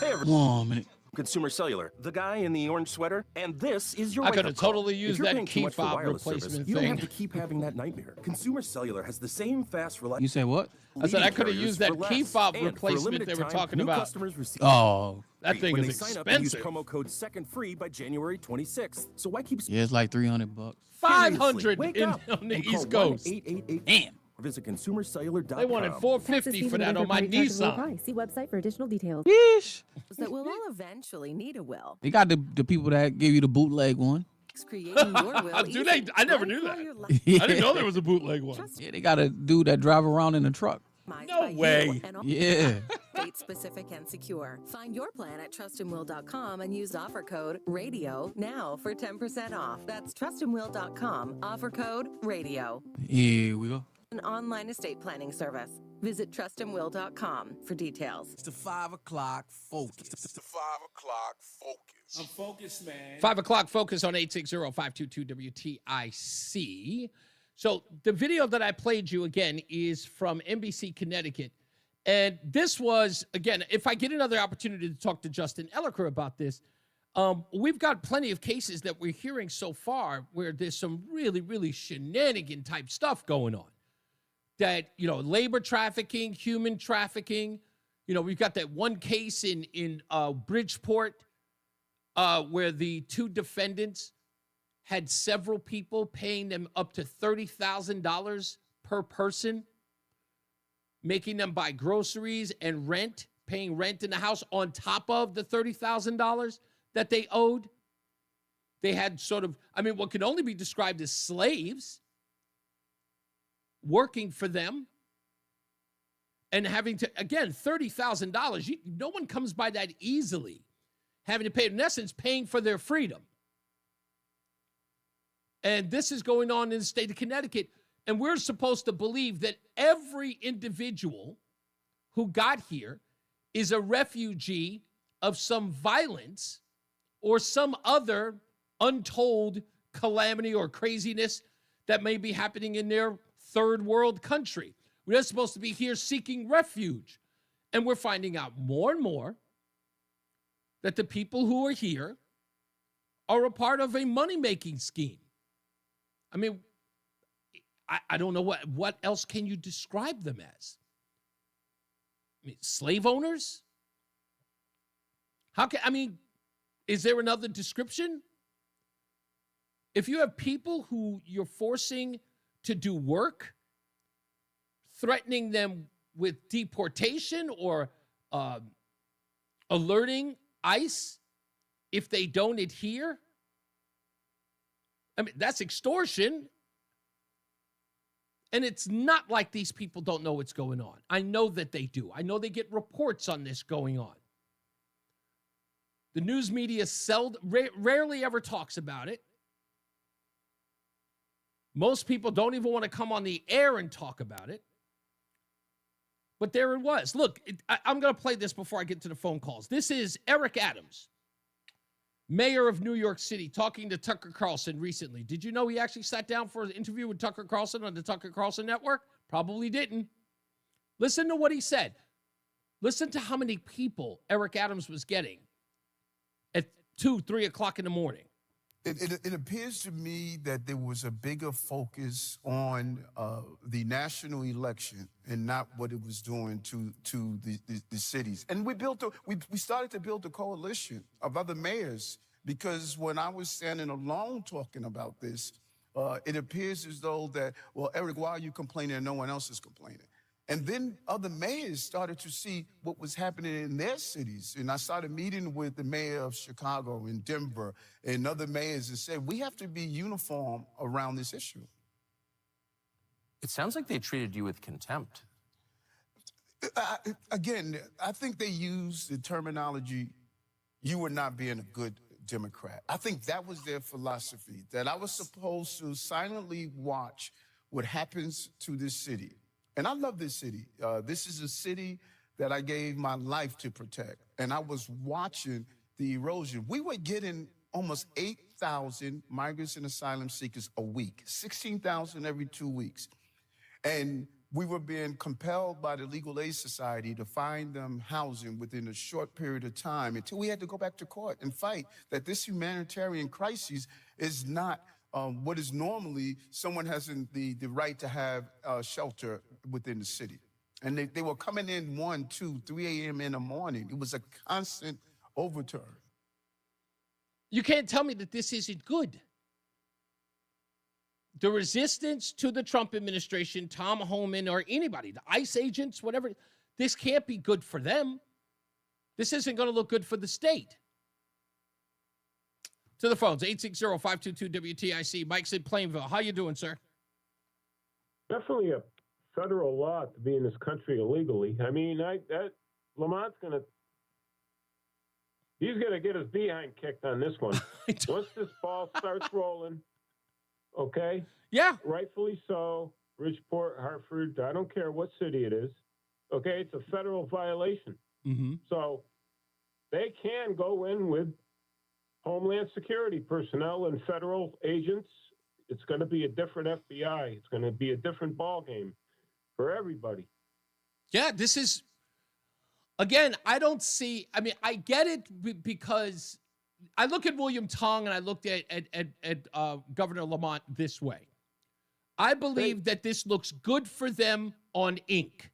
Hey, everyone. 1 minute. Consumer Cellular, the guy in the orange sweater, and this is your I could wake-up have call. totally used If you're that paying too key much for fob wireless replacement service, you don't thing. have to keep having that nightmare. Consumer Cellular has the same fast, reliable. You say what? I said I leading could have carriers used that for key less. fob And for a replacement limited they were time, talking new about. customers receive Oh. That thing when is they sign up and use expensive. promo code second free by January 26th. So why keep Yeah, it's like $300. 500 Wake in, up on the and call East Coast. 1-888 Damn. Visit consumercellular.com. They wanted $450 for that on my Nissan. See website for additional details. Yeesh. That will all eventually need a will. They got the people that give you the bootleg one. Creating your will. Do they? I never knew that. I didn't know there was a bootleg one. Yeah, they got a dude that drive around in a truck. No way. Yeah. Date specific and secure. Find your plan at trustandwill.com and use offer code RADIO now for 10% off. That's trustandwill.com. Offer code RADIO. Here we go. An online estate planning service. Visit trustandwill.com for details. It's the 5 o'clock focus. It's the 5 o'clock focus. I'm focused, man. 5 o'clock focus on 860-522-WTIC. So the video that I played you again is from NBC Connecticut. And this was, again, if I get another opportunity to talk to Justin Elliker about this, we've got plenty of cases that we're hearing so far where there's some really, really shenanigan type stuff going on. That, labor trafficking, human trafficking. We've got that one case in Bridgeport where the two defendants had several people paying them up to $30,000 per person, making them buy groceries and rent, paying rent in the house on top of the $30,000 that they owed. They had what can only be described as slaves working for them and having to, again, $30,000. No one comes by that easily, having to pay, in essence, paying for their freedom. And this is going on in the state of Connecticut. And we're supposed to believe that every individual who got here is a refugee of some violence or some other untold calamity or craziness that may be happening in their third world country. We're not supposed to be here seeking refuge. And we're finding out more and more that the people who are here are a part of a money-making scheme. I mean, I don't know what else can you describe them as? I mean, slave owners? Is there another description? If you have people who you're forcing to do work, threatening them with deportation or alerting ICE if they don't adhere, that's extortion. And it's not like these people don't know what's going on. I know that they do. I know they get reports on this going on. The news media rarely ever talks about it. Most people don't even want to come on the air and talk about it. But there it was. Look, I'm going to play this before I get to the phone calls. This is Eric Adams, mayor of New York City, talking to Tucker Carlson recently. Did you know he actually sat down for an interview with Tucker Carlson on the Tucker Carlson Network? Probably didn't. Listen to what he said. Listen to how many people Eric Adams was getting at 2, 3 o'clock in the morning. It appears to me that there was a bigger focus on the national election and not what it was doing to the cities. And we started to build a coalition of other mayors, because when I was standing alone talking about this, it appears as though that, well, Eric, why are you complaining and no one else is complaining? And then other mayors started to see what was happening in their cities. And I started meeting with the mayor of Chicago and Denver and other mayors and said, we have to be uniform around this issue. It sounds like they treated you with contempt. Again, I think they used the terminology, you were not being a good Democrat. I think that was their philosophy, that I was supposed to silently watch what happens to this city. And I love this city. This is a city that I gave my life to protect. And I was watching the erosion. We were getting almost 8,000 migrants and asylum seekers a week, 16,000 every 2 weeks. And we were being compelled by the Legal Aid Society to find them housing within a short period of time until we had to go back to court and fight that this humanitarian crisis is not what is normally someone has the right to have shelter within the city. And they were coming in 1, 2, 3 a.m. in the morning. It was a constant overturn. You can't tell me that this isn't good. the resistance to the Trump administration, Tom Homan, or anybody, the ICE agents, whatever, this can't be good for them. This isn't going to look good for the state. To the phones, 860-522-WTIC. Mike's in Plainville. How you doing, sir? Definitely a federal law to be in this country illegally. I mean, Lamont's he's going to get his behind kicked on this one. Once this ball starts rolling, okay? Yeah. Rightfully so. Bridgeport, Hartford, I don't care what city it is. Okay, it's a federal violation. Mm-hmm. So they can go in with Homeland Security personnel and federal agents. It's going to be a different FBI. It's going to be a different ball game for everybody. Yeah, this is, again, I get it because I look at William Tong and I looked at Governor Lamont this way. I believe that this looks good for them on ink.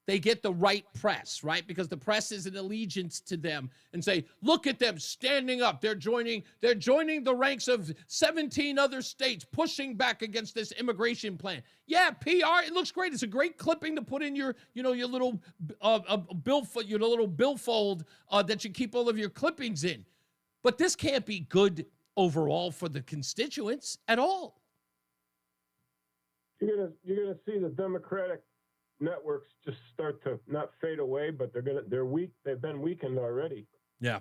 They get the right press, right? Because the press is an allegiance to them and say, look at them standing up. They're joining the ranks of 17 other states pushing back against this immigration plan. Yeah, PR, it looks great. It's a great clipping to put in your little billfold that you keep all of your clippings in. But this can't be good overall for the constituents at all. You're gonna see the Democratic networks just start to not fade away, but they're weak. They've been weakened already. Yeah,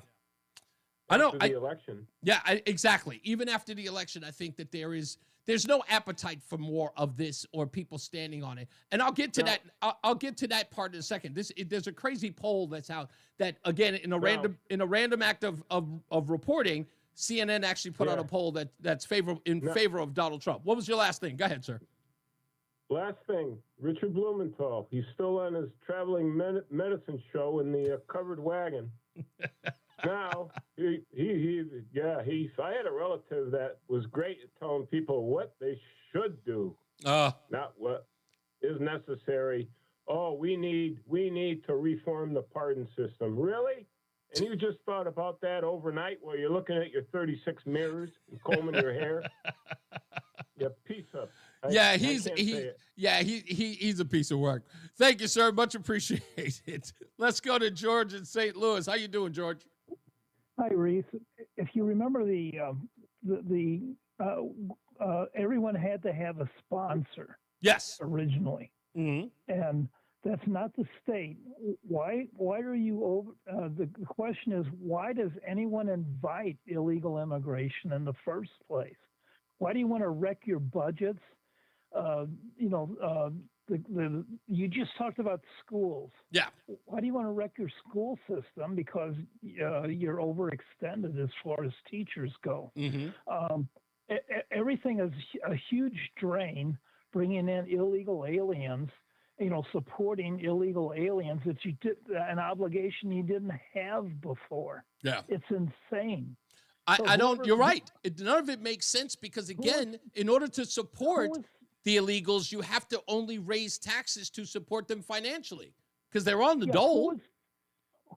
I know. After the election. Yeah, exactly. Even after the election, I think that there's no appetite for more of this or people standing on it. And I'll get to that. I'll get to that part in a second. There's a crazy poll that's out that, again, in a random act of reporting, CNN actually put out a poll that's in favor of Donald Trump. What was your last thing? Go ahead, sir. Last thing, Richard Blumenthal. He's still on his traveling medicine show in the covered wagon. Now, I had a relative that was great at telling people what they should do, not what is necessary. Oh, we need to reform the pardon system. Really? And you just thought about that overnight while you're looking at your 36 mirrors and combing your hair? You piece of. He's a piece of work. Thank you, sir. Much appreciated. Let's go to George in St. Louis. How you doing, George? Hi, Reese. If you remember everyone had to have a sponsor. Yes. Originally. Mm-hmm. And that's not the state. Why are you over? The question is, why does anyone invite illegal immigration in the first place? Why do you want to wreck your budgets? You just talked about schools. Yeah. Why do you want to wreck your school system? Because you're overextended as far as teachers go. Mm-hmm. Everything is a huge drain, bringing in illegal aliens, supporting illegal aliens that you did an obligation you didn't have before. Yeah. It's insane. You're right. None of it makes sense because, again, in order to support the illegals, you have to only raise taxes to support them financially because they're on the dole.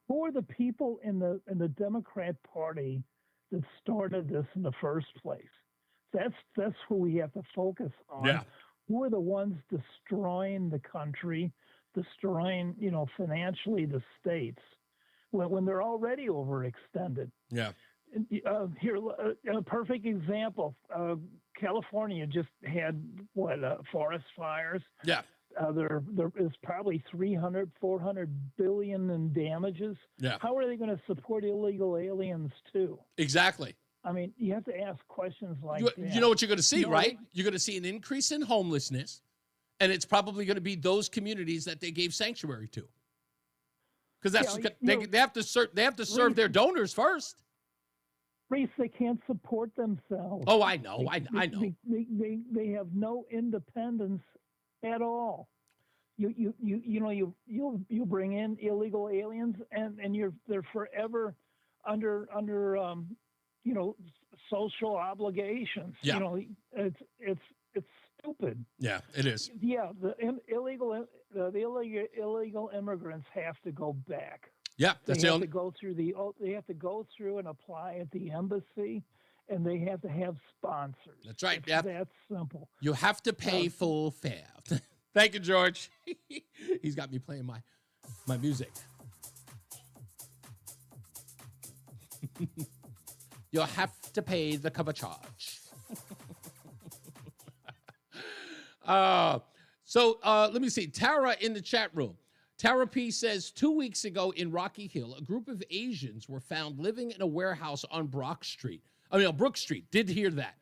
Who are the people in the Democrat Party that started this in the first place? That's who we have to focus on. Yeah. Who are the ones destroying the country, destroying, financially the states when they're already overextended? Yeah. Here, a perfect example. California just had forest fires. Yeah. There is probably 300, 400 billion in damages. Yeah. How are they going to support illegal aliens too? Exactly. I mean, you have to ask questions like that. You know what you're going to see, right? You're going to see an increase in homelessness, and it's probably going to be those communities that they gave sanctuary to, because they have to serve their donors first. Reese, they can't support themselves. Oh, I know. I know. They have no independence at all. You bring in illegal aliens and they're forever under social obligations. Yeah. It's stupid. Yeah, it is. Yeah, the illegal immigrants have to go back. Yeah, that's they have to go through and apply at the embassy, and they have to have sponsors. That's right. It's Yep. that simple. You have to pay full fare. Thank you, George. He's got me playing my music. You'll have to pay the cover charge. Let me see. Tara in the chat room. Tara P says 2 weeks ago in Rocky Hill, a group of Asians were found living in a warehouse on Brook Street. Did hear that.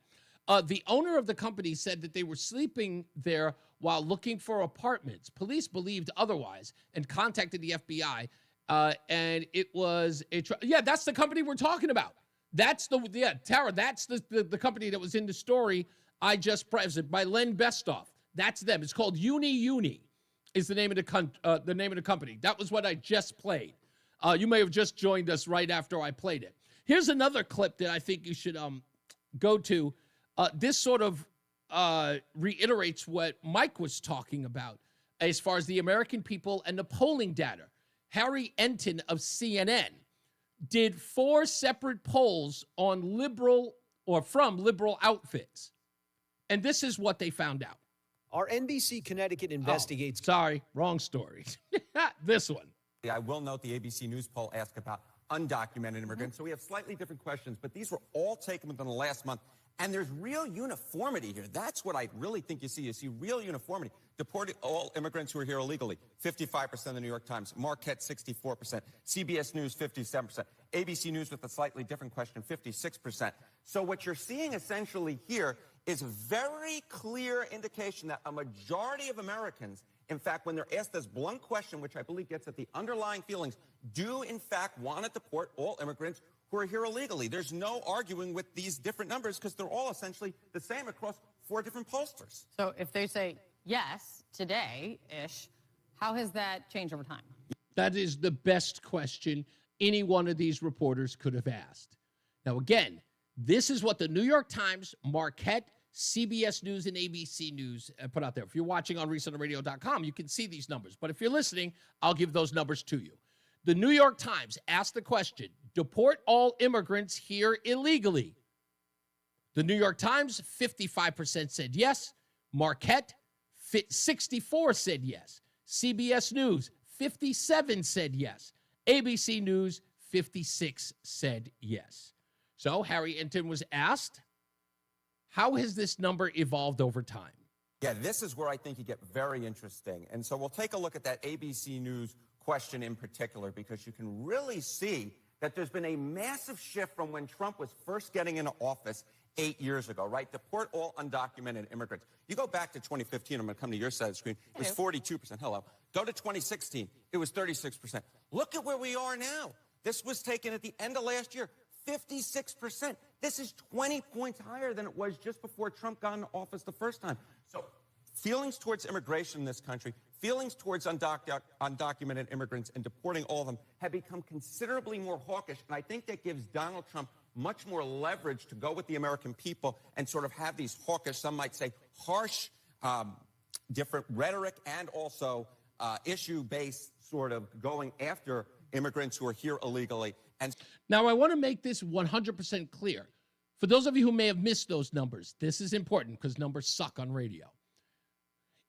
The owner of the company said that they were sleeping there while looking for apartments. Police believed otherwise and contacted the FBI. And it was that's the company we're talking about. That's Tara, that's the company that was in the story I just pressed by Len Bestoff. That's them. It's called Uni is the name of the company. That was what I just played. You may have just joined us right after I played it. Here's another clip that I think you should go to. This sort of reiterates what Mike was talking about as far as the American people and the polling data. Harry Enton of CNN did 4 separate polls on from liberal outfits. And this is what they found out. Our NBC Connecticut investigates. Sorry, wrong story. This one. I will note the ABC News poll asked about undocumented immigrants. So we have slightly different questions, but these were all taken within the last month. And there's real uniformity here. That's what I really think you see. You see real uniformity. Deported all immigrants who are here illegally, 55% of the New York Times. Marquette, 64%. CBS News, 57%. ABC News with a slightly different question, 56%. So what you're seeing essentially here is a very clear indication that a majority of Americans, in fact, when they're asked this blunt question, which I believe gets at the underlying feelings, do in fact want to deport all immigrants who are here illegally. There's no arguing with these different numbers because they're all essentially the same across 4 different pollsters. So if they say yes today-ish, how has that changed over time? That is the best question any one of these reporters could have asked. Now, again, this is what the New York Times, Marquette, CBS News, and ABC News put out there. If you're watching on ReeseOnTheRadio.com, you can see these numbers. But if you're listening, I'll give those numbers to you. The New York Times asked the question, deport all immigrants here illegally. The New York Times, 55% said yes. Marquette, 64 said yes. CBS News, 57 said yes. ABC News, 56 said yes. So Harry Enton was asked, how has this number evolved over time? Yeah, this is where I think you get very interesting. And so we'll take a look at that ABC News question in particular, because you can really see that there's been a massive shift from when Trump was first getting into office 8 years ago, right? Deport all undocumented immigrants. You go back to 2015, I'm going to come to your side of the screen, it was 42%. Hello. Go to 2016, it was 36%. Look at where we are now. This was taken at the end of last year, 56%. This is 20 points higher than it was just before Trump got into office the first time. So feelings towards immigration in this country, feelings towards undocumented immigrants and deporting all of them have become considerably more hawkish. And I think that gives Donald Trump much more leverage to go with the American people and sort of have these hawkish, some might say harsh, different rhetoric and also issue-based sort of going after immigrants who are here illegally. And now I want to make this 100% clear. For those of you who may have missed those numbers, this is important because numbers suck on radio.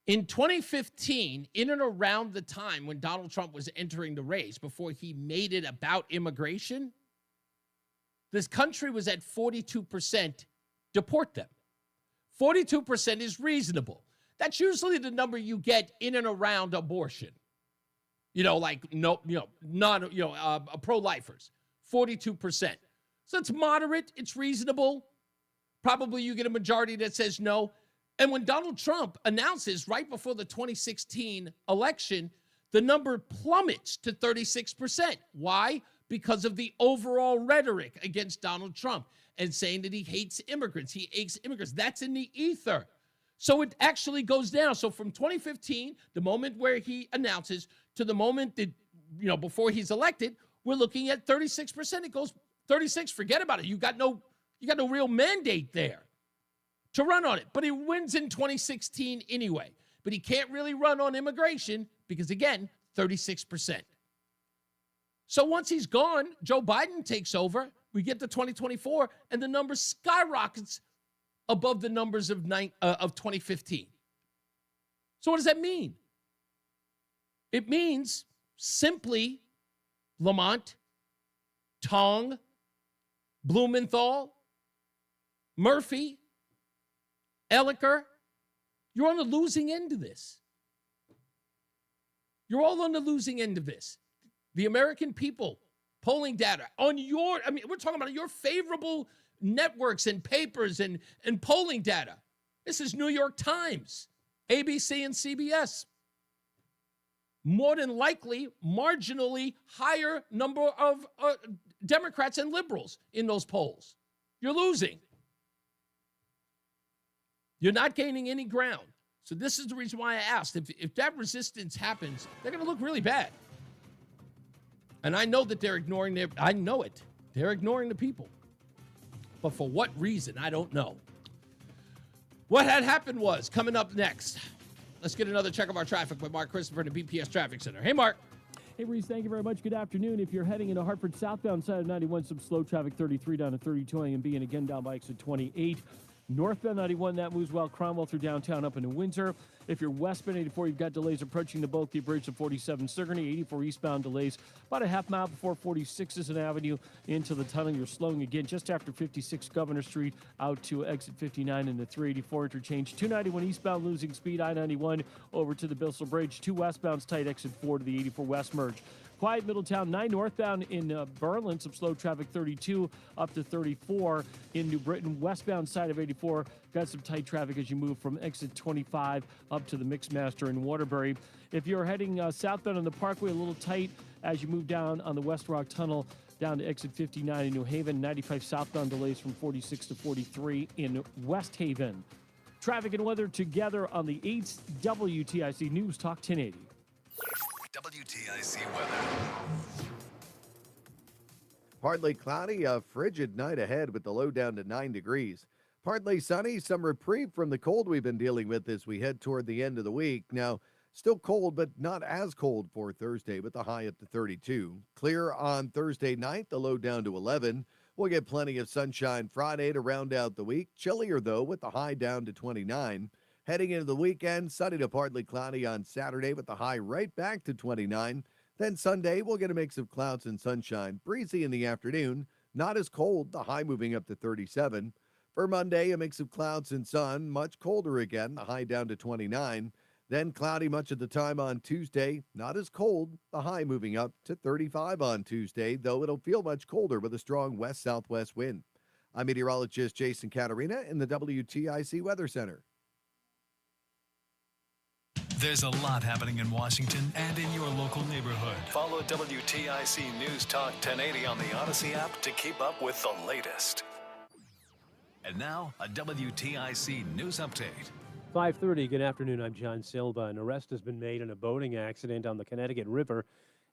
In 2015, in and around the time when Donald Trump was entering the race, before he made it about immigration, this country was at 42% deport them. 42% is reasonable. That's usually the number you get in and around abortion. Pro-lifers, 42%. So it's moderate, it's reasonable. Probably you get a majority that says no. And when Donald Trump announces right before the 2016 election, the number plummets to 36%. Why? Because of the overall rhetoric against Donald Trump and saying that he hates immigrants. He hates immigrants. That's in the ether. So it actually goes down. So from 2015, the moment where he announces, to the moment that, before he's elected, we're looking at 36%. It goes 36, forget about it. You got no real mandate there to run on it. But he wins in 2016 anyway. But he can't really run on immigration because, again, 36%. So once he's gone, Joe Biden takes over. We get to 2024, and the number skyrockets above the numbers of 2015. So what does that mean? It means simply Lamont, Tong, Blumenthal, Murphy, Elliker, you're on the losing end of this. You're all on the losing end of this. The American people, polling data on we're talking about your favorable networks and papers and polling data. This is New York Times, ABC, and CBS. More than likely, marginally higher number of Democrats and liberals in those polls. You're losing. You're not gaining any ground. So this is the reason why I asked. If that resistance happens, they're going to look really bad. And I know that they're ignoring I know it. They're ignoring the people. But for what reason, I don't know. What had happened was, coming up next, let's get another check of our traffic with Mark Christopher in the BPS Traffic Center. Hey, Mark. Hey, Reese, thank you very much. Good afternoon. If you're heading into Hartford southbound side of 91, some slow traffic, 33 down to 32 and B, and again down by exit 28. Northbound 91, that moves well. Cromwell through downtown up into Windsor. If you're westbound 84, you've got delays approaching the Bulky Bridge to 47 Sigourney. 84 eastbound delays about a half mile before 46 an Avenue into the tunnel. You're slowing again just after 56 Governor Street out to exit 59 in the 384 interchange. 291 eastbound losing speed. I-91 over to the Bissell Bridge. 2 westbounds tight, exit 4 to the 84 west merge. Quiet Middletown, 9 northbound in Berlin, some slow traffic, 32 up to 34 in New Britain. Westbound side of 84, got some tight traffic as you move from exit 25 up to the Mixmaster in Waterbury. If you're heading southbound on the Parkway, a little tight as you move down on the West Rock Tunnel down to exit 59 in New Haven. 95 southbound delays from 46 to 43 in West Haven. Traffic and weather together on the 8th WTIC News Talk 1080. WTIC weather. Partly cloudy, a frigid night ahead with the low down to 9 degrees. Partly sunny, some reprieve from the cold we've been dealing with as we head toward the end of the week. Now, still cold, but not as cold for Thursday with the high up to 32. Clear on Thursday night, the low down to 11. We'll get plenty of sunshine Friday to round out the week. Chillier, though, with the high down to 29. Heading into the weekend, sunny to partly cloudy on Saturday with the high right back to 29. Then Sunday, we'll get a mix of clouds and sunshine. Breezy in the afternoon, not as cold, the high moving up to 37. For Monday, a mix of clouds and sun, much colder again, the high down to 29. Then cloudy much of the time on Tuesday, not as cold, the high moving up to 35 on Tuesday, though it'll feel much colder with a strong west-southwest wind. I'm meteorologist Jason Caterina in the WTIC Weather Center. There's a lot happening in Washington and in your local neighborhood. Follow WTIC News Talk 1080 on the Odyssey app to keep up with the latest. And now, a WTIC News Update. 5:30, good afternoon. I'm John Silva. An arrest has been made in a boating accident on the Connecticut River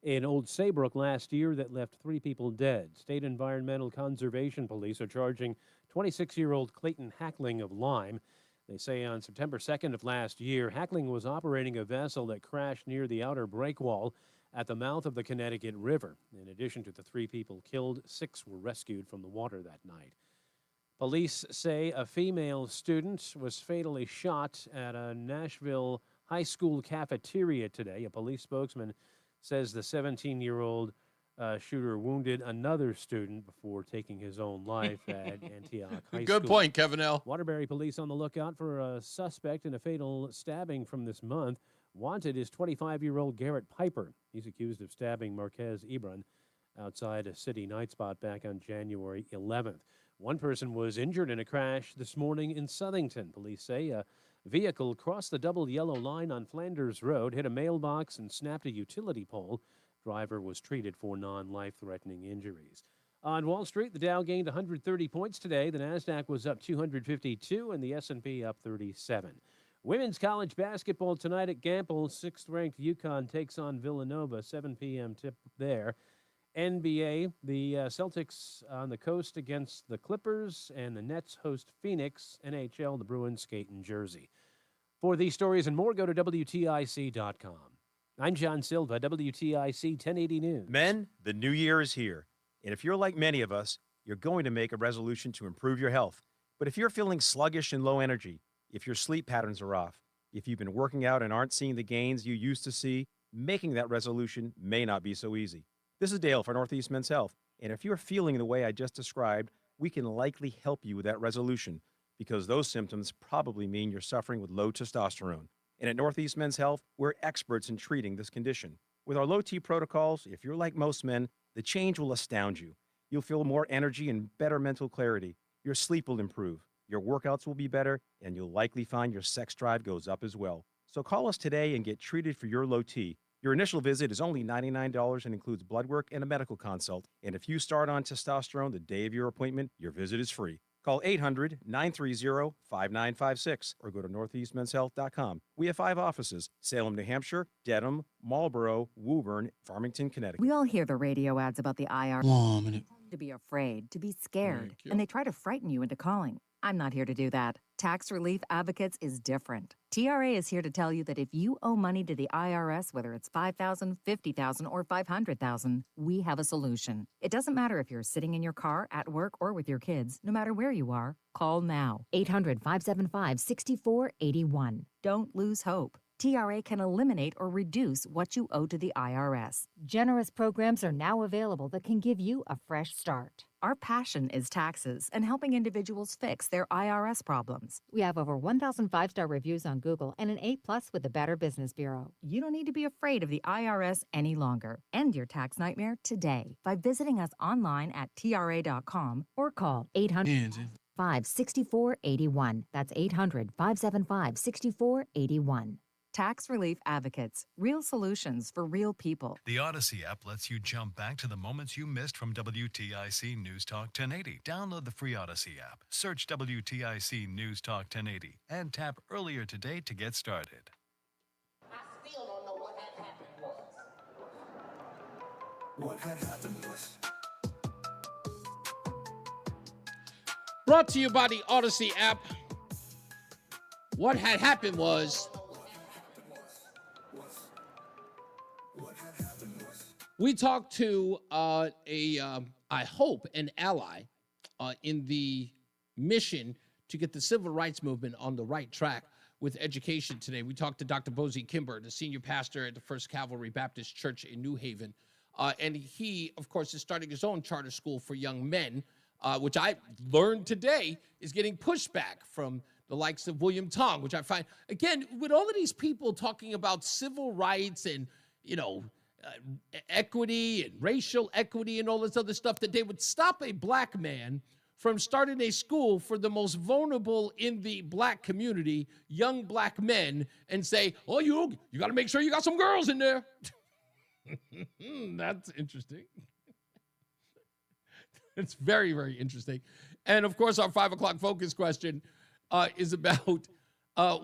in Old Saybrook last year that left 3 people dead. State Environmental Conservation Police are charging 26-year-old Clayton Hackling of Lyme. They say on September 2nd of last year, Hackling was operating a vessel that crashed near the outer breakwall at the mouth of the Connecticut River. In addition to the 3 people killed, 6 were rescued from the water that night. Police say a female student was fatally shot at a Nashville high school cafeteria today. A police spokesman says the 17-year-old shooter wounded another student before taking his own life at Antioch High School. Good point, Kevin L. Waterbury police on the lookout for a suspect in a fatal stabbing from this month. Wanted is 25-year-old Garrett Piper. He's accused of stabbing Marquez Ebron outside a city night spot back on January 11th. One person was injured in a crash this morning in Southington. Police say a vehicle crossed the double yellow line on Flanders Road, hit a mailbox, and snapped a utility pole. Driver was treated for non-life-threatening injuries. On Wall Street, the Dow gained 130 points today. The Nasdaq was up 252, and the S&P up 37. Women's college basketball tonight at Gamble. 6th-ranked UConn takes on Villanova. 7 p.m. tip there. NBA, the Celtics on the coast against the Clippers, and the Nets host Phoenix. NHL, the Bruins skate in Jersey. For these stories and more, go to WTIC.com. I'm John Silva, WTIC 1080 News. Men, the new year is here. And if you're like many of us, you're going to make a resolution to improve your health. But if you're feeling sluggish and low energy, if your sleep patterns are off, if you've been working out and aren't seeing the gains you used to see, making that resolution may not be so easy. This is Dale for Northeast Men's Health, and if you're feeling the way I just described, we can likely help you with that resolution because those symptoms probably mean you're suffering with low testosterone. And at Northeast Men's Health, we're experts in treating this condition. With our low T protocols, if you're like most men, the change will astound you. You'll feel more energy and better mental clarity. Your sleep will improve. Your workouts will be better, and you'll likely find your sex drive goes up as well. So call us today and get treated for your low T. Your initial visit is only $99 and includes blood work and a medical consult. And if you start on testosterone the day of your appointment, your visit is free. Call 800-930-5956 or go to northeastmenshealth.com. We have 5 offices: Salem, New Hampshire, Dedham, Marlborough, Woburn, Farmington, Connecticut. We all hear the radio ads about the IR. 1 minute. To be afraid, to be scared, Thank you. and they try to frighten you into calling. I'm not here to do that. Tax Relief Advocates is different. TRA is here to tell you that if you owe money to the IRS, whether it's $5,000, $50,000, or $500,000, we have a solution. It doesn't matter if you're sitting in your car, at work, or with your kids. No matter where you are, call now. 800-575-6481. Don't lose hope. TRA can eliminate or reduce what you owe to the IRS. Generous programs are now available that can give you a fresh start. Our passion is taxes and helping individuals fix their IRS problems. We have over 1,000 5-star reviews on Google and an A+ with the Better Business Bureau. You don't need to be afraid of the IRS any longer. End your tax nightmare today by visiting us online at TRA.com or call 800-564-81. That's 800-575-6481. Tax Relief Advocates. Real solutions for real people. The Odyssey app lets you jump back to the moments you missed from WTIC News Talk 1080. Download the free Odyssey app, search WTIC News Talk 1080, and tap earlier today to get started. I still don't know what had happened was. What had happened was. Brought to you by the Odyssey app. What had happened was we talked to I hope, an ally in the mission to get the civil rights movement on the right track with education today. We talked to Dr. Bozie Kimber, the senior pastor at the First Calvary Baptist Church in New Haven. And he, of course, is starting his own charter school for young men, which I learned today is getting pushback from the likes of William Tong, which I find, again, with all of these people talking about civil rights and, equity and racial equity and all this other stuff, that they would stop a black man from starting a school for the most vulnerable in the black community, young black men, and say, oh, you got to make sure you got some girls in there. That's interesting. It's very, very interesting. And, of course, our 5 o'clock focus question is about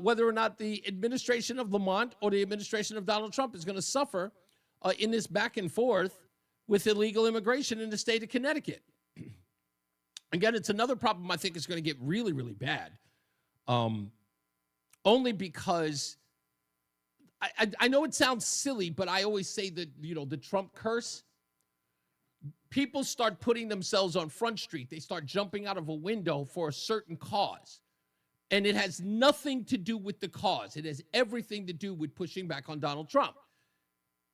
whether or not the administration of Lamont or the administration of Donald Trump is going to suffer in this back and forth with illegal immigration in the state of Connecticut. Again, it's another problem I think is going to get really, really bad. Only because I know it sounds silly, but I always say that, the Trump curse. People start putting themselves on Front Street. They start jumping out of a window for a certain cause. And it has nothing to do with the cause. It has everything to do with pushing back on Donald Trump.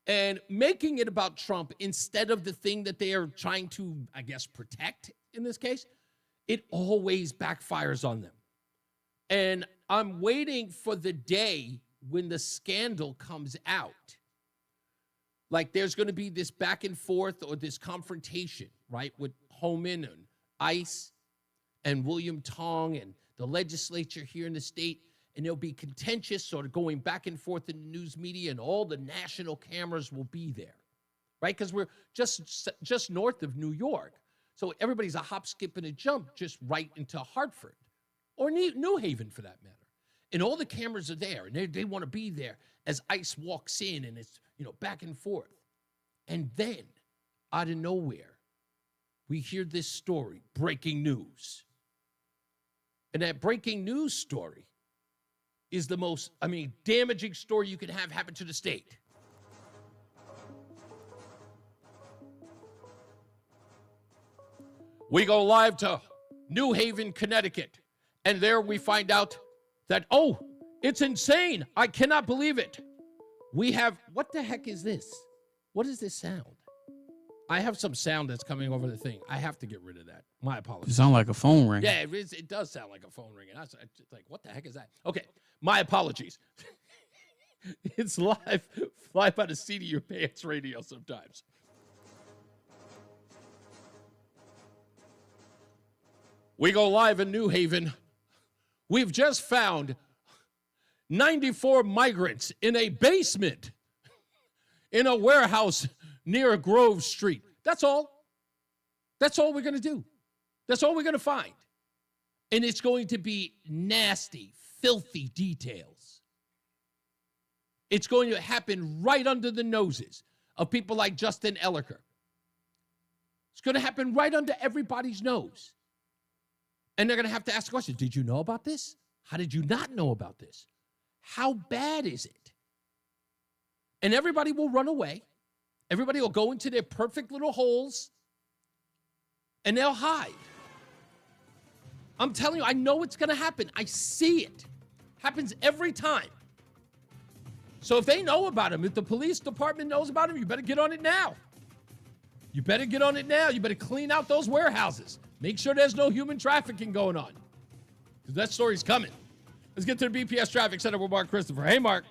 And making it about Trump instead of the thing that they are trying to, I guess, protect in this case, it always backfires on them. And I'm waiting for the day when the scandal comes out. Like there's going to be this back and forth or this confrontation, right, with Homan and ICE and William Tong and the legislature here in the state. And there'll be contentious sort of going back and forth in the news media, and all the national cameras will be there, right? Because we're just north of New York. So everybody's a hop, skip, and a jump just right into Hartford or New Haven for that matter. And all the cameras are there, and they want to be there as ICE walks in, and it's, back and forth. And then, out of nowhere, we hear this story, breaking news. And that breaking news story is the most, damaging story you can have happen to the state. We go live to New Haven, Connecticut. And there we find out that, oh, it's insane. I cannot believe it. We have, what the heck is this? What is this sound? I have some sound that's coming over the thing. I have to get rid of that. My apologies. It sounds like a phone ring. Yeah, it does sound like a phone ringing. I was like, what the heck is that? Okay, my apologies. It's live, fly by the seat of your pants radio sometimes. We go live in New Haven. We've just found 94 migrants in a basement in a warehouse near Grove Street. That's all. That's all we're going to do. That's all we're going to find. And it's going to be nasty, filthy details. It's going to happen right under the noses of people like Justin Elliker. It's going to happen right under everybody's nose. And they're going to have to ask the question, did you know about this? How did you not know about this? How bad is it? And everybody will run away. Everybody will go into their perfect little holes, and they'll hide. I'm telling you, I know it's going to happen. I see it. Happens every time. So if they know about them, if the police department knows about them, you better get on it now. You better get on it now. You better clean out those warehouses. Make sure there's no human trafficking going on, because that story's coming. Let's get to the BPS Traffic Center with Mark Christopher. Hey, Mark.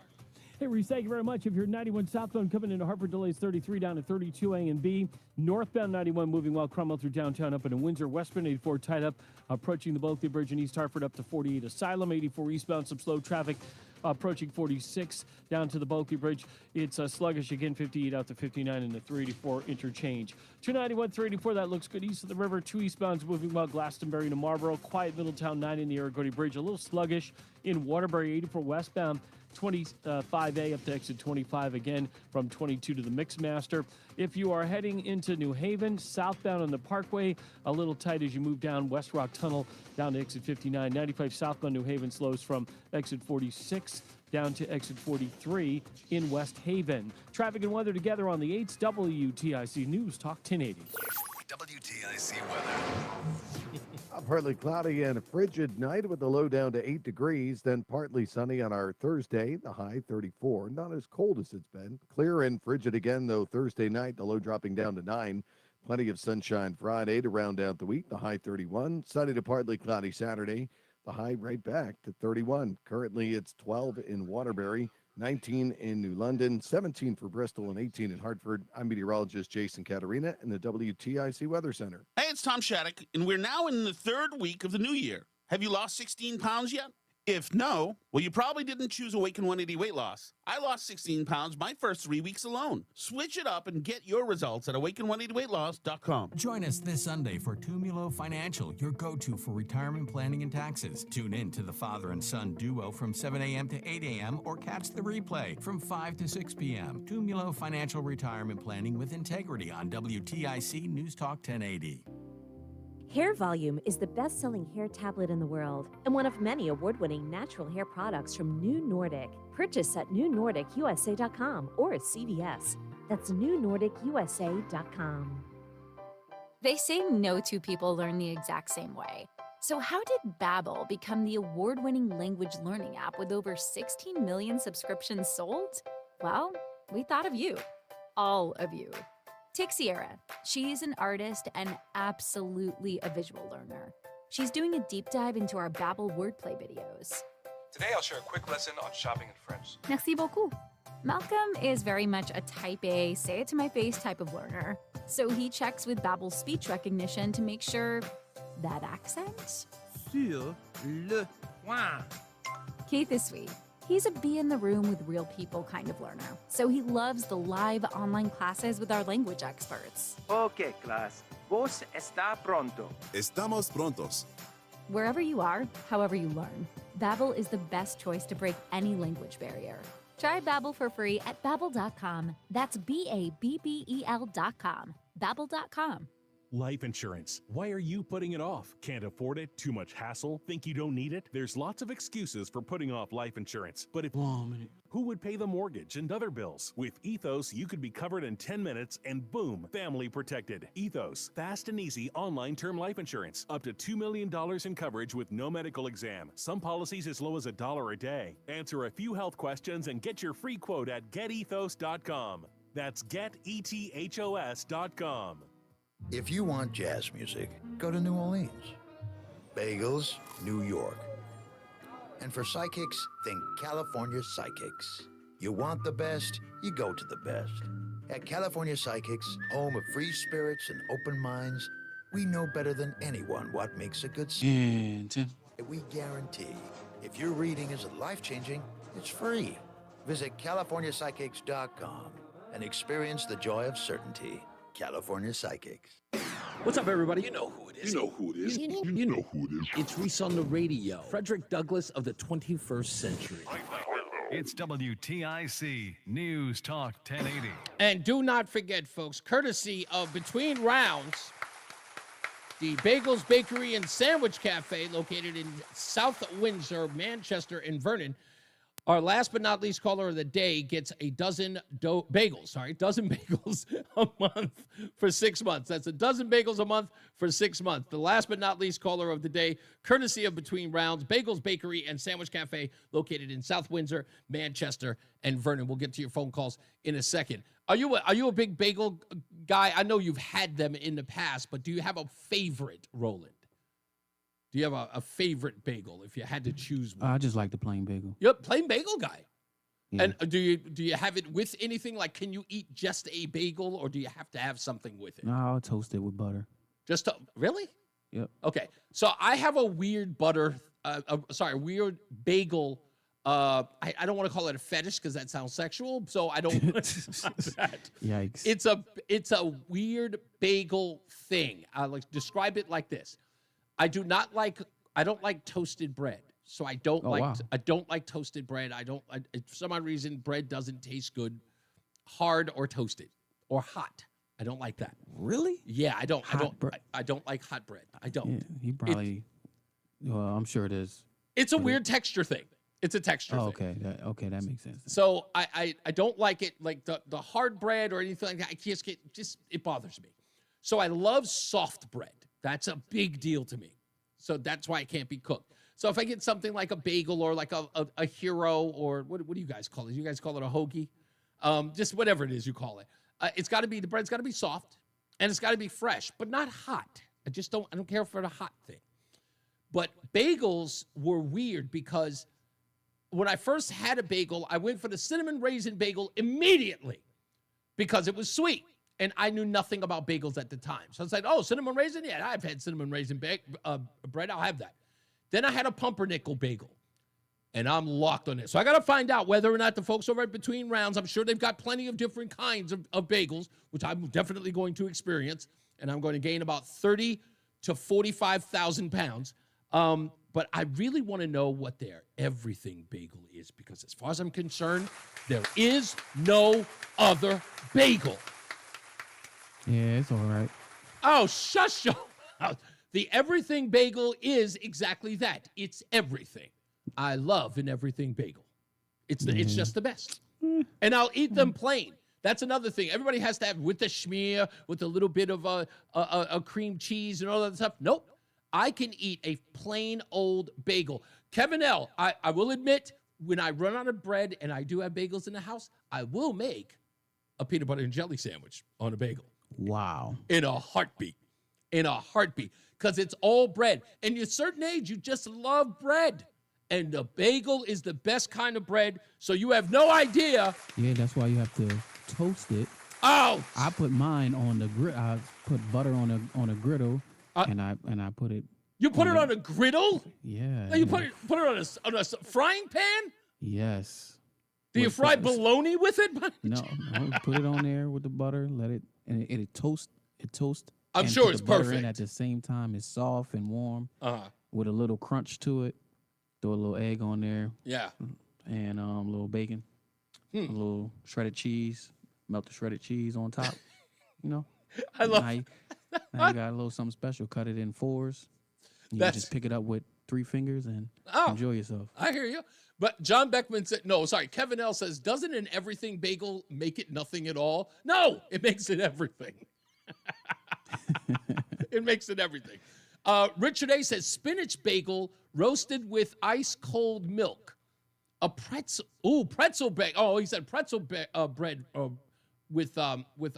Hey, Reese, thank you very much. If you're 91 southbound coming into Hartford, delays 33 down to 32 A and B. Northbound 91 moving well, Cromwell through downtown up into Windsor. Westbound 84 tied up, approaching the Bulkley Bridge in East Hartford up to 48 Asylum. 84 eastbound, some slow traffic approaching 46 down to the Bulkley Bridge. It's sluggish again, 58 out to 59 in the 384 interchange. 291, 384, that looks good east of the river. 2 eastbounds moving well, Glastonbury to Marlboro. Quiet Middletown 9 in the Aragodi Bridge. A little sluggish in Waterbury. 84 westbound. 25A up to exit 25 again from 22 to the Mixmaster. If you are heading into New Haven, southbound on the Parkway, a little tight as you move down West Rock Tunnel down to exit 59. 95 southbound New Haven slows from exit 46 down to exit 43 in West Haven. Traffic and weather together on the 8s. WTIC News Talk 1080. WTIC weather. A partly cloudy and a frigid night with the low down to 8 degrees, then partly sunny on our Thursday, the high 34. Not as cold as it's been. Clear and frigid again, though, Thursday night, the low dropping down to 9. Plenty of sunshine Friday to round out the week, the high 31. Sunny to partly cloudy Saturday, the high right back to 31. Currently, it's 12 in Waterbury, 19 in New London, 17 for Bristol, and 18 in Hartford. I'm meteorologist Jason Caterina in the WTIC Weather Center. Hey, it's Tom Shattuck, and we're now in the 3rd week of the new year. Have you lost 16 pounds yet? If no, well, you probably didn't choose Awaken 180 weight loss. I lost 16 pounds my first 3 weeks alone. Switch it up and get your results at awaken180weightloss.com. Join us this Sunday for Tumulo Financial, your go-to for retirement planning and taxes. Tune in to the father and son duo from 7 a.m. to 8 a.m. or catch the replay from 5 to 6 p.m. Tumulo Financial Retirement Planning with Integrity on WTIC News Talk 1080. Hair Volume is the best-selling hair tablet in the world and one of many award-winning natural hair products from New Nordic. Purchase at NewNordicUSA.com or at CVS. That's NewNordicUSA.com. They say no two people learn the exact same way. So how did Babbel become the award-winning language learning app with over 16 million subscriptions sold? Well, we thought of you. All of you. Take Sierra. She's an artist and absolutely a visual learner. She's doing a deep dive into our Babbel wordplay videos. Today I'll share a quick lesson on shopping in French. Merci beaucoup. Malcolm is very much a type A, say it to my face type of learner. So he checks with Babbel's speech recognition to make sure that accent? Sur le point. Keith is sweet. He's a be in the room with real people kind of learner, so he loves the live online classes with our language experts. Okay, class. Vos está pronto. Estamos prontos. Wherever you are, however you learn, Babbel is the best choice to break any language barrier. Try Babbel for free at Babbel.com. That's Babbel.com. Babbel.com. Life insurance. Why are you putting it off? Can't afford it? Too much hassle? Think you don't need it? There's lots of excuses for putting off life insurance. But if who would pay the mortgage and other bills? With Ethos, you could be covered in 10 minutes and boom, family protected. Ethos, fast and easy online term life insurance. Up to $2 million in coverage with no medical exam. Some policies as low as $1 a day. Answer a few health questions and get your free quote at getethos.com. That's getethos.com. If you want jazz music, go to New Orleans. Bagels, New York. And for psychics, think California Psychics. You want the best, you go to the best. At California Psychics, home of free spirits and open minds, we know better than anyone what makes a good We guarantee if your reading isn't life-changing, it's free. Visit CaliforniaPsychics.com and experience the joy of certainty. California Psychics. What's up, everybody? You know who it is. You know who it is. You know who it is. It's Reese on the radio. Frederick Douglass of the 21st century. It's WTIC News Talk 1080. And do not forget, folks, courtesy of Between Rounds, the Bagels Bakery and Sandwich Cafe located in South Windsor, Manchester, and Vernon. Our last but not least caller of the day gets a dozen bagels a month for 6 months. That's a dozen bagels a month for 6 months. The last but not least caller of the day, courtesy of Between Rounds, Bagels Bakery and Sandwich Cafe, located in South Windsor, Manchester, and Vernon. We'll get to your phone calls in a second. Are you a big bagel guy? I know you've had them in the past, but do you have a favorite, Roland? Do you have a favorite bagel if you had to choose one? I just like the plain bagel. You're a plain bagel guy. Yeah. And do you have it with anything? Like, can you eat just a bagel, or do you have to have something with it? No, I'll toast it with butter. Really? Yep. Okay. So I have a weird weird bagel. I don't want to call it a fetish because that sounds sexual. So I don't want to that. Yikes. It's a weird bagel thing. I describe it like this. I don't like toasted bread. So I don't like toasted bread. For some odd reason, bread doesn't taste good, hard or toasted or hot. I don't like that. Really? Yeah, I don't like hot bread. I don't. Yeah, he probably. I'm sure it is. It's a weird texture thing. It's a texture thing. Okay, that makes sense. So I don't like it, like the hard bread or anything like that. I can't get, it bothers me. So I love soft bread. That's a big deal to me. So that's why it can't be cooked. So if I get something like a bagel or like a hero, or what do you guys call it? You guys call it a hoagie? Just whatever it is you call it. The bread's got to be soft, and it's got to be fresh, but not hot. I don't care for the hot thing. But bagels were weird because when I first had a bagel, I went for the cinnamon raisin bagel immediately because it was sweet. And I knew nothing about bagels at the time. So I was like, oh, cinnamon raisin? Yeah, I've had cinnamon raisin bread. I'll have that. Then I had a pumpernickel bagel. And I'm locked on it. So I got to find out whether or not the folks over at Between Rounds, I'm sure they've got plenty of different kinds of bagels, which I'm definitely going to experience. And I'm going to gain about 30 to 45,000 pounds. But I really want to know what their everything bagel is, because as far as I'm concerned, there is no other bagel. Yeah, it's all right. Oh, shush your mouth. The everything bagel is exactly that. It's everything. I love an everything bagel. It's just the best. And I'll eat them plain. That's another thing. Everybody has to have with the schmear, with a little bit of a cream cheese and all that stuff. Nope. I can eat a plain old bagel. Kevin L., I will admit, when I run out of bread and I do have bagels in the house, I will make a peanut butter and jelly sandwich on a bagel. Wow. In a heartbeat. Because it's all bread. And at a certain age, you just love bread. And the bagel is the best kind of bread, so you have no idea. Yeah, that's why you have to toast it. Oh! I put mine on the griddle. I put butter on a griddle, and I put it. You put it on a griddle? Yeah. No, you put it on a frying pan? Yes. Do you fry bologna with it? No. Put it on there with the butter. Let it, and it toast. I'm sure it's perfect. And at the same time, it's soft and warm. With a little crunch to it. Throw a little egg on there. Yeah. And a little bacon. A little shredded cheese. Melt the shredded cheese on top. You know. I love Now you got a little something special. Cut it in 4s. You can just pick it up with 3 fingers and enjoy yourself. I hear you. But John Beckman said, no, sorry. Kevin L says, doesn't an everything bagel make it nothing at all? No, it makes it everything. It makes it everything. Richard A says, spinach bagel roasted with ice cold milk. A pretzel. Ooh, pretzel bagel. Oh, he said pretzel bread with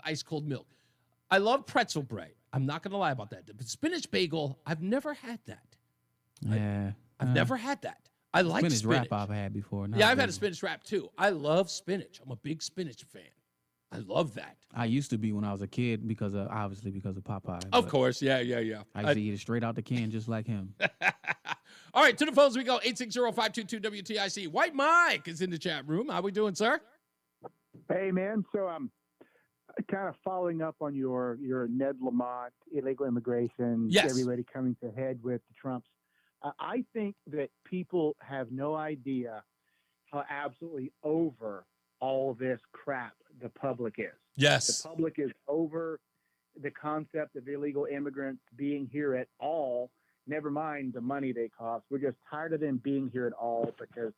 ice cold milk. I love pretzel bread. I'm not going to lie about that. But spinach bagel, I've never had that. Yeah. I've never had that. I like spinach wrap I've had before. Yeah, I've had a spinach wrap too. I love spinach. I'm a big spinach fan. I love that. I used to be when I was a kid because of Popeye. Of course. Yeah. I used to eat it straight out the can just like him. All right, to the phones we go. 860-522-WTIC. White Mike is in the chat room. How we doing, sir? Hey, man. So I'm kind of following up on your Ned Lamont, illegal immigration, Yes. everybody coming to head with the Trumps. I think that people have no idea how absolutely over all this crap the public is. Yes. The public is over the concept of illegal immigrants being here at all, never mind the money they cost. We're just tired of them being here at all because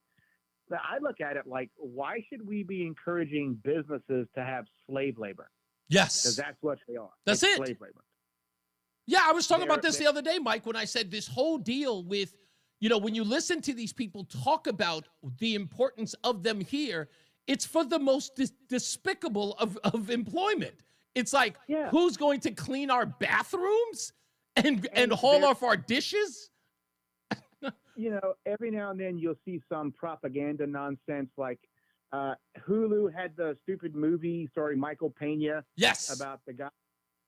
I look at it like, why should we be encouraging businesses to have slave labor? Yes. Because that's what they are. That's It's it. slave labor. Yeah, I was talking about this the other day, Mike, when I said this whole deal with, when you listen to these people talk about the importance of them here, it's for the most despicable of employment. It's like, who's going to clean our bathrooms and haul off our dishes? Every now and then you'll see some propaganda nonsense like Hulu had the stupid movie starring Michael Pena. Yes. About the guy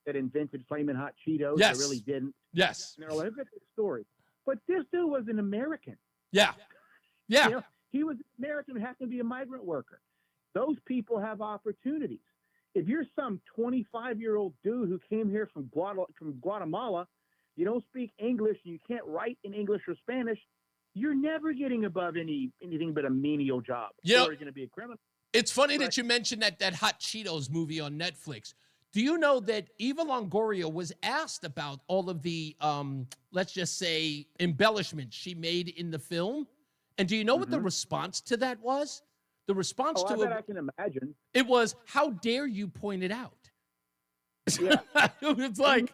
that invented Flamin' Hot Cheetos. Yes. They really didn't. Yes. And they're like, look at this story. But this dude was an American. Yeah. Yeah. He was American who happened to be a migrant worker. Those people have opportunities. If you're some 25-year-old dude who came here from Guatemala, you don't speak English, and you can't write in English or Spanish, you're never getting above anything but a menial job. You're going to be a criminal. It's funny that you mentioned that Hot Cheetos movie on Netflix. Do you know that Eva Longoria was asked about all of the, let's just say, embellishments she made in the film? And do you know what the response to that was? The response to it, I can imagine. It was, how dare you point it out? Yeah. It's like,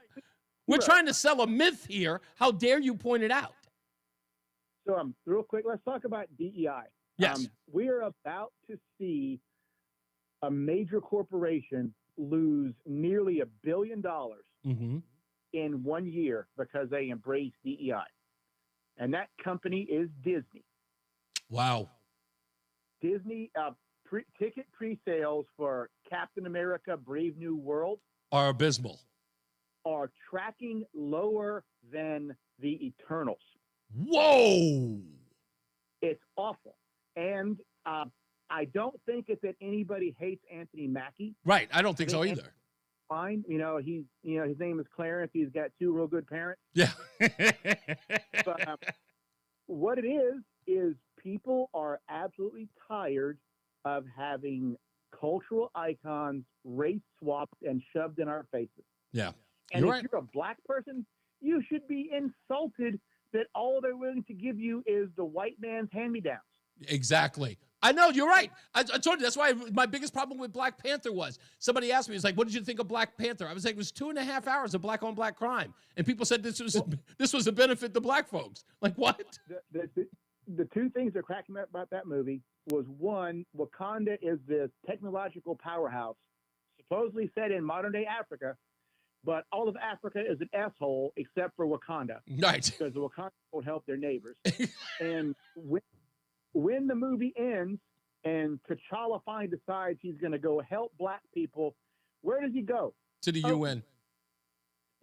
we're trying to sell a myth here. How dare you point it out? So, real quick, let's talk about DEI. Yes. We're about to see a major corporation lose nearly $1 billion in 1 year because they embrace DEI. And that company is Disney. Wow. Disney ticket pre-sales for Captain America Brave New World are abysmal. Are tracking lower than the Eternals. Whoa! It's awful. And I don't think it's that anybody hates Anthony Mackie. Right. I don't think so either. Fine. His name is Clarence. He's got 2 real good parents. Yeah. But what it is people are absolutely tired of having cultural icons race swapped and shoved in our faces. Yeah. And if you're a black person, you should be insulted that all they're willing to give you is the white man's hand-me-downs. Exactly. I know, you're right. I told you, that's why my biggest problem with Black Panther was, somebody asked me, what did you think of Black Panther? I was like, it was 2.5 hours of black-on-black crime. And people said this was a benefit to black folks. Like, what? The 2 things that cracked me up about that movie was, one, Wakanda is this technological powerhouse, supposedly set in modern-day Africa, but all of Africa is an asshole except for Wakanda. Right. Because the Wakanda won't help their neighbors. And when the movie ends and T'Challa finally decides he's going to go help black people, where does he go? To the UN.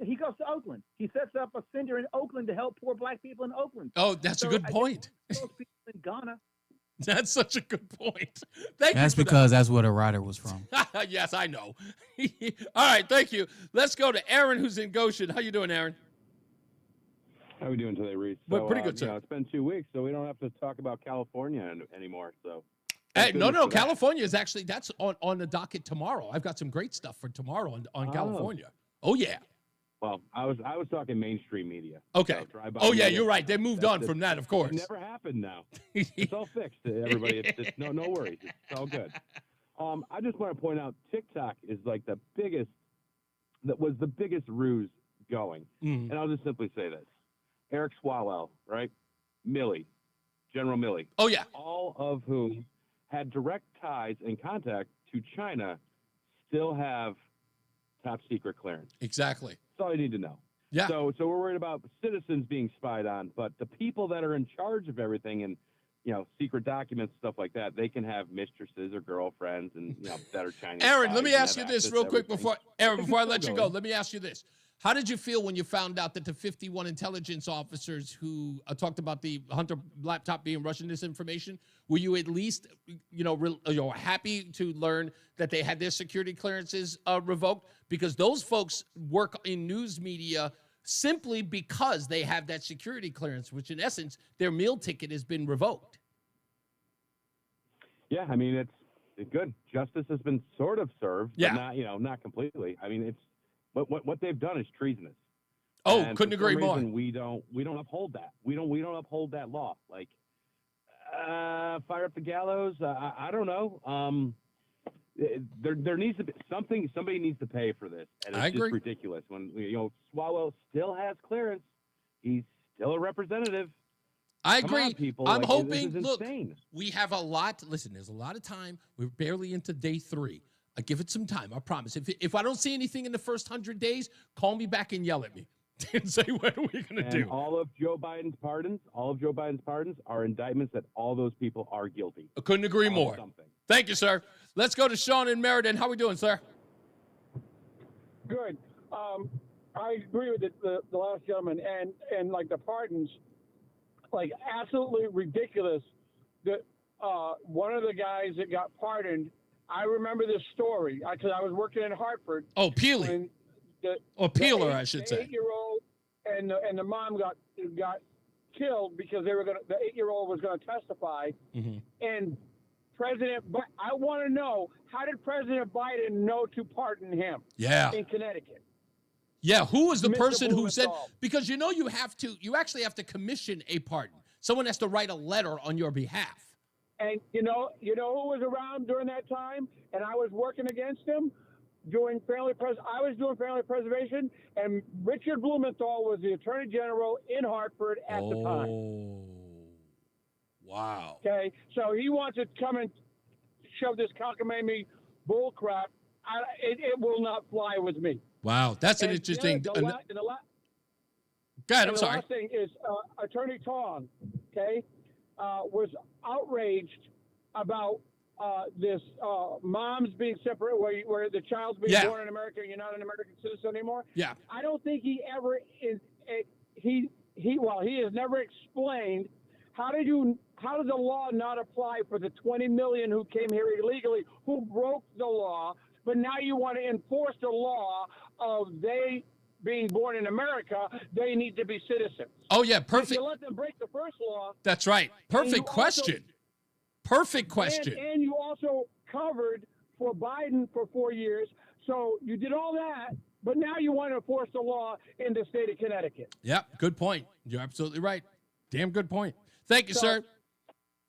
He goes to Oakland. He sets up a center in Oakland to help poor black people in Oakland. Oh, that's a good point. Those people in Ghana. That's such a good point. That's because that's where the writer was from. Yes, I know. All right, thank you. Let's go to Aaron, who's in Goshen. How you doing, Aaron? How are we doing today, Reese? Well, pretty good, sir. It's been 2 weeks, so we don't have to talk about California anymore. So, hey, no, California is actually, that's on the docket tomorrow. I've got some great stuff for tomorrow on California. Oh, yeah. Well, I was talking mainstream media. Okay. So Oh, yeah, media, you're right. They moved on from that, of course. It never happened now. It's all fixed, everybody. It's no worries. It's all good. I just want to point out TikTok is like the biggest ruse going. And I'll just simply say this. Eric Swalwell, right? General Milley. Oh, yeah. All of whom had direct ties and contact to China still have top secret clearance. Exactly. That's all you need to know. Yeah. So we're worried about citizens being spied on, but the people that are in charge of everything and, secret documents, stuff like that, they can have mistresses or girlfriends and, that are Chinese. Aaron, let me ask you this real quick before I let you go. Let me ask you this. How did you feel when you found out that the 51 intelligence officers who talked about the Hunter laptop being Russian disinformation, were you at least, happy to learn that they had their security clearances revoked? Because those folks work in news media simply because they have that security clearance, which in essence, their meal ticket has been revoked. Yeah, I mean, it's good. Justice has been sort of served, yeah. but not completely. I mean, But what they've done is treasonous. Oh, and couldn't agree more. We don't uphold that. We don't uphold that law. Like, fire up the gallows. I don't know. There needs to be something. Somebody needs to pay for this, and it's just ridiculous. When Swalwell still has clearance, he's still a representative. I agree. On, people. I'm like, hoping. Look, we have a lot. Listen, there's a lot of time. We're barely into day 3. I give it some time. I promise. If I don't see anything in the first 100 days, call me back and yell at me and say, what are we going to do? All of Joe Biden's pardons are indictments that all those people are guilty. I couldn't agree more. Something. Thank you, sir. Let's go to Sean in Meriden. How we doing, sir? Good. I agree with the last gentleman, and like the pardons, like absolutely ridiculous. That one of the guys that got pardoned. I remember this story because I was working in Hartford. Oh, Peeler, I should say. The 8-year-old and the mom got killed because the 8-year-old was going to testify. Mm-hmm. And I want to know, how did President Biden know to pardon him? Yeah. In Connecticut. Yeah, who was the Mr. person who said? Blumenthal. Because you actually have to commission a pardon. Someone has to write a letter on your behalf. And you know who was around during that time, and I was working against him doing I was doing family preservation, and Richard Blumenthal was the Attorney General in Hartford at the time. Oh, wow. Okay, so he wants to come and shove this cockamamie bull crap. It will not fly with me. Wow, that's an interesting. Go ahead. I'm sorry. The last thing is Attorney Tong, okay, was outraged about this moms being separate, where the child's being born in America and you're not an American citizen anymore. Yeah. I don't think he ever is. He has never explained how does the law not apply for the 20 million who came here illegally, who broke the law, but now you want to enforce the law of they being born in America, they need to be citizens. Oh, yeah, perfect. If you let them break the first law. That's right. Perfect question. Perfect question. And you also covered for Biden for 4 years. So you did all that, but now you want to enforce the law in the state of Connecticut. Yep, good point. You're absolutely right. Damn good point. Thank you, sir.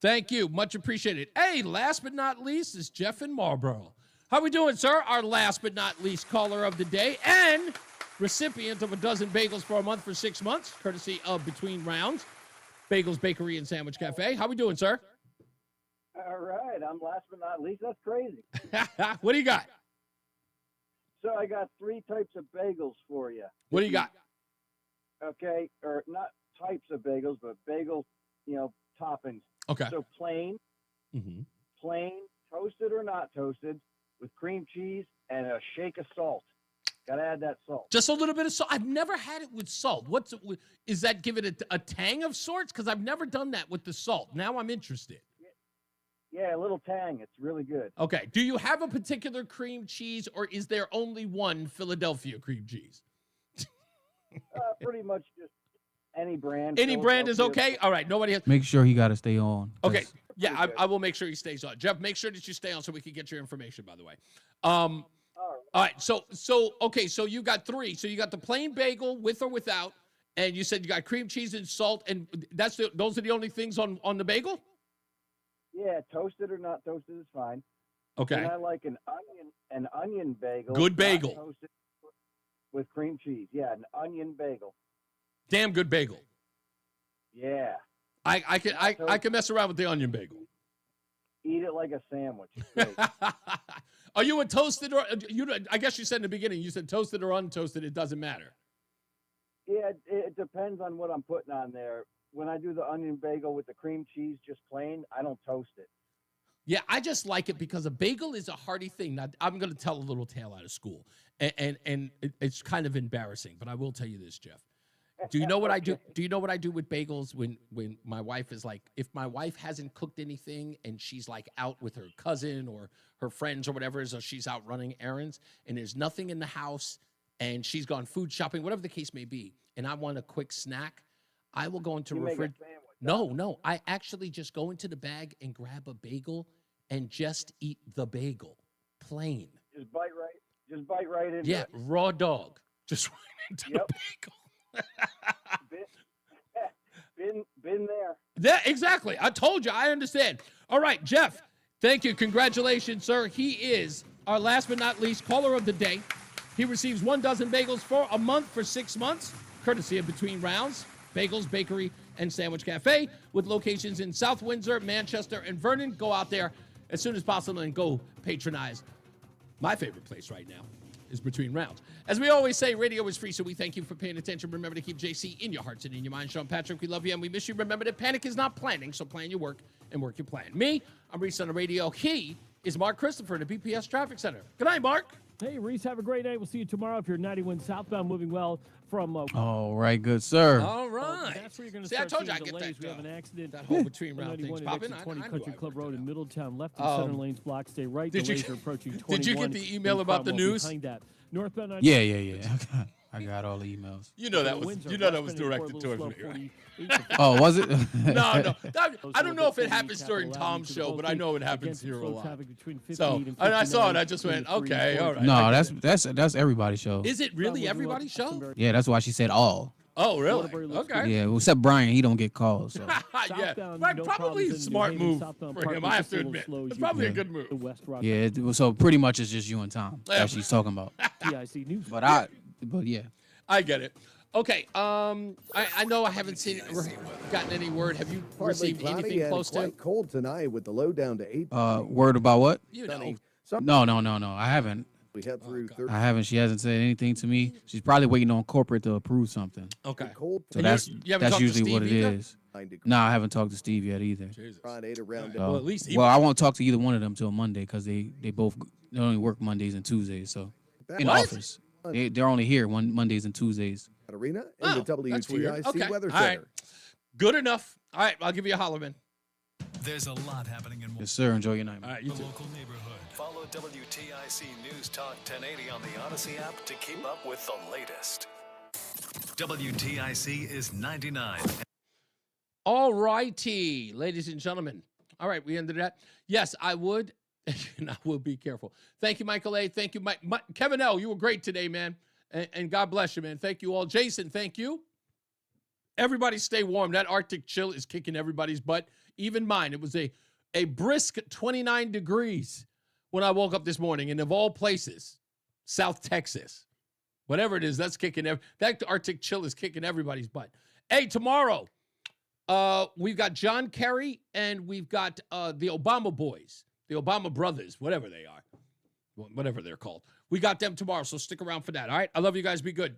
Thank you. Much appreciated. Hey, last but not least is Jeff in Marlboro. How we doing, sir? Our last but not least caller of the day and recipient of a dozen bagels for a month for 6 months, courtesy of Between Rounds, Bagels Bakery and Sandwich Cafe. How we doing, sir? All right. I'm last but not least. That's crazy. What do you got? So I got 3 types of bagels for you. What do you got? Okay. Or not types of bagels, but bagel, toppings. Okay. So plain, toasted or not toasted, with cream cheese and a shake of salt. Got to add that salt. Just a little bit of salt. I've never had it with salt. Is that give it a tang of sorts? Because I've never done that with the salt. Now I'm interested. Yeah, a little tang. It's really good. Okay. Do you have a particular cream cheese, or is there only one Philadelphia cream cheese? Pretty much just any brand. Any brand is okay? All right. Nobody has. Make sure he got to stay on. Okay. Yeah, I will make sure he stays on. Jeff, make sure that you stay on so we can get your information, by the way. All right. So okay. So you got 3. So you got the plain bagel with or without, and you said you got cream cheese and salt, and those are the only things on the bagel. Yeah, toasted or not toasted is fine. Okay. And I like an onion bagel. Good bagel. not toasted with cream cheese. Yeah, an onion bagel. Damn good bagel. Yeah. I can mess around with the onion bagel. Eat it like a sandwich. It's great. Are you a toasted or I guess you said in the beginning, you said toasted or untoasted, it doesn't matter. Yeah, it depends on what I'm putting on there. When I do the onion bagel with the cream cheese, just plain, I don't toast it. Yeah, I just like it because a bagel is a hearty thing. Now, I'm going to tell a little tale out of school, and it's kind of embarrassing, but I will tell you this, Jeff. Do you know what I do? Do you know what I do with bagels when my wife is like, if my wife hasn't cooked anything and she's like out with her cousin or her friends or whatever, so she's out running errands and there's nothing in the house and she's gone food shopping, whatever the case may be, and I want a quick snack, I will go into refrigerator. No, I actually just go into the bag and grab a bagel and just eat the bagel, plain. Just bite right into it. Raw dog, just right into the bagel. Been there. Yeah, exactly. I told you. I understand. All right, Jeff, thank you. Congratulations, sir. He is our last but not least caller of the day. He receives 1 dozen bagels for a month for 6 months, courtesy of Between Rounds, Bagels, Bakery, and Sandwich Cafe, with locations in South Windsor, Manchester, and Vernon. Go out there as soon as possible and go patronize. My favorite place right now is Between Rounds. As we always say, radio is free, so we thank you for paying attention. Remember to keep JC in your hearts and in your minds. Sean Patrick, we love you and we miss you. Remember that panic is not planning, so plan your work and work your plan. Me, I'm Reese on the radio. He is Mark Christopher in the BPS Traffic Center. Good night, Mark. Hey, Reese, have a great day. We'll see you tomorrow if you're 91 southbound, moving well from... All right, good sir. All right. That's where you're going to See, I start told you seeing I get delays. that, We have an accident. that whole Between Round thing's 91 popping. exit I 20 knew Country I Club worked Road it in Middletown. Left and Um, center lanes block. Stay right. did you- Delays are approaching 21. did you get the email in about the Cromwell. news? Behind that. Northbound Yeah. I got all the emails. You know that was directed towards me, right? Oh, was it? No. I don't know if it happens during Tom's show, but I know it happens here a lot. So, and I saw it. I just went, okay, all right. No, that's everybody's show. Is it really everybody's show? Yeah, that's why she said all. Oh, really? Okay. Yeah, well, except Brian, he don't get calls. So. Yeah, right, probably a smart move for him, I have to admit. It's probably a good move. Yeah, so pretty much it's just you and Tom that she's talking about. TIC News. But yeah. I get it. Okay, I know I haven't gotten any word. Have you Partly received cloudy anything and close to? quite cold tonight with the low down to 8. Word about what? You know. No. I haven't. We head through 30. I haven't. She hasn't said anything to me. She's probably waiting on corporate to approve something. Okay. Cold. So And that's you haven't talked to usually what it Steve either? is. No, I haven't talked to Steve yet either. Friday to round Well, at least he- I won't talk to either one of them till Monday because they only work Mondays and Tuesdays. So in What? office, they're only here Mondays and Tuesdays. Arena in the that's weird. WTIC Okay. Weather All right. Center. Good enough. All right, I'll give you a holler, man. There's a lot happening in Yes, sir. Enjoy your night, man. All right, you the too. local neighborhood. Follow WTIC News Talk 1080 on the Odyssey app to keep up with the latest. WTIC is 99. All righty, ladies and gentlemen. All right, we ended that. Yes, I would. And I will be careful. Thank you, Michael A. Thank you, Mike. Kevin L., you were great today, man. And God bless you, man. Thank you all. Jason, thank you. Everybody stay warm. That Arctic chill is kicking everybody's butt, even mine. It was a brisk 29 degrees when I woke up this morning. And of all places, South Texas. Whatever it is, that's kicking. That Arctic chill is kicking everybody's butt. Hey, tomorrow, we've got John Kerry and we've got the Obama boys, the Obama brothers, whatever they are, whatever they're called. We got them tomorrow, so stick around for that. All right? I love you guys. Be good.